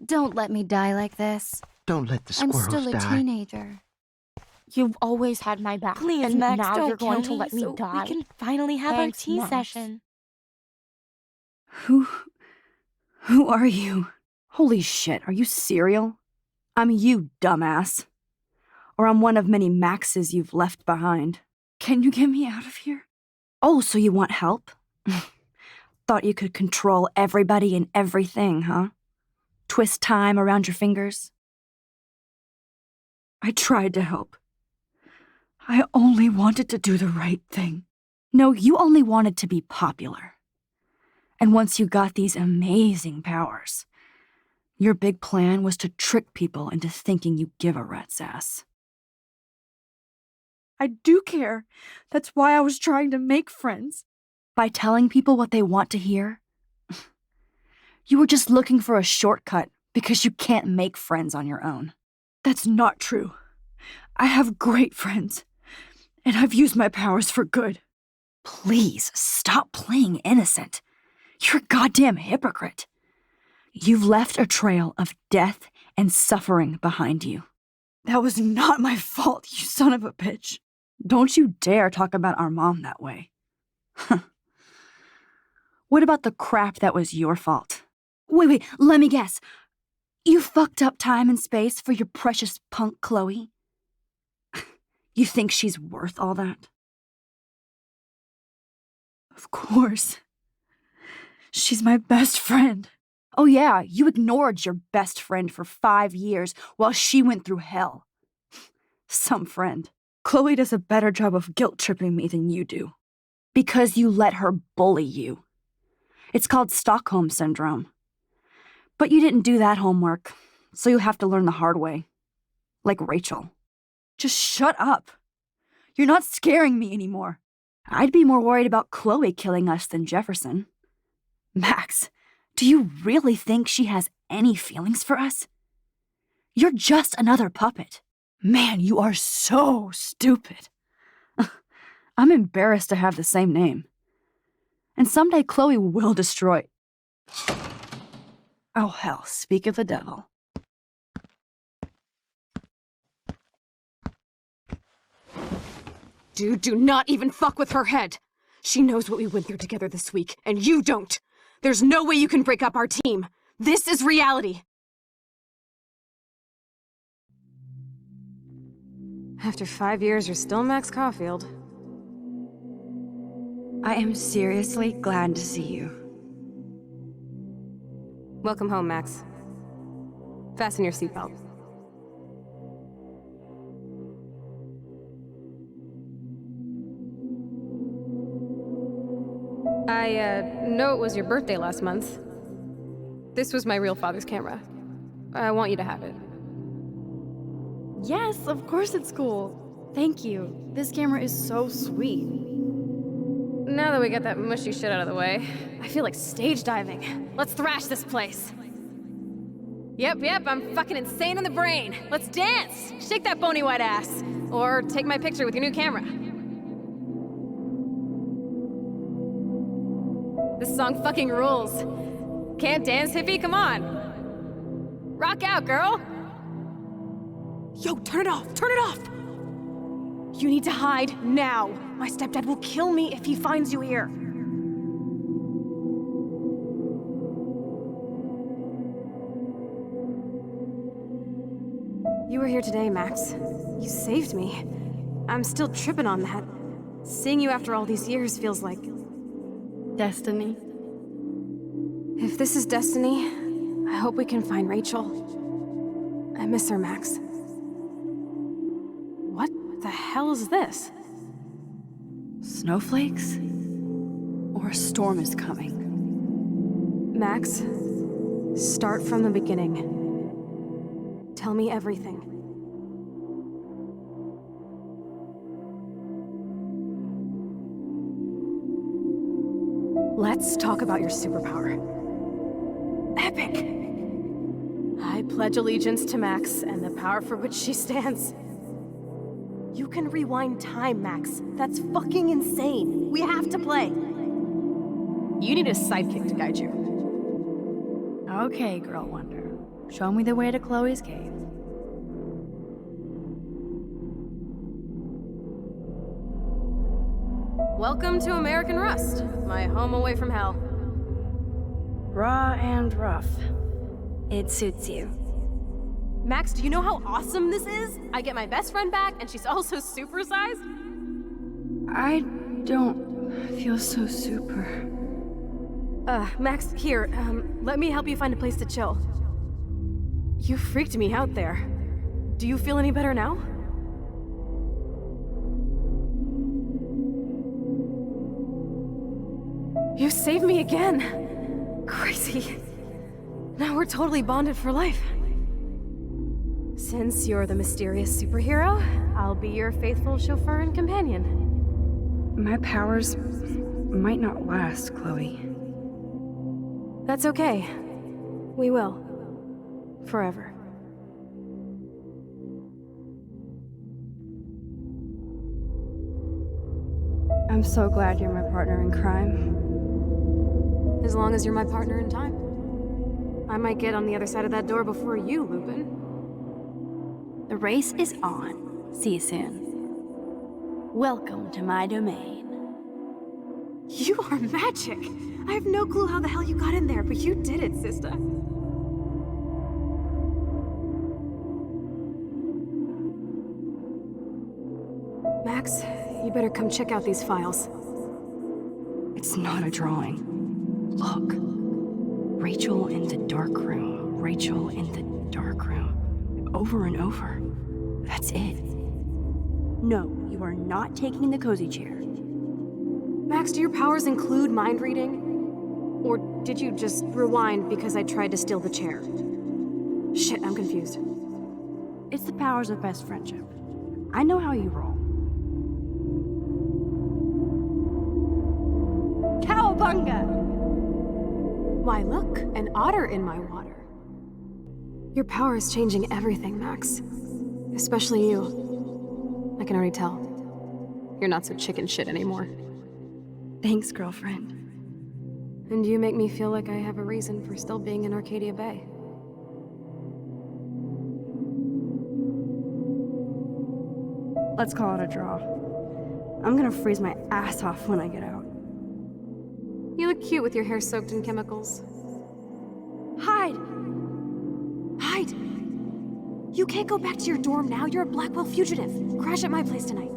don't let me die like this. Don't let the I'm squirrels still a die. teenager. You've always had my back. Please, and Max, now don't you're going kill to me let me so die. We can finally have Thanks, our tea Max. session. Who are you? Holy shit, are you serial? I'm you, dumbass. Or I'm one of many Maxes you've left behind. Can you get me out of here? Oh, so you want help? Thought you could control everybody and everything, huh? Twist time around your fingers? I tried to help. I only wanted to do the right thing. No, you only wanted to be popular. And once you got these amazing powers, your big plan was to trick people into thinking you give a rat's ass. I do care. That's why I was trying to make friends. By telling people what they want to hear? You were just looking for a shortcut because you can't make friends on your own. That's not true. I have great friends, and I've used my powers for good. Please, stop playing innocent. You're a goddamn hypocrite. You've left a trail of death and suffering behind you. That was not my fault, you son of a bitch. Don't you dare talk about our mom that way. What about the crap that was your fault? Wait, let me guess. You fucked up time and space for your precious punk Chloe? You think she's worth all that? Of course. She's my best friend. Oh yeah, you ignored your best friend for 5 years while she went through hell. Some friend. Chloe does a better job of guilt-tripping me than you do. Because you let her bully you. It's called Stockholm Syndrome. But you didn't do that homework, so you'll have to learn the hard way. Like Rachel. Just shut up. You're not scaring me anymore. I'd be more worried about Chloe killing us than Jefferson. Max, do you really think she has any feelings for us? You're just another puppet. Man, you are so stupid. I'm embarrassed to have the same name. And someday Chloe will destroy... Oh hell, speak of the devil. Dude, do not even fuck with her head. She knows what we went through together this week, and you don't. There's no way you can break up our team. This is reality. After 5 years, you're still Max Caulfield. I am seriously glad to see you. Welcome home, Max. Fasten your seatbelt. I know it was your birthday last month. This was my real father's camera. I want you to have it. Yes, of course it's cool. Thank you. This camera is so sweet. Now that we got that mushy shit out of the way, I feel like stage diving. Let's thrash this place. Yep, I'm fucking insane in the brain. Let's dance! Shake that bony white ass. Or take my picture with your new camera. This song fucking rules. Can't dance, hippie? Come on. Rock out, girl! Yo, turn it off! Turn it off! You need to hide now. My stepdad will kill me if he finds you here. You were here today, Max. You saved me. I'm still tripping on that. Seeing you after all these years feels like... destiny. If this is destiny, I hope we can find Rachel. I miss her, Max. What the hell is this? Snowflakes? Or a storm is coming? Max, start from the beginning. Tell me everything. Let's talk about your superpower. Epic! I pledge allegiance to Max and the power for which she stands. You can rewind time, Max. That's fucking insane. We have to play. You need a sidekick to guide you. Okay, Girl Wonder. Show me the way to Chloe's cave. Welcome to American Rust, my home away from hell. Raw and rough. It suits you. Max, do you know how awesome this is? I get my best friend back, and she's also supersized. I don't feel so super. Max, here, let me help you find a place to chill. You freaked me out there. Do you feel any better now? You saved me again! Crazy. Now we're totally bonded for life. Since you're the mysterious superhero, I'll be your faithful chauffeur and companion. My powers might not last, Chloe. That's okay. We will. Forever. I'm so glad you're my partner in crime. As long as you're my partner in time. I might get on the other side of that door before you, Lupin. The race is on. See you soon. Welcome to my domain. You are magic! I have no clue how the hell you got in there, but you did it, sister. Max, you better come check out these files. It's not a drawing. Look. Rachel in the dark room. Rachel in the dark room. Over and over. That's it. No, you are not taking the cozy chair. Max, do your powers include mind reading? Or did you just rewind because I tried to steal the chair? Shit, I'm confused. It's the powers of best friendship. I know how you roll. Cowabunga! Why, look, an otter in my water. Your power is changing everything, Max. Especially you. I can already tell. You're not so chicken shit anymore. Thanks, girlfriend. And you make me feel like I have a reason for still being in Arcadia Bay. Let's call it a draw. I'm gonna freeze my ass off when I get out. You look cute with your hair soaked in chemicals. Hide! Hide! You can't go back to your dorm now. You're a Blackwell fugitive. Crash at my place tonight.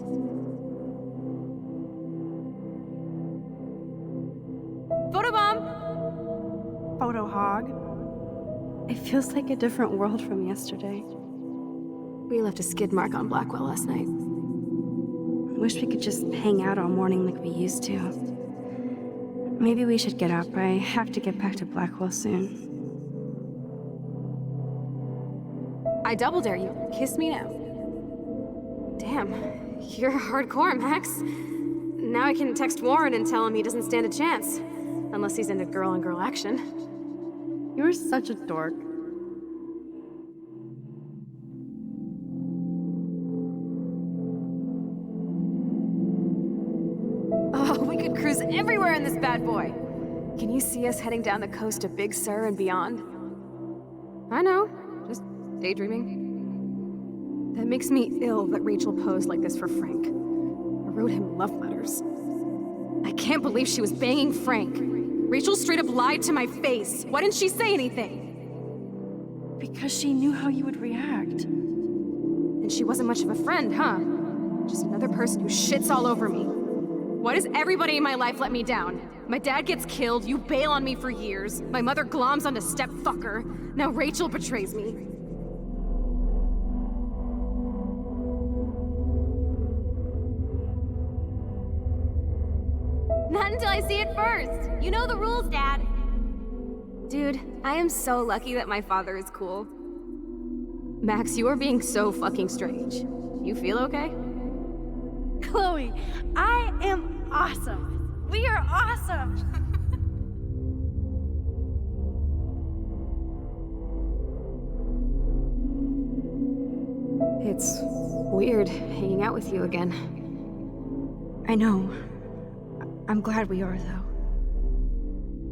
Photobomb! Photo hog. It feels like a different world from yesterday. We left a skid mark on Blackwell last night. Wish we could just hang out all morning like we used to. Maybe we should get up. I have to get back to Blackwell soon. I double dare you. Kiss me now. Damn, you're hardcore, Max. Now I can text Warren and tell him he doesn't stand a chance. Unless he's into girl-on-girl action. You're such a dork. Oh, we could cruise everywhere in this bad boy. Can you see us heading down the coast to Big Sur and beyond? I know, just daydreaming. That makes me ill that Rachel posed like this for Frank. I wrote him love letters. I can't believe she was banging Frank. Rachel straight up lied to my face. Why didn't she say anything? Because she knew how you would react. And she wasn't much of a friend, huh? Just another person who shits all over me. Why does everybody in my life let me down? My dad gets killed, you bail on me for years, my mother gloms onto stepfucker, now Rachel betrays me. Not until I see it first. You know the rules, Dad. Dude, I am so lucky that my father is cool. Max, you are being so fucking strange. You feel okay? Chloe, I am awesome. We are awesome. It's weird hanging out with you again. I know. I'm glad we are, though.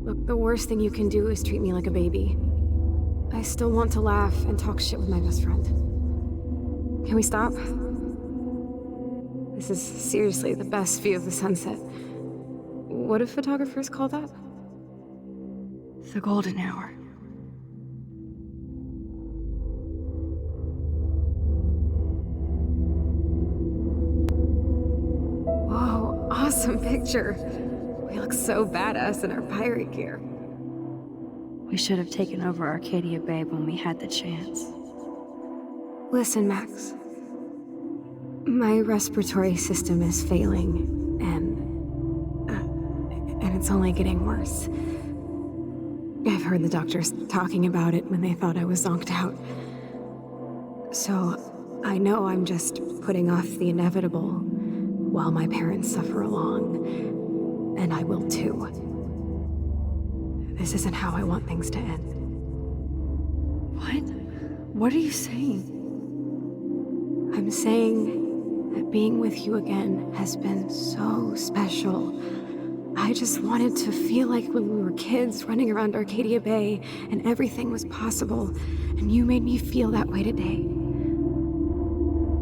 Look, the worst thing you can do is treat me like a baby. I still want to laugh and talk shit with my best friend. Can we stop? This is seriously the best view of the sunset. What do photographers call that? The golden hour. Whoa, awesome picture. We look so badass in our pirate gear. We should have taken over Arcadia Bay when we had the chance. Listen, Max. My respiratory system is failing, and it's only getting worse. I've heard the doctors talking about it when they thought I was zonked out. So, I know I'm just putting off the inevitable while my parents suffer along, and I will too. This isn't how I want things to end. What? What are you saying? I'm saying that being with you again has been so special. I just wanted to feel like when we were kids running around Arcadia Bay and everything was possible, and you made me feel that way today.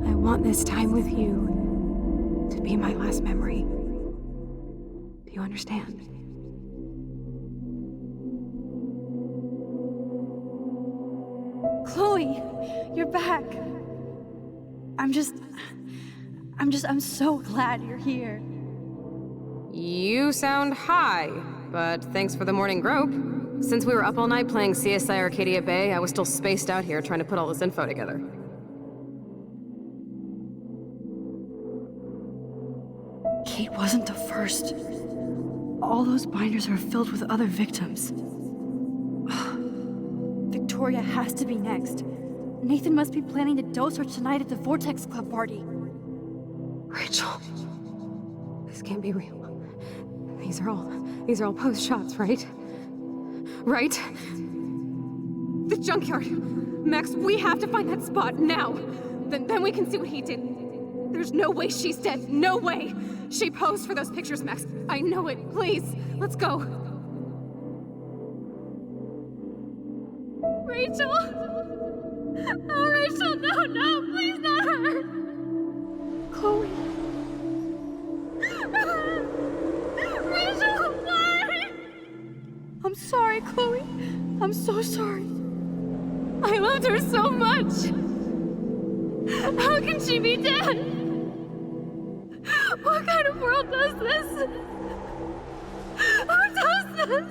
I want this time with you to be my last memory. Do you understand? Chloe, you're back. I'm so glad you're here. You sound high, but thanks for the morning grope. Since we were up all night playing CSI Arcadia Bay, I was still spaced out here trying to put all this info together. Kate wasn't the first. All those binders are filled with other victims. Victoria has to be next. Nathan must be planning the dose search tonight at the Vortex Club party. Rachel. This can't be real. These are all post shots, right? Right? The junkyard. Max, we have to find that spot now. Then we can see what he did. There's no way she's dead. No way. She posed for those pictures, Max. I know it. Please, let's go. Rachel! Oh, Rachel, no, please not her! Chloe. Rachel, why? I'm sorry, Chloe. I'm so sorry. I loved her so much. How can she be dead? What kind of world does this? Who does this?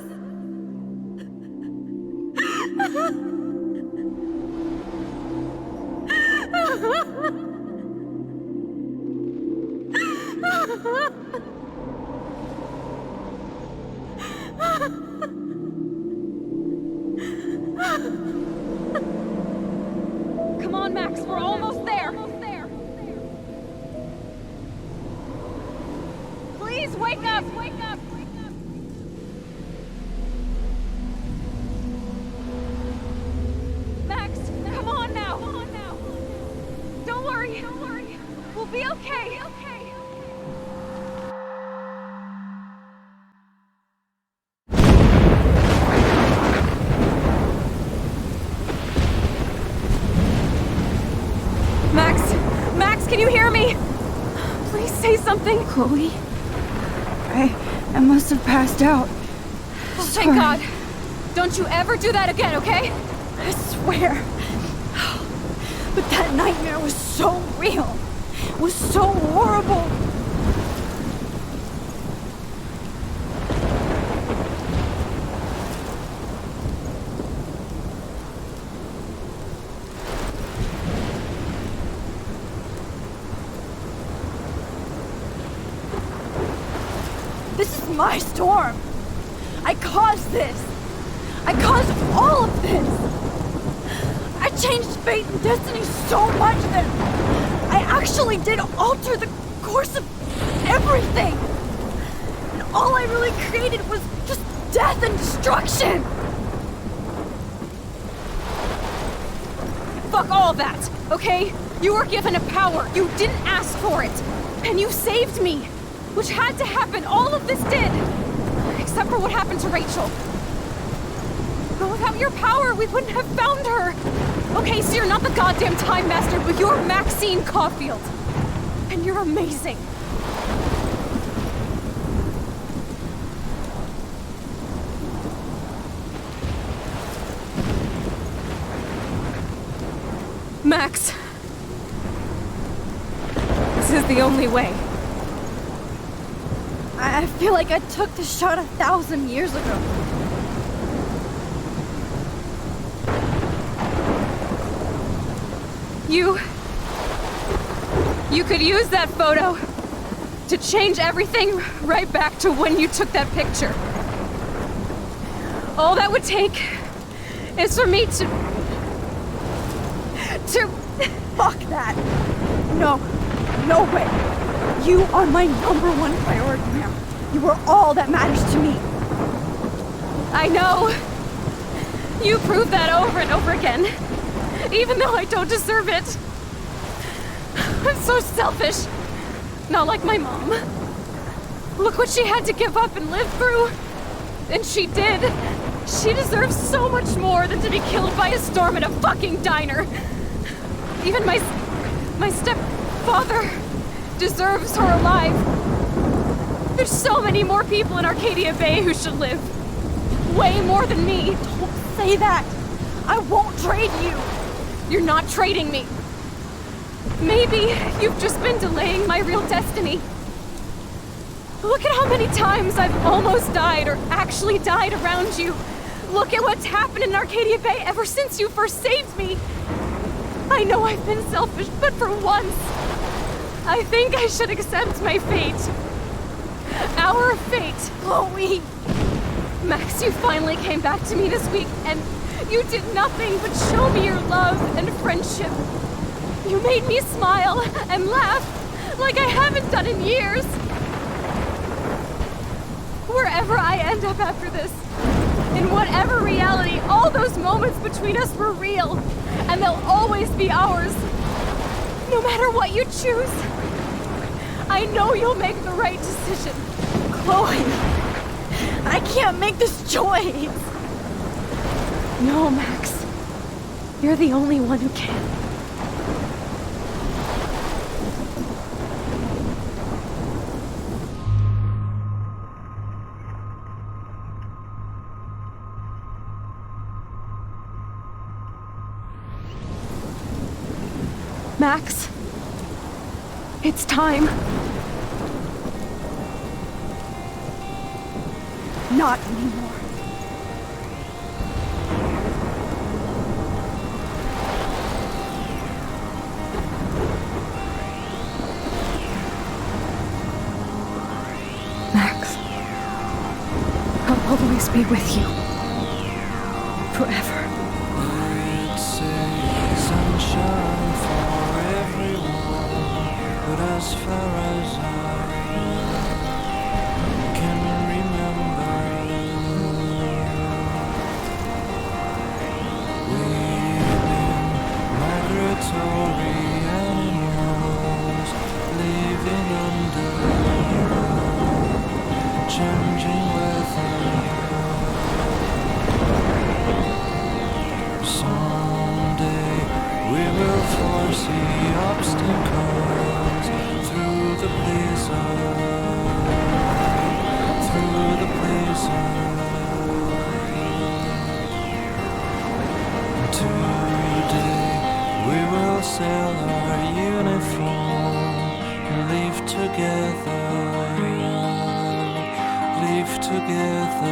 Come on, Max, we're almost there. Please wake up! Max, come on now. Don't worry. We'll be okay. Max, can you hear me? Please say something. Chloe? I must have passed out. Oh, thank God. Don't you ever do that again, okay? I swear. But that nightmare was so real. It was so horrible. This is my storm. I caused this. I caused all of this. I changed fate and destiny so much that I actually did alter the course of everything. And all I really created was just death and destruction. Fuck all that, okay? You were given a power. You didn't ask for it. And you saved me. Which had to happen. All of this did. Except for what happened to Rachel. But without your power, we wouldn't have found her. Okay, so you're not the goddamn Time Master, but you're Maxine Caulfield. And you're amazing. Max. This is the only way. I feel like I took the shot 1,000 years ago. You could use that photo to change everything right back to when you took that picture. All that would take is for me to... Fuck that. No way. You are my #1 priority now. You are all that matters to me. I know. You prove that over and over again. Even though I don't deserve it. I'm so selfish. Not like my mom. Look what she had to give up and live through. And she did. She deserves so much more than to be killed by a storm at a fucking diner. Even my stepfather deserves her alive. There's so many more people in Arcadia Bay who should live. Way more than me. Don't say that. I won't trade you. You're not trading me. Maybe you've just been delaying my real destiny. Look at how many times I've almost died or actually died around you. Look at what's happened in Arcadia Bay ever since you first saved me. I know I've been selfish, but for once, I think I should accept my fate. Our fate. Chloe! Max, you finally came back to me this week, and you did nothing but show me your love and friendship. You made me smile and laugh like I haven't done in years. Wherever I end up after this, in whatever reality, all those moments between us were real, and they'll always be ours. No matter what you choose, I know you'll make the right decision. Chloe, I can't make this choice. No, Max. You're the only one who can. Max, it's time. Not anymore. Max, come always be with you. Forever. Sunshine for everyone, but as far as I can remember, we've been migratory animals living under changing weather. Someday we will foresee obstacles through the blizzard, through the blizzard. Today we will sell our uniform and live together, live together.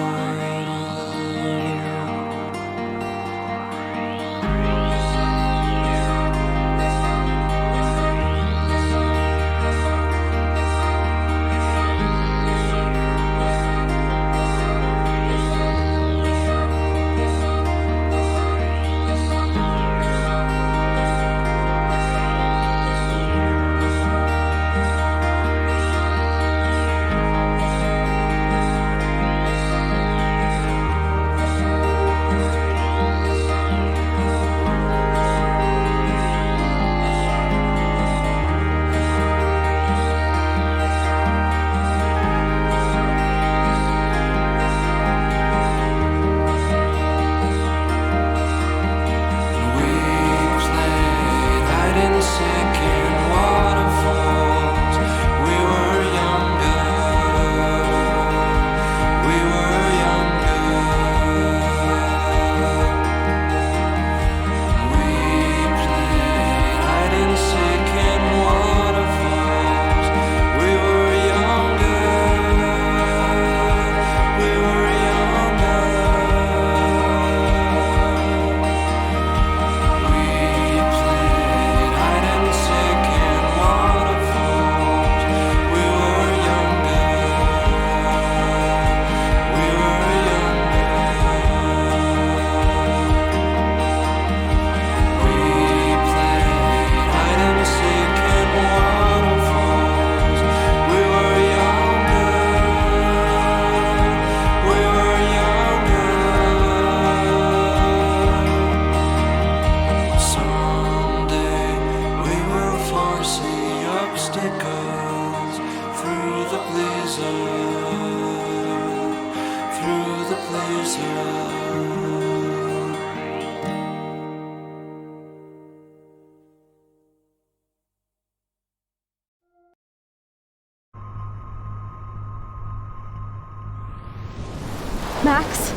Max,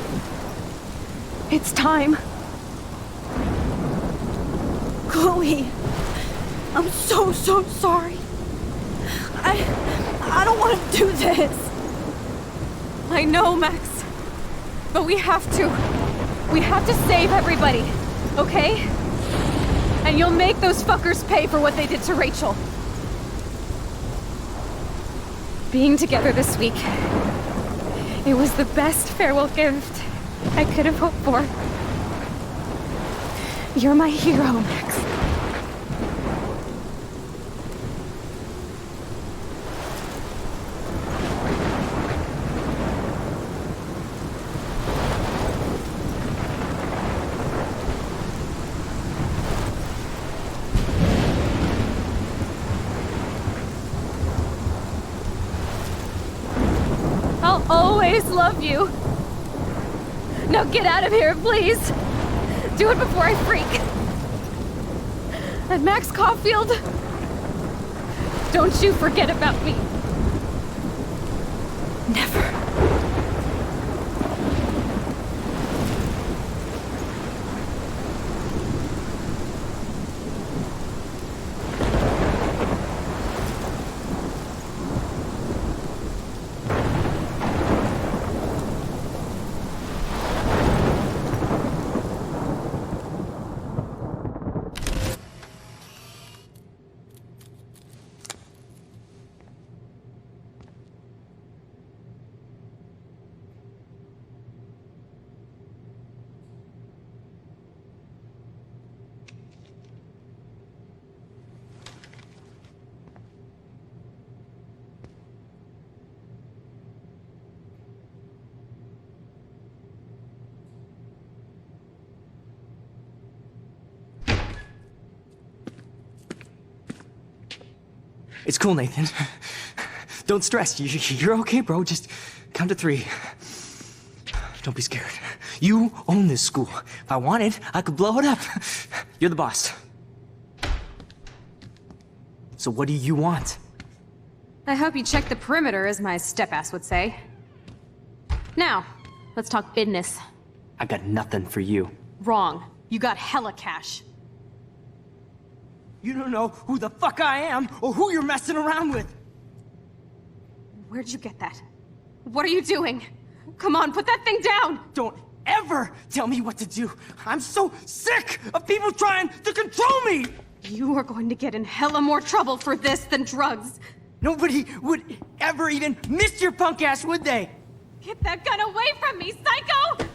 it's time. Chloe, I'm so sorry. I don't want to do this. I know, Max. But we have to. We have to save everybody, okay? And you'll make those fuckers pay for what they did to Rachel. Being together this week, it was the best farewell gift I could have hoped for. You're my hero, Max. I'll always love you. Now get out of here, please. Do it before I freak. And Max Caulfield, don't you forget about me. Never. It's cool, Nathan. Don't stress. You're okay, bro. Just count to 3. Don't be scared. You own this school. If I wanted, I could blow it up. You're the boss. So what do you want? I hope you check the perimeter, as my step-ass would say. Now, let's talk business. I got nothing for you. Wrong. You got hella cash. You don't know who the fuck I am or who you're messing around with. Where'd you get that? What are you doing? Come on, put that thing down! Don't ever tell me what to do. I'm so sick of people trying to control me! You are going to get in hella more trouble for this than drugs. Nobody would ever even miss your punk ass, would they? Get that gun away from me, psycho!